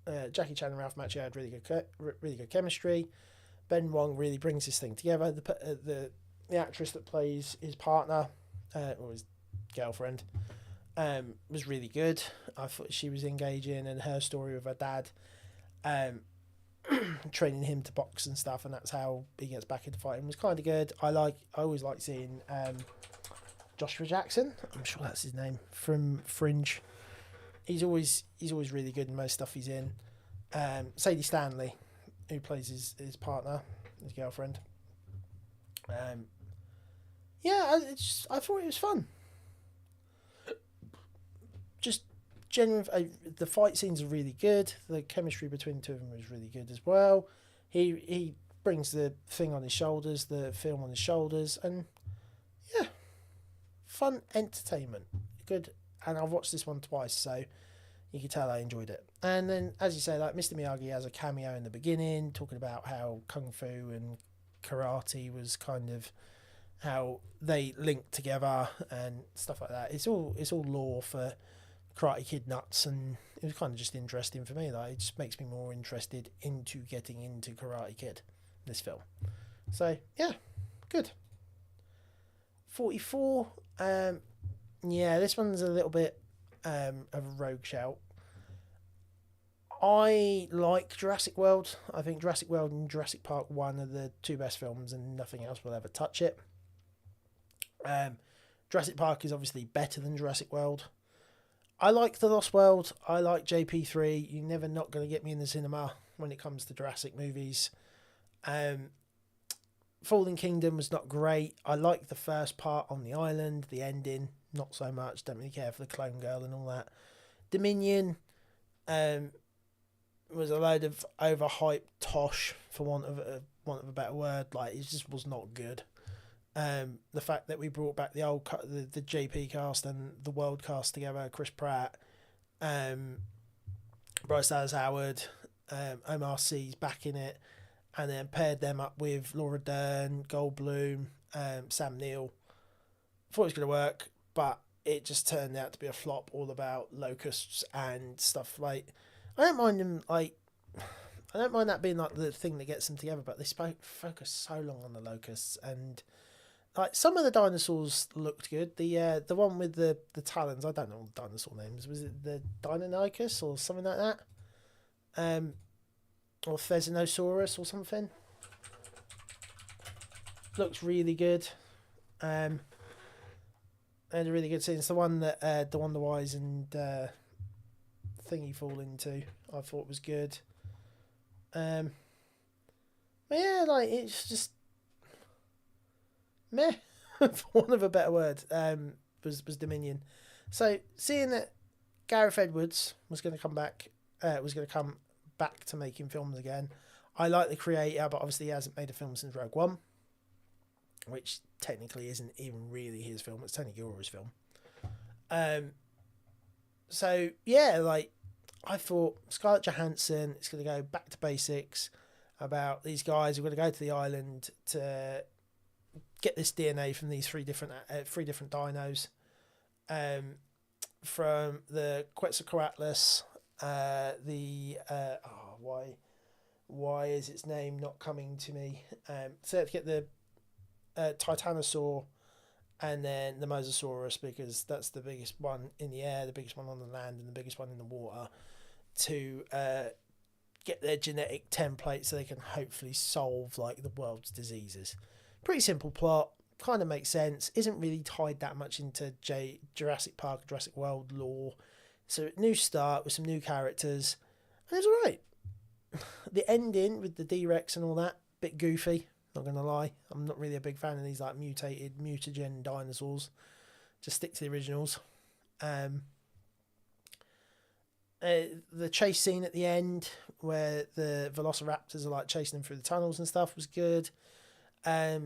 Ralph Macchio had really good chemistry. Ben Wong really brings this thing together. The actress that plays his partner, or his girlfriend, was really good. I thought she was engaging, and her story with her dad, training him to box and stuff, and that's how he gets back into fighting, was kind of good. I always like seeing Joshua Jackson. I'm sure that's his name, from Fringe. He's always really good in most stuff he's in. Sadie Stanley, who plays his partner, his girlfriend. I thought it was fun. Just genuine. The fight scenes are really good. The chemistry between the two of them is really good as well. He brings the thing on his shoulders, the film on his shoulders, and yeah, fun entertainment. Good. And I've watched this one twice, so you can tell I enjoyed it. And then, as you say, like Mr. Miyagi has a cameo in the beginning, talking about how Kung Fu and karate was kind of how they linked together and stuff like that. It's all lore for Karate Kid nuts, and it was kind of just interesting for me. Like, it just makes me more interested into getting into Karate Kid, this film. So yeah, good. 44. This one's a little bit of a rogue shout. I like Jurassic World. I think Jurassic World and Jurassic Park 1 are the two best films, and nothing else will ever touch it. Jurassic Park is obviously better than Jurassic World. I like The Lost World. I like JP3. You're never not going to get me in the cinema when it comes to Jurassic movies. Fallen Kingdom was not great. I like the first part on the island. The ending, not so much. Don't really care for the clone girl and all that. Dominion was a load of overhyped tosh, for want of a better word. Like, it just was not good. The fact that we brought back the old the JP cast and the world cast together, Chris Pratt, Bryce Dallas Howard, Omar Sy's back in it, and then paired them up with Laura Dern, Goldblum, Sam Neill. Thought it was going to work, but it just turned out to be a flop, all about locusts and stuff. Like, I don't mind them, like, I don't mind that being like the thing that gets them together, but they focus so long on the locusts, and like some of the dinosaurs looked good. The one with the talons, I don't know the dinosaur names. Was it the Deinonychus or something like that? Or Thesanosaurus or something. Looks really good. And a really good scene. It's the one that the Wonder Wise and Thingy fall into. I thought was good. But yeah, like, it's just meh, for want of a better word. Was Dominion. So seeing that Gareth Edwards was going to come back, to making films again. I like the creator, but obviously he hasn't made a film since Rogue One, which technically isn't even really his film. It's Tony Gilroy's film. So yeah, like I thought Scarlett Johansson is going to go back to basics about these guys who are going to go to the island to get this DNA from these three different dinos, from the Quetzalcoatlus, why is its name not coming to me? So to get the Titanosaur and then the Mosasaurus, because that's the biggest one in the air, the biggest one on the land, and the biggest one in the water, to get their genetic template so they can hopefully solve like the world's diseases. Pretty simple plot, kind of makes sense, isn't really tied that much into Jurassic Park, Jurassic World lore. So new start with some new characters, and it's alright. The ending with the D-Rex and all that, bit goofy, not gonna lie. I'm not really a big fan of these like mutagen dinosaurs. Just stick to the originals. The chase scene at the end where the velociraptors are like chasing them through the tunnels and stuff was good. I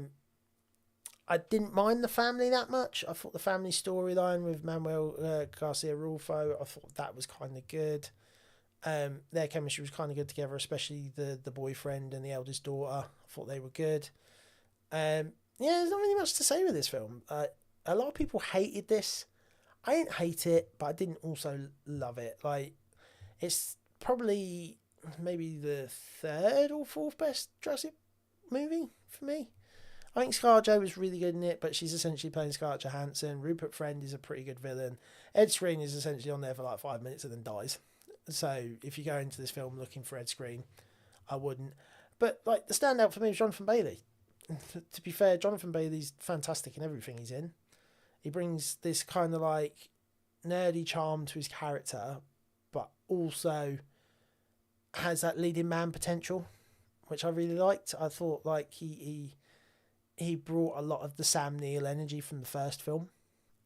didn't mind the family that much. I thought the family storyline with Manuel Garcia Rulfo, I thought that was kind of good. Their chemistry was kind of good together, especially the boyfriend and the eldest daughter. I thought they were good. Yeah, there's not really much to say with this film. A lot of people hated this. I didn't hate it, but I didn't also love it. Like, it's probably maybe the third or fourth best Jurassic movie for me. I think ScarJo was really good in it, but she's essentially playing Scarlett Johansson. Rupert Friend is a pretty good villain. Ed Skrein is essentially on there for like 5 minutes and then dies. So if you go into this film looking for Ed Skrein, I wouldn't. But like the standout for me was Jonathan Bailey. To be fair, Jonathan Bailey's fantastic in everything he's in. He brings this kind of like nerdy charm to his character, but also has that leading man potential, which I really liked. I thought like he brought a lot of the Sam Neill energy from the first film.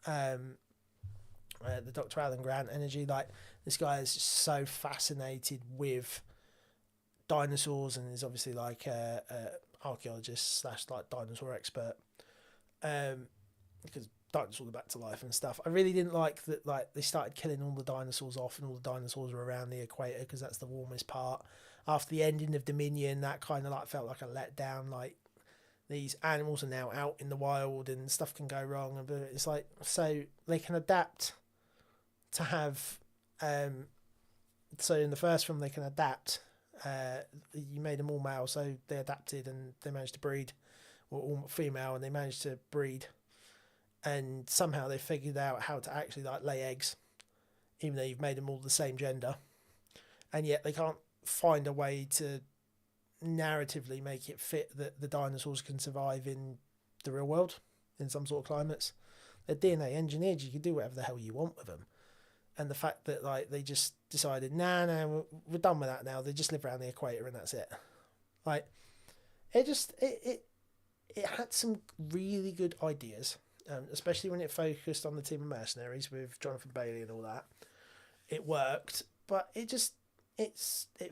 The Dr. Alan Grant energy. Like, this guy is just so fascinated with dinosaurs and is obviously like a archaeologist / like dinosaur expert. Because dinosaurs are back to life and stuff. I really didn't like that. Like, they started killing all the dinosaurs off, and all the dinosaurs were around the equator because that's the warmest part. After the ending of Dominion, that kind of like felt like a letdown. Like, these animals are now out in the wild and stuff can go wrong. But it's like, so they can adapt to have. So in the first film, they can adapt. You made them all male, so they adapted and they managed to breed, or all female, and they managed to breed. And somehow they figured out how to actually like lay eggs, even though you've made them all the same gender, and yet they can't find a way to narratively make it fit that the dinosaurs can survive in the real world in some sort of climates. They're DNA engineered. You can do whatever the hell you want with them. And the fact that like they just decided, nah, we're done with that now. They just live around the equator and that's it. Like, it had some really good ideas, especially when it focused on the team of mercenaries with Jonathan Bailey and all that. It worked, but it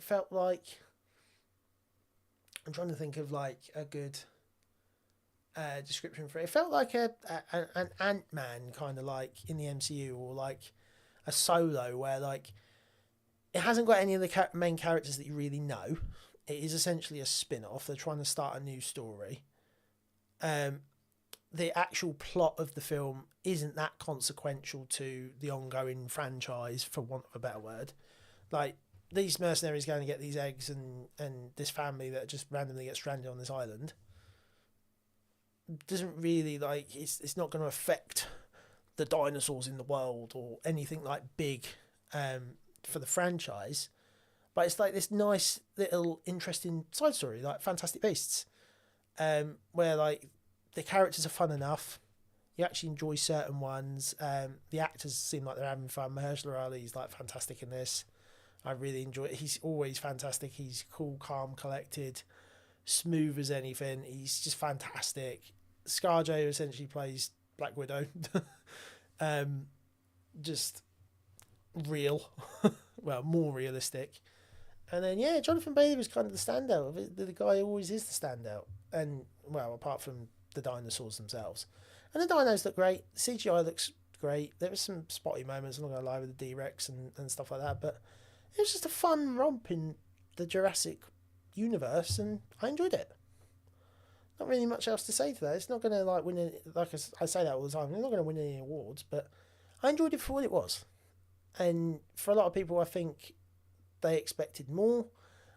felt like, I'm trying to think of like a good description for it. It felt like an Ant-Man kind of like in the MCU, or like a Solo, where like it hasn't got any of the main characters that you really know. It is essentially a spin-off. They're trying to start a new story. The actual plot of the film isn't that consequential to the ongoing franchise, for want of a better word. Like, these mercenaries going to get these eggs and this family that just randomly gets stranded on this island doesn't really, like, it's not going to affect the dinosaurs in the world or anything like big for the franchise. But it's like this nice little interesting side story, like Fantastic Beasts, where like the characters are fun enough. You actually enjoy certain ones. The actors seem like they're having fun. Mahershala Ali's like fantastic in this. I really enjoy it. He's always fantastic. He's cool, calm, collected, smooth as anything. He's just fantastic. ScarJo essentially plays Black Widow. Just real. Well, more realistic. And then, yeah, Jonathan Bailey was kind of the standout. The guy who always is the standout. And, well, apart from the dinosaurs themselves. And the dinos look great. The CGI looks great. There was some spotty moments, I'm not gonna lie, with the D-Rex and stuff like that, but it was just a fun romp in the Jurassic universe, and I enjoyed it. Not really much else to say to that. It's not gonna like win any, like I say that all the time. It's not gonna win any awards, but I enjoyed it for what it was. And for a lot of people, I think they expected more.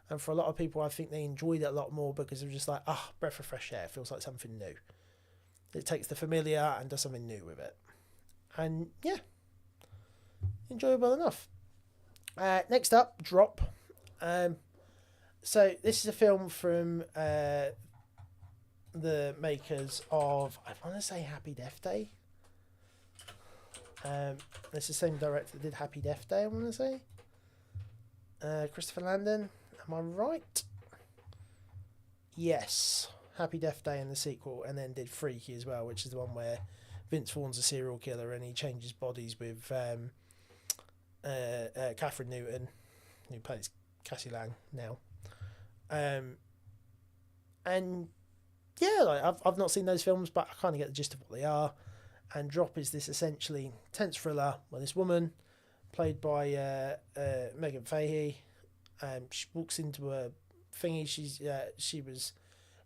And for a lot of people, I think they enjoyed it a lot more because it was just like, breath of fresh air. It feels like something new. It takes the familiar and does something new with it. And yeah, enjoyable enough. Next up, Drop. So this is a film from the makers of, I want to say Happy Death Day. It's the same director that did Happy Death Day, I want to say. Christopher Landon, am I right? Yes. Happy Death Day and the sequel, and then did Freaky as well, which is the one where Vince Vaughn's a serial killer and he changes bodies with Catherine Newton, who plays Cassie Lang now. And yeah, like I've not seen those films, but I kind of get the gist of what they are. And Drop is this essentially tense thriller where this woman, played by Megan Fahey, she walks into a thingy. She was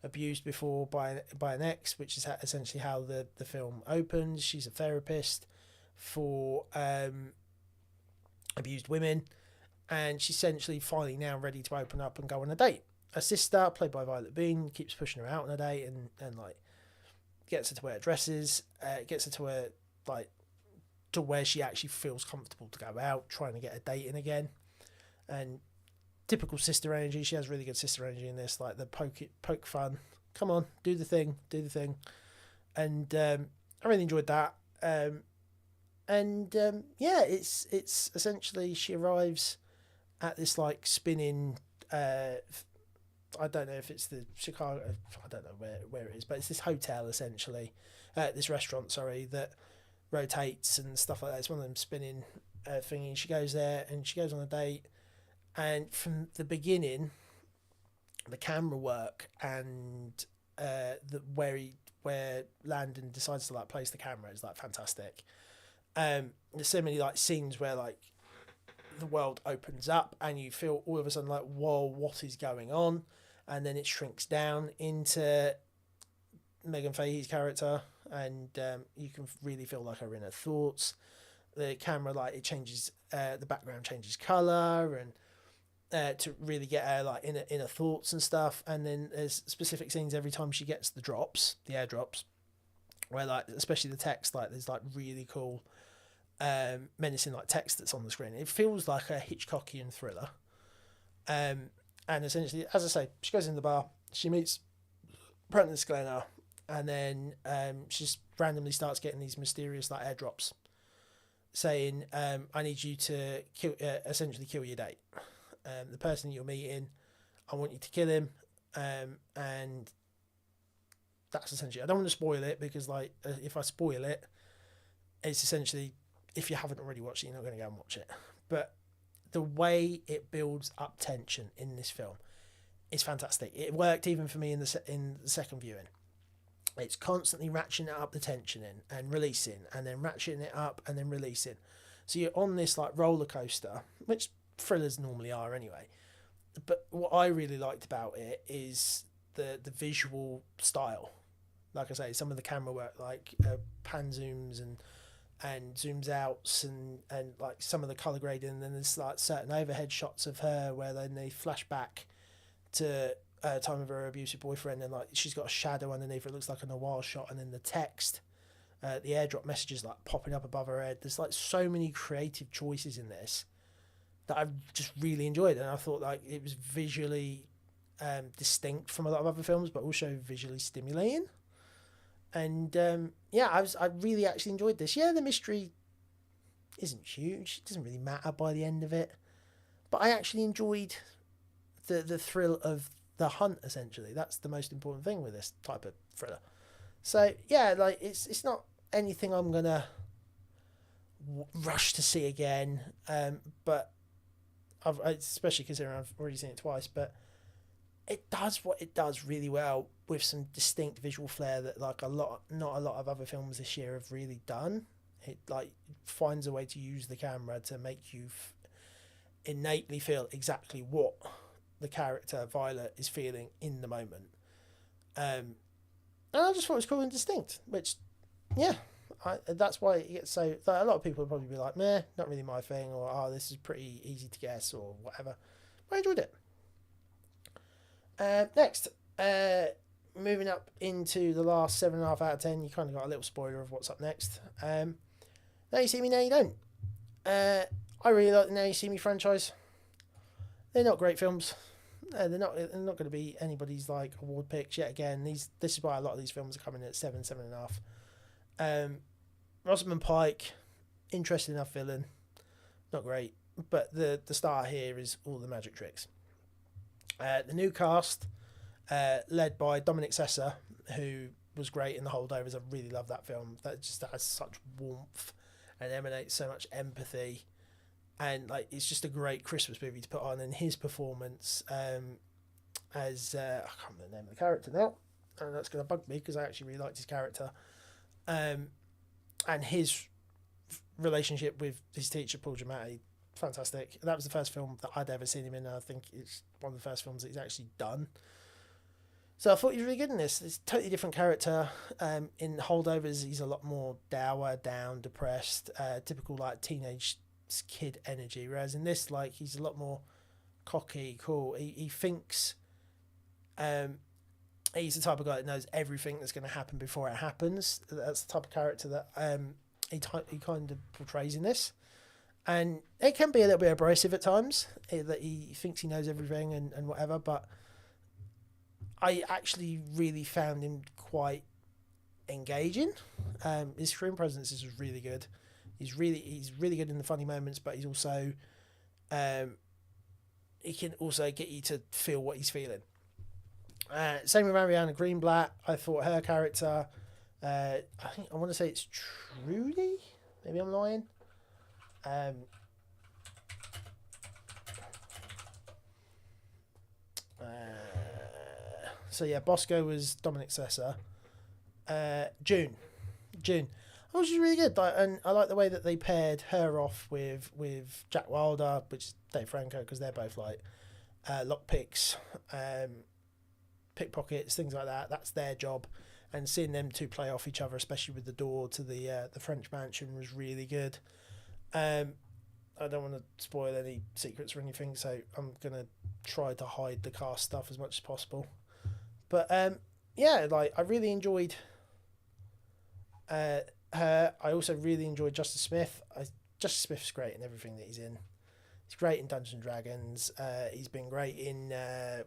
abused before by an ex, which is essentially how the film opens. She's a therapist for abused women, and she's essentially finally now ready to open up and go on a date. Her sister, played by Violet Bean, keeps pushing her out on a date and like gets her to wear dresses, gets her to wear like to where she actually feels comfortable to go out, trying to get a date in again. And typical sister energy. She has really good sister energy in this, like the poke fun. Come on, do the thing. And I really enjoyed that. Yeah, it's essentially she arrives at this like spinning. I don't know if it's the Chicago. I don't know where it is, but it's this hotel essentially, this restaurant. Sorry, that rotates and stuff like that. It's one of them spinning thingies. She goes there and she goes on a date, and from the beginning, the camera work and where Landon decides to like place the camera is like fantastic. There's so many like scenes where like the world opens up and you feel all of a sudden like, whoa, what is going on? And then it shrinks down into Megan Fahey's character, and you can really feel like her inner thoughts. The camera, like, it changes, the background changes colour, and to really get her like inner thoughts and stuff. And then there's specific scenes every time she gets the airdrops, where like especially the text, like there's like really cool menacing like text that's on the screen. It feels like a Hitchcockian thriller. And essentially, as I say, she goes in the bar, she meets Prentice Glenner, and then she just randomly starts getting these mysterious like airdrops saying, I need you to essentially kill your date. The person you're meeting, I want you to kill him. And that's essentially, I don't want to spoil it because like if I spoil it, it's essentially, if you haven't already watched it, you're not going to go and watch it. But the way it builds up tension in this film is fantastic. It worked even for me in the second viewing. It's constantly ratcheting up the tension in and releasing, and then ratcheting it up and then releasing. So you're on this like roller coaster, which thrillers normally are anyway. But what I really liked about it is the visual style. Like I say, some of the camera work, like pan zooms and zooms outs and like some of the colour grading, and then there's like certain overhead shots of her where then they flash back to time of her abusive boyfriend, and like she's got a shadow underneath her. It looks like a noir shot, and then the text, the airdrop messages like popping up above her head. There's like so many creative choices in this that I've just really enjoyed, and I thought like it was visually distinct from a lot of other films, but also visually stimulating. And I really actually enjoyed this. Yeah, the mystery isn't huge. It doesn't really matter by the end of it. But I actually enjoyed the thrill of the hunt, essentially. That's the most important thing with this type of thriller. So, yeah, like it's not anything I'm going to rush to see again. But especially considering I've already seen it twice. But it does what it does really well, with some distinct visual flair that like not a lot of other films this year have really done. It like finds a way to use the camera to make you innately feel exactly what the character Violet is feeling in the moment. And I just thought it was cool and distinct, which, yeah, that's why it gets so. Like, a lot of people would probably be like, meh, not really my thing, or oh, this is pretty easy to guess, or whatever. But I enjoyed it. Next, moving up into the last 7.5 out of 10, you kind of got a little spoiler of what's up next. Now You See Me, Now You Don't. I really like the Now You See Me franchise. They're not great films. They're not going to be anybody's like award picks yet again. This is why a lot of these films are coming in at 7.5. Rosamund Pike, interesting enough villain, not great, but the star here is all the magic tricks. The new cast, led by Dominic Sessa, who was great in The Holdovers. I really love that film. That just has such warmth and emanates so much empathy, and like it's just a great Christmas movie to put on. And his performance as I can't remember the name of the character now, and that's going to bug me because I actually really liked his character, and his relationship with his teacher Paul Giamatti, fantastic. That was the first film that I'd ever seen him in, and I think it's one of the first films that he's actually done. So I thought he was really good in this. It's a totally different character. In Holdovers, he's a lot more dour, down, depressed, typical like teenage kid energy. Whereas in this, like, he's a lot more cocky, cool. He thinks, he's the type of guy that knows everything that's going to happen before it happens. That's the type of character that he kind of portrays in this. And it can be a little bit abrasive at times, that he thinks he knows everything and whatever, but I actually really found him quite engaging. His screen presence is really good. He's really good in the funny moments, but he's also he can also get you to feel what he's feeling. Same with Mariana Greenblatt. I thought her character, I want to say it's Trudy. Maybe I'm lying. So yeah, Bosco was Dominic Sessa. June, oh, she's really good. And I like the way that they paired her off with Jack Wilder, which is Dave Franco, because they're both like lockpicks, pickpockets, things like that. That's their job, and seeing them two play off each other, especially with the door to the French mansion, was really good. I don't want to spoil any secrets or anything, so I'm gonna try to hide the cast stuff as much as possible. But yeah, like, I really enjoyed her. I also really enjoyed Justice Smith. Justice Smith's great in everything that he's in. He's great in Dungeons and Dragons. He's been great in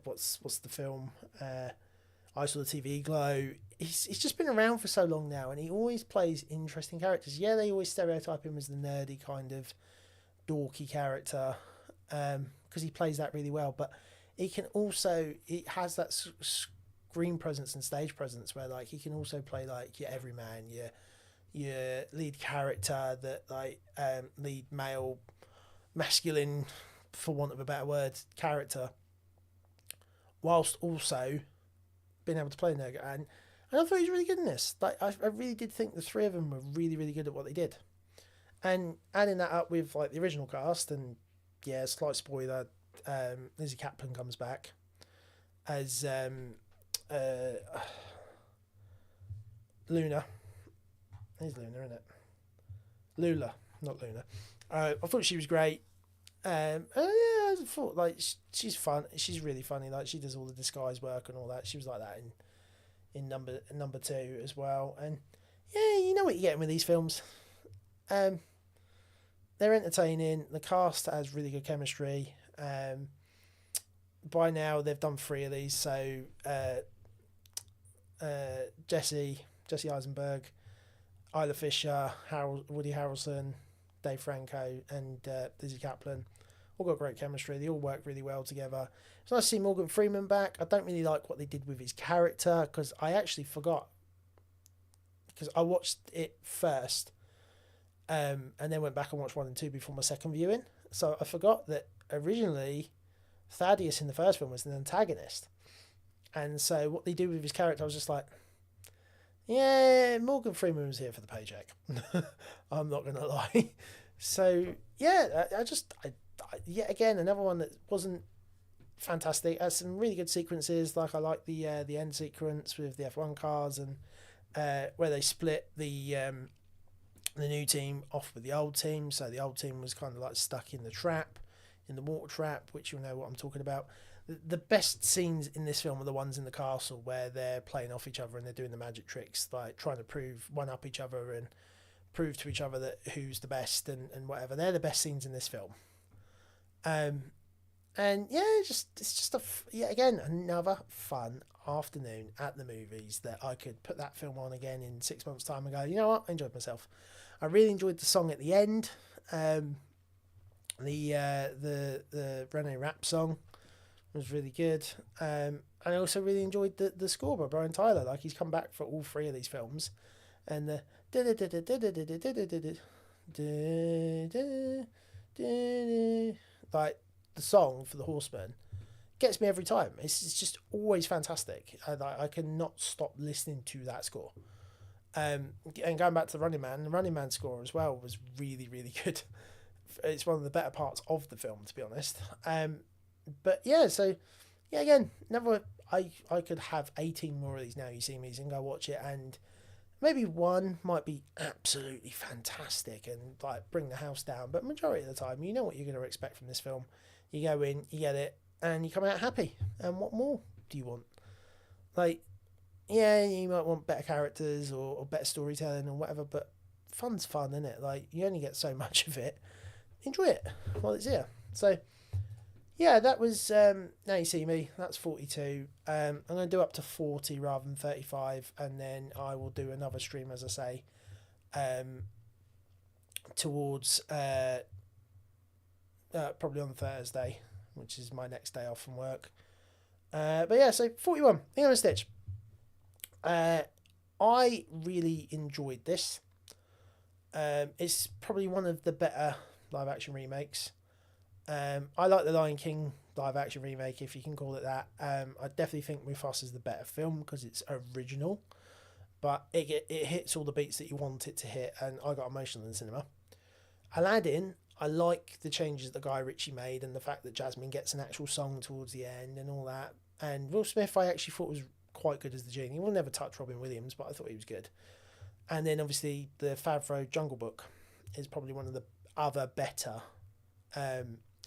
what's the film? I Saw the TV Glow. He's just been around for so long now, and he always plays interesting characters. Yeah, they always stereotype him as the nerdy kind of dorky character, because he plays that really well. But he has that screen presence and stage presence where, like, he can also play like your everyman, your lead character, that like lead male, masculine, for want of a better word, character, whilst also being able to play nerd. And I thought he was really good in this. Like, I really did think the three of them were really, really good at what they did. And adding that up with like the original cast, and yeah, slight spoiler, Lizzie Kaplan comes back as Luna. It's Luna, isn't it? Lula, not Luna. I thought she was great. Yeah, I thought, like, she's fun. She's really funny. Like, she does all the disguise work and all that. She was like that in number 2 as well. And yeah, you know what you're getting with these films. They're entertaining. The cast has really good chemistry. By now they've done 3 of these. So Jesse Eisenberg, Isla Fisher, Woody Harrelson, Dave Franco, and Lizzie Kaplan all got great chemistry. They all work really well together. It's nice to see Morgan Freeman back. I don't really like what they did with his character, because I actually forgot, because I watched it first, and then went back and watched 1 and 2 before my second viewing. So I forgot that originally Thaddeus in the first film was an antagonist, and so what they do with his character, I was just like, Yeah, Morgan Freeman was here for the paycheck. I'm not gonna lie. So yeah, yet again another one that wasn't fantastic. Has some really good sequences. Like I like the end sequence with the F1 cars and where they split the new team off with the old team. So the old team was kind of like stuck in the trap, in the water trap, which you'll know what I'm talking about. The best scenes in this film are the ones in the castle where they're playing off each other and they're doing the magic tricks, like trying to prove one up each other and prove to each other that who's the best and whatever. They're the best scenes in this film. Um, and yeah, it's just yet again another fun afternoon at the movies that I could put that film on again in 6 months' time and go, you know what, I enjoyed myself. I really enjoyed the song at the end, um, the Rene rap song was really good, and I also really enjoyed the score by Brian Tyler. Like he's come back for all three of these films, and the like the song for the Horseman gets me every time. It's just always fantastic. I cannot stop listening to that score. And going back to the Running Man score as well was really, really good. It's one of the better parts of the film, to be honest. But yeah, so yeah, again, never. I could have 18 more of these Now You See Me's and go watch it, and maybe one might be absolutely fantastic and like bring the house down. But majority of the time, you know what you're going to expect from this film. You go in, you get it, and you come out happy. And what more do you want? Like, yeah, you might want better characters or better storytelling or whatever, but fun's fun, isn't it? Like, you only get so much of it. Enjoy it while it's here. So, yeah, that was Now You See Me. That's 42. I'm going to do up to 40 rather than 35, and then I will do another stream, as I say, towards probably on Thursday, which is my next day off from work. But yeah, so 41. Hang on a Stitch. I really enjoyed this. It's probably one of the better live action remakes. I like the Lion King live action remake, if you can call it that. I definitely think Mufasa's the better film because it's original, but it hits all the beats that you want it to hit, and I got emotional in the cinema. Aladdin, I like the changes that Guy Ritchie made and the fact that Jasmine gets an actual song towards the end and all that. And Will Smith, I actually thought was quite good as the genie. We'll never touch Robin Williams, but I thought he was good. And then obviously the Favreau Jungle Book is probably one of the other better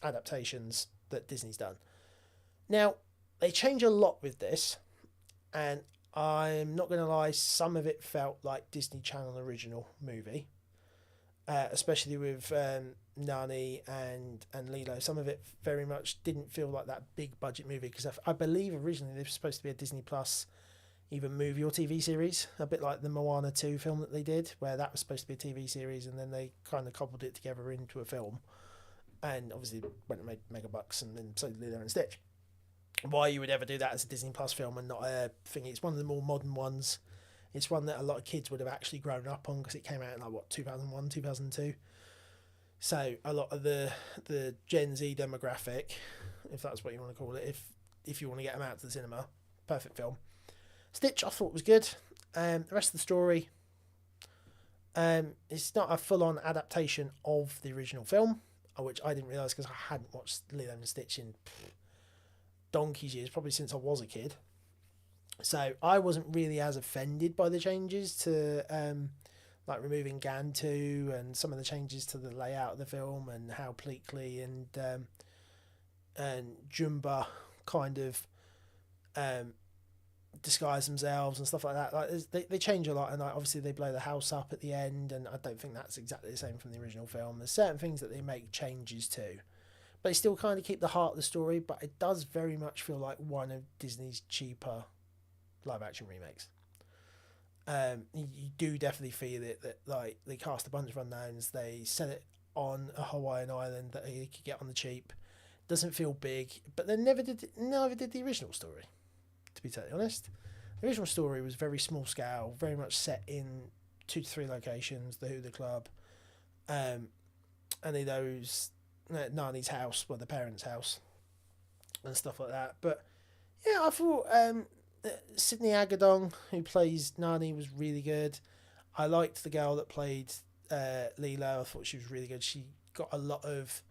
adaptations that Disney's done. Now, they change a lot with this, and I'm not going to lie, some of it felt like Disney Channel original movie, especially with Nani and Lilo. Some of it very much didn't feel like that big budget movie because I believe originally they were supposed to be a Disney Plus either movie or TV series, a bit like the Moana 2 film that they did, where that was supposed to be a TV series and then they kind of cobbled it together into a film. And obviously went and made mega bucks, and then so did Lilo and Stitch. Why you would ever do that as a Disney Plus film and not a thing? It's one of the more modern ones. It's one that a lot of kids would have actually grown up on because it came out in like what 2001, 2002. So a lot of the Gen Z demographic, if that's what you want to call it, if you want to get them out to the cinema, perfect film. Stitch I thought was good. The rest of the story, it's not a full on adaptation of the original film, which I didn't realise because I hadn't watched Lilo and Stitch in donkey's years, probably since I was a kid. So I wasn't really as offended by the changes to like removing Gantu and some of the changes to the layout of the film and how Pleakley and Jumba kind of disguise themselves and stuff like that. Like they change a lot, and like, obviously they blow the house up at the end, and I don't think that's exactly the same from the original film. There's certain things that they make changes to, but they still kind of keep the heart of the story, but it does very much feel like one of Disney's cheaper live action remakes. You do definitely feel it that like they cast a bunch of unknowns, they set it on a Hawaiian island that they could get on the cheap. Doesn't feel big, but they never did the original story, to be totally honest. The original story was very small scale, very much set in 2 to 3 locations, the Hula Club, and those Nani's house, well, the parents' house, and stuff like that. But yeah, I thought Sydney Agadong, who plays Nani, was really good. I liked the girl that played Lilo. I thought she was really good. She got a lot of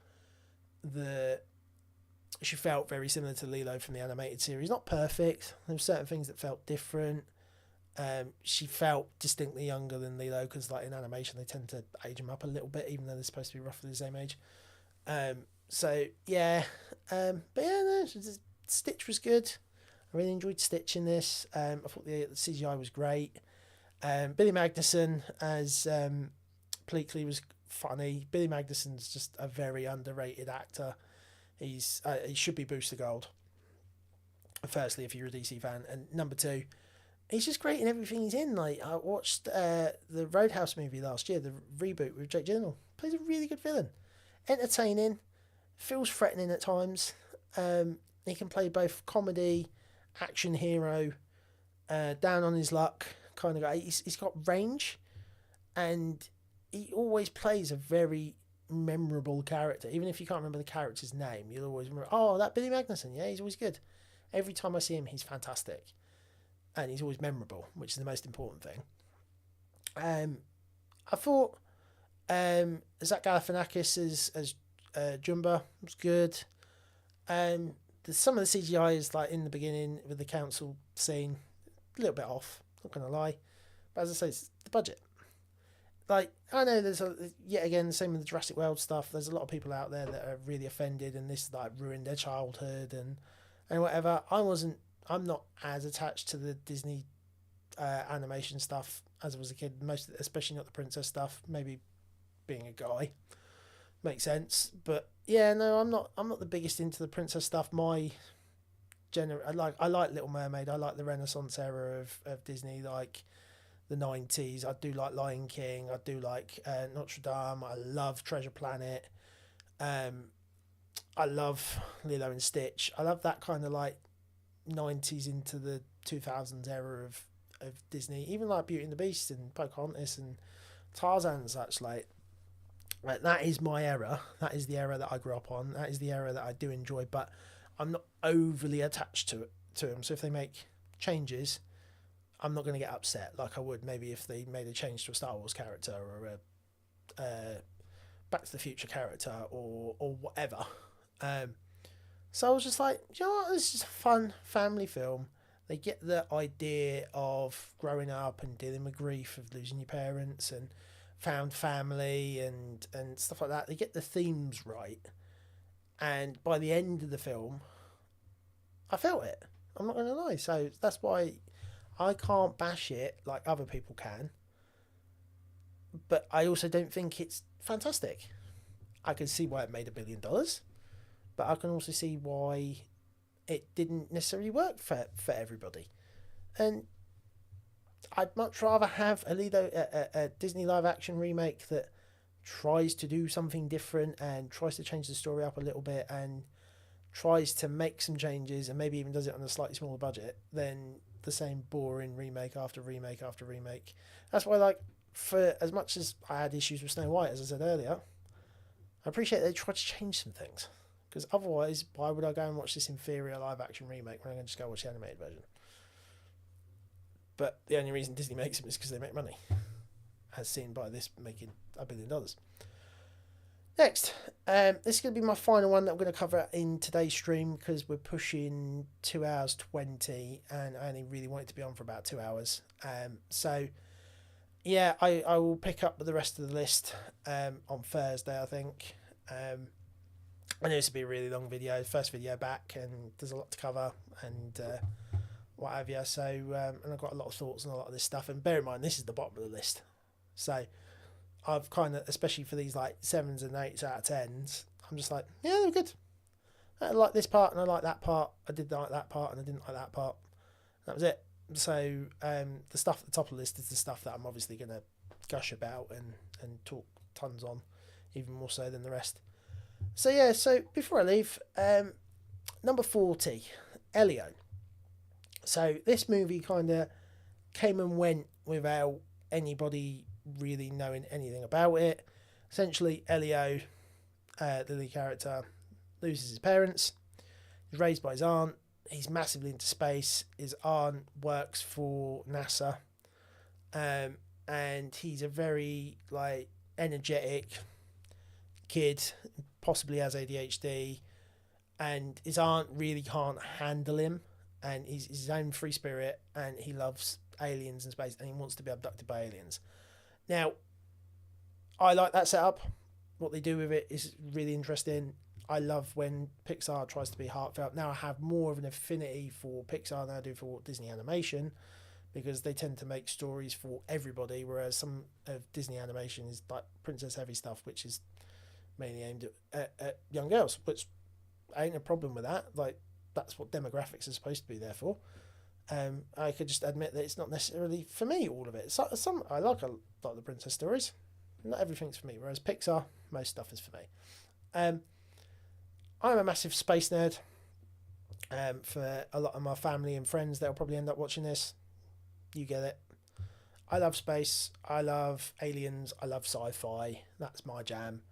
the... She felt very similar to Lilo from the animated series. Not perfect. There were certain things that felt different. She felt distinctly younger than Lilo because, like, in animation, they tend to age them up a little bit, even though they're supposed to be roughly the same age. So yeah, but yeah, no, Stitch was good. I really enjoyed Stitch in this. I thought the CGI was great. Billy Magnussen as Pleakley was funny. Billy Magnussen's just a very underrated actor. He should be Booster Gold. Firstly, if you're a DC fan, and number two, he's just great in everything he's in. Like, I watched the Roadhouse movie last year, the reboot with Jake Gyllenhaal. Plays a really good villain, entertaining, feels threatening at times. He can play both comedy, action hero, down on his luck kind of guy. He's got range, and he always plays a very memorable character. Even if you can't remember the character's name, you'll always remember, oh, that Billy Magnussen. Yeah, he's always good. Every time I see him, he's fantastic. And he's always memorable, which is the most important thing. I thought Zach Galifianakis as Jumba was good. Some of the CGI is, like, in the beginning with the council scene, a little bit off, not going to lie. But as I say, it's the budget. Like, I know there's yet again, the same with the Jurassic World stuff. There's a lot of people out there that are really offended, and this, like, ruined their childhood and whatever. I'm not as attached to the Disney animation stuff as I was a kid. Especially not the princess stuff. Maybe being a guy makes sense, but yeah, no, I'm not the biggest into the princess stuff. I like Little Mermaid. I like the Renaissance era of Disney, like the 90s. I do like Lion King. I do like Notre Dame. I love Treasure Planet. I love Lilo and Stitch. I love that kind of, like, 90s into the 2000s era of Disney. Even like Beauty and the Beast and Pocahontas and Tarzan and such. Like that is my era. That is the era that I grew up on. That is the era that I do enjoy, but I'm not overly attached to them. So if they make changes, I'm not going to get upset like I would maybe if they made a change to a Star Wars character or a Back to the Future character or whatever. So I was just like, you know what, this is a fun family film. They get the idea of growing up and dealing with grief of losing your parents and found family and stuff like that. They get the themes right. And by the end of the film, I felt it. I'm not going to lie. So that's why I can't bash it like other people can. But I also don't think it's fantastic. I can see why it made $1 billion. But I can also see why it didn't necessarily work for everybody. And I'd much rather have a Disney live action remake that tries to do something different and tries to change the story up a little bit and tries to make some changes and maybe even does it on a slightly smaller budget than the same boring remake after remake after remake. That's why, like, for as much as I had issues with Snow White, as I said earlier, I appreciate they tried to change some things. Because otherwise, why would I go and watch this inferior live-action remake when I can just go watch the animated version? But the only reason Disney makes them is because they make money, as seen by this making $1 billion. Next, this is going to be my final one that I'm going to cover in today's stream because we're pushing 2 hours 20, and I only really want it to be on for about 2 hours. So, yeah, I will pick up the rest of the list on Thursday, I think. I know this will be a really long video, first video back, and there's a lot to cover and what have you. So, and I've got a lot of thoughts on a lot of this stuff. And bear in mind, this is the bottom of the list. So, I've kind of, especially for these like 7s and 8s out of 10s, I'm just like, yeah, they're good. I like this part and I like that part. I did like that part and I didn't like that part. That was it. So, the stuff at the top of the list is the stuff that I'm obviously going to gush about and talk tons on, even more so than the rest. So yeah, so before I leave, number 40, Elio. So this movie kind of came and went without anybody really knowing anything about it. Essentially, Elio, the lead character, loses his parents. He's raised by his aunt. he's massively into space. His aunt works for NASA, and he's a very like energetic kid, possibly has ADHD, and his aunt really can't handle him, and he's his own free spirit, and he loves aliens and space, and he wants to be abducted by aliens. Now, I like that setup. What they do with it is really interesting. I love when Pixar tries to be heartfelt. Now I have more of an affinity for Pixar than I do for Disney animation, because they tend to make stories for everybody, whereas some of Disney animation is like princess heavy stuff, which is mainly aimed at young girls, which ain't a problem with that. Like, that's what demographics are supposed to be there for. I could just admit that it's not necessarily for me, all of it. Some I like a lot of the princess stories. Not everything's for me, whereas Pixar, most stuff is for me. I'm a massive space nerd. For a lot of my family and friends, they'll probably end up watching this. You get it. I love space. I love aliens. I love sci-fi. That's my jam.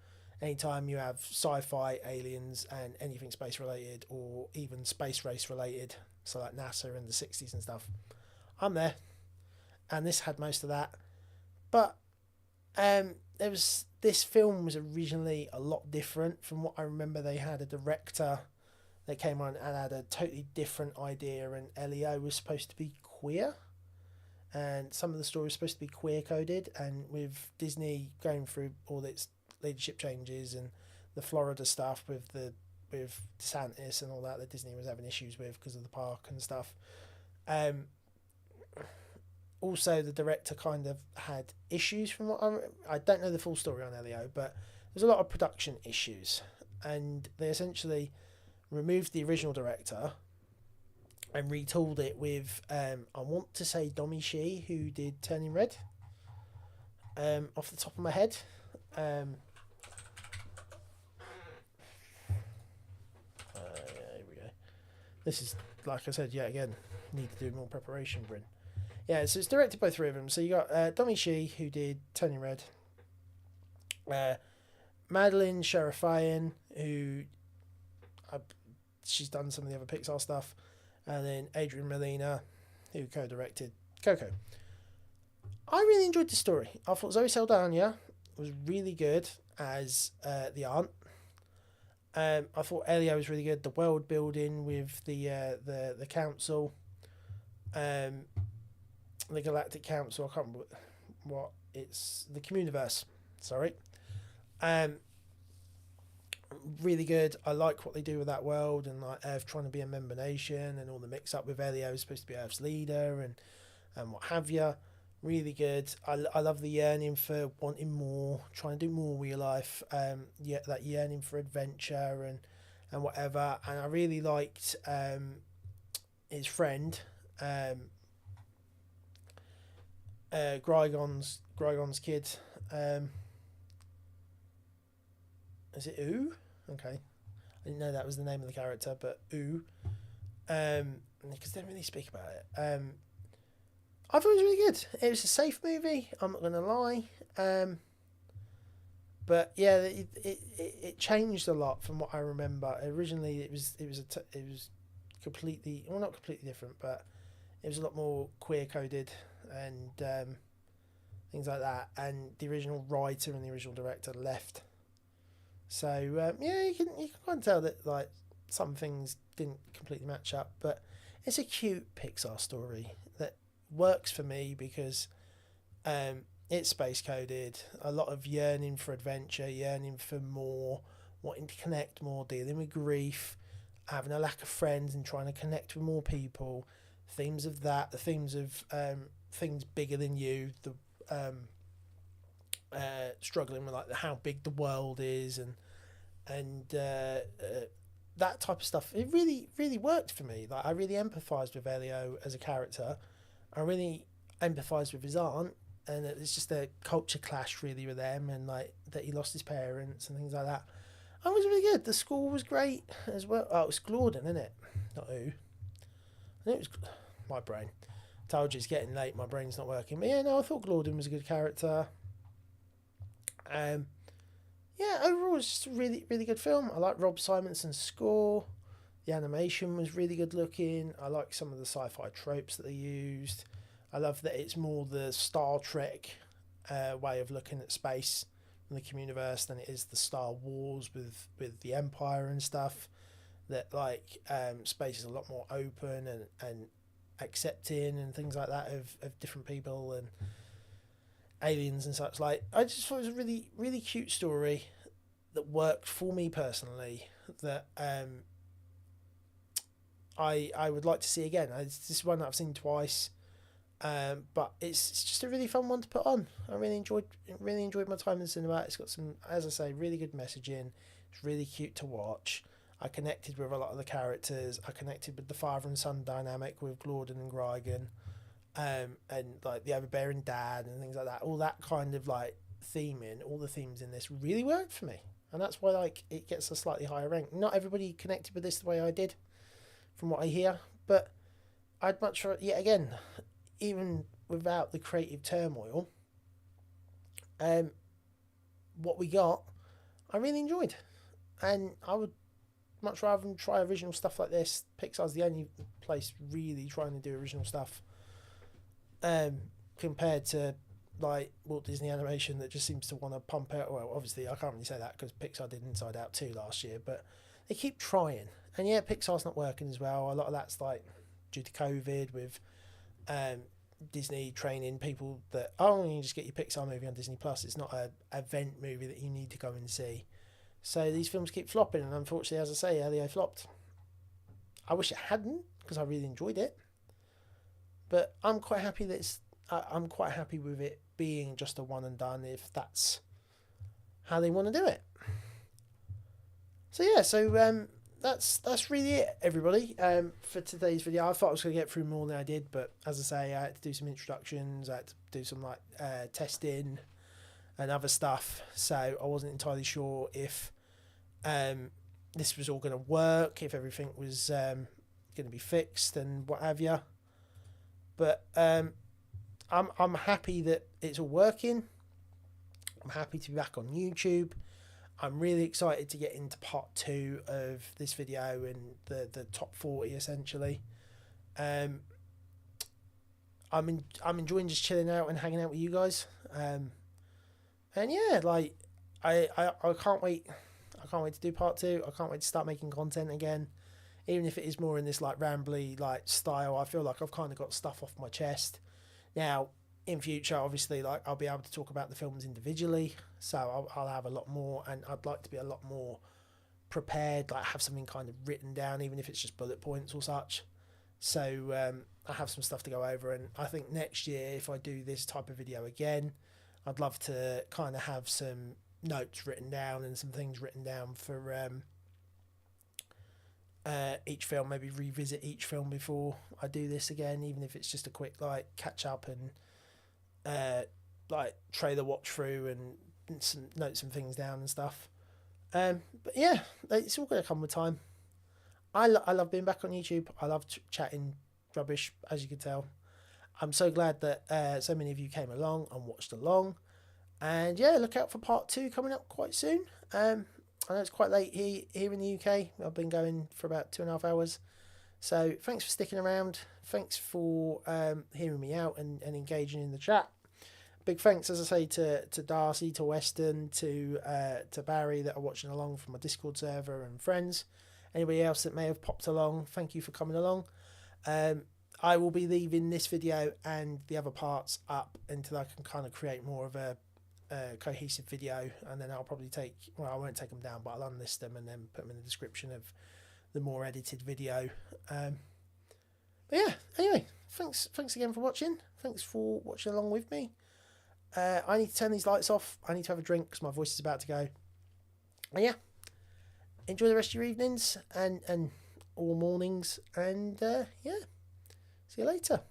Anytime you have sci-fi, aliens, and anything space related, or even space race related, so like NASA in the 60s and stuff, I'm there. And this had most of that. But this film was originally a lot different from what I remember. They had a director that came on and had a totally different idea, and Leo was supposed to be queer, and some of the story was supposed to be queer coded, and with Disney going through all its leadership changes and the Florida stuff with DeSantis and all that Disney was having issues with because of the park and stuff. Also, the director kind of had issues from what I don't know the full story on Leo, but there's a lot of production issues, and they essentially removed the original director and retooled it with I want to say Domi Shi, who did Turning Red, off the top of my head. Yeah, here we go. This is, like I said, yet again, need to do more preparation, Bryn. Yeah, so it's directed by three of them. So you got Domi Shi, who did Turning Red, Madeline Sharafian, who she's done some of the other Pixar stuff, and then Adrian Molina, who co-directed Coco. I really enjoyed the story. I thought Zoe Saldana was really good as the aunt. I thought Elio was really good. The world building with the council, the Galactic Council. I can't remember what it's, the Communiverse. Sorry. Really good. I like what they do with that world, and like Earth trying to be a member nation, and all the mix up with Elio is supposed to be Earth's leader, and what have you. Really good. I love the yearning for wanting more, trying to do more with your life. Yeah, that yearning for adventure and whatever. And I really liked his friend, Grygon's kid. Is it Oo? Okay, I didn't know that was the name of the character, but Oo. Because they don't really speak about it. I thought it was really good. It was a safe movie, I'm not gonna lie. But yeah, it changed a lot from what I remember. Originally, it was completely, well, not completely different, but it was a lot more queer coded and things like that. And the original writer and the original director left. So yeah, you can kind of tell that like some things didn't completely match up, but it's a cute Pixar story that works for me because it's space coded, a lot of yearning for adventure, yearning for more, wanting to connect more, dealing with grief, having a lack of friends and trying to connect with more people, themes of that, the themes of things bigger than you, the struggling with like how big the world is, and that type of stuff. It really worked for me. Like, I really empathised with Elio as a character. I really empathised with his aunt, and it's just a culture clash really with them, and like that he lost his parents and things like that. I was really good. The score was great as well. Oh, it was Gordon, isn't it? Not who. I think it was my brain. Told you it's getting late. My brain's not working. But yeah, no, I thought Gordon was a good character. Yeah, overall it's just a really good film. I like Rob Simonson's score. The animation was really good looking. I like some of the sci-fi tropes that they used. I love that it's more the Star Trek way of looking at space in the universe than it is the Star Wars with the Empire and stuff. That like space is a lot more open and accepting and things like that of different people and aliens and such. Like, I just thought it was a really, really cute story that worked for me personally, that I would like to see again. This is one that I've seen twice, but it's just a really fun one to put on. I really enjoyed my time in the cinema. It's got some, as I say, really good messaging. It's really cute to watch. I connected with a lot of the characters. I connected with the father and son dynamic with Gordon and Grigan, and like the overbearing dad and things like that. All that kind of like theming, all the themes in this really worked for me, and that's why like it gets a slightly higher rank. Not everybody connected with this the way I did, from what I hear, but I'd much rather, yet again, even without the creative turmoil, what we got, I really enjoyed, and I would much rather than try original stuff like this. Pixar's the only place really trying to do original stuff, compared to like Walt Disney Animation that just seems to want to pump out. Well, obviously I can't really say that because Pixar did Inside Out 2 last year, but they keep trying. And yeah, Pixar's not working as well. A lot of that's like due to COVID, with Disney training people that, oh, you just get your Pixar movie on Disney Plus. It's not a event movie that you need to go and see. So these films keep flopping, and unfortunately, as I say, Elio flopped. I wish it hadn't, because I really enjoyed it. But I'm quite happy that I'm quite happy with it being just a one and done, if that's how they want to do it. So yeah, that's really it, everybody, for today's video. I thought I was going to get through more than I did, but as I say, I had to do some introductions. I had to do some like testing and other stuff, so I wasn't entirely sure if this was all going to work, if everything was going to be fixed and what have you. But I'm happy that it's all working. I'm happy to be back on YouTube. I'm really excited to get into part 2 of this video and the top 40 essentially. I'm enjoying just chilling out and hanging out with you guys. And yeah, like I can't wait. I can't wait to do part 2. I can't wait to start making content again, even if it is more in this like rambly like style. I feel like I've kind of got stuff off my chest now. In future, obviously, like I'll be able to talk about the films individually, so I'll have a lot more, and I'd like to be a lot more prepared, like have something kind of written down, even if it's just bullet points or such. So I have some stuff to go over, and I think next year, if I do this type of video again, I'd love to kind of have some notes written down and some things written down for each film. Maybe revisit each film before I do this again, even if it's just a quick like catch up and like trailer watch through and some note some things down and stuff. But yeah, it's all going to come with time. I love being back on YouTube. I love chatting rubbish, as you can tell. I'm so glad that so many of you came along and watched along. And yeah, look out for part 2 coming up quite soon. I know it's quite late here in the UK. I've been going for about 2.5 hours. So thanks for sticking around. Thanks for hearing me out and engaging in the chat. Big thanks, as I say, to Darcy, to Weston, to Barry that are watching along from my Discord server, and friends. Anybody else that may have popped along, thank you for coming along. I will be leaving this video and the other parts up until I can kind of create more of a cohesive video, and then I'll probably I won't take them down, but I'll unlist them and then put them in the description of the more edited video. But yeah, anyway, thanks again for watching. Thanks for watching along with me. I need to turn these lights off. I need to have a drink because my voice is about to go. And yeah, enjoy the rest of your evenings and all mornings, and yeah, see you later.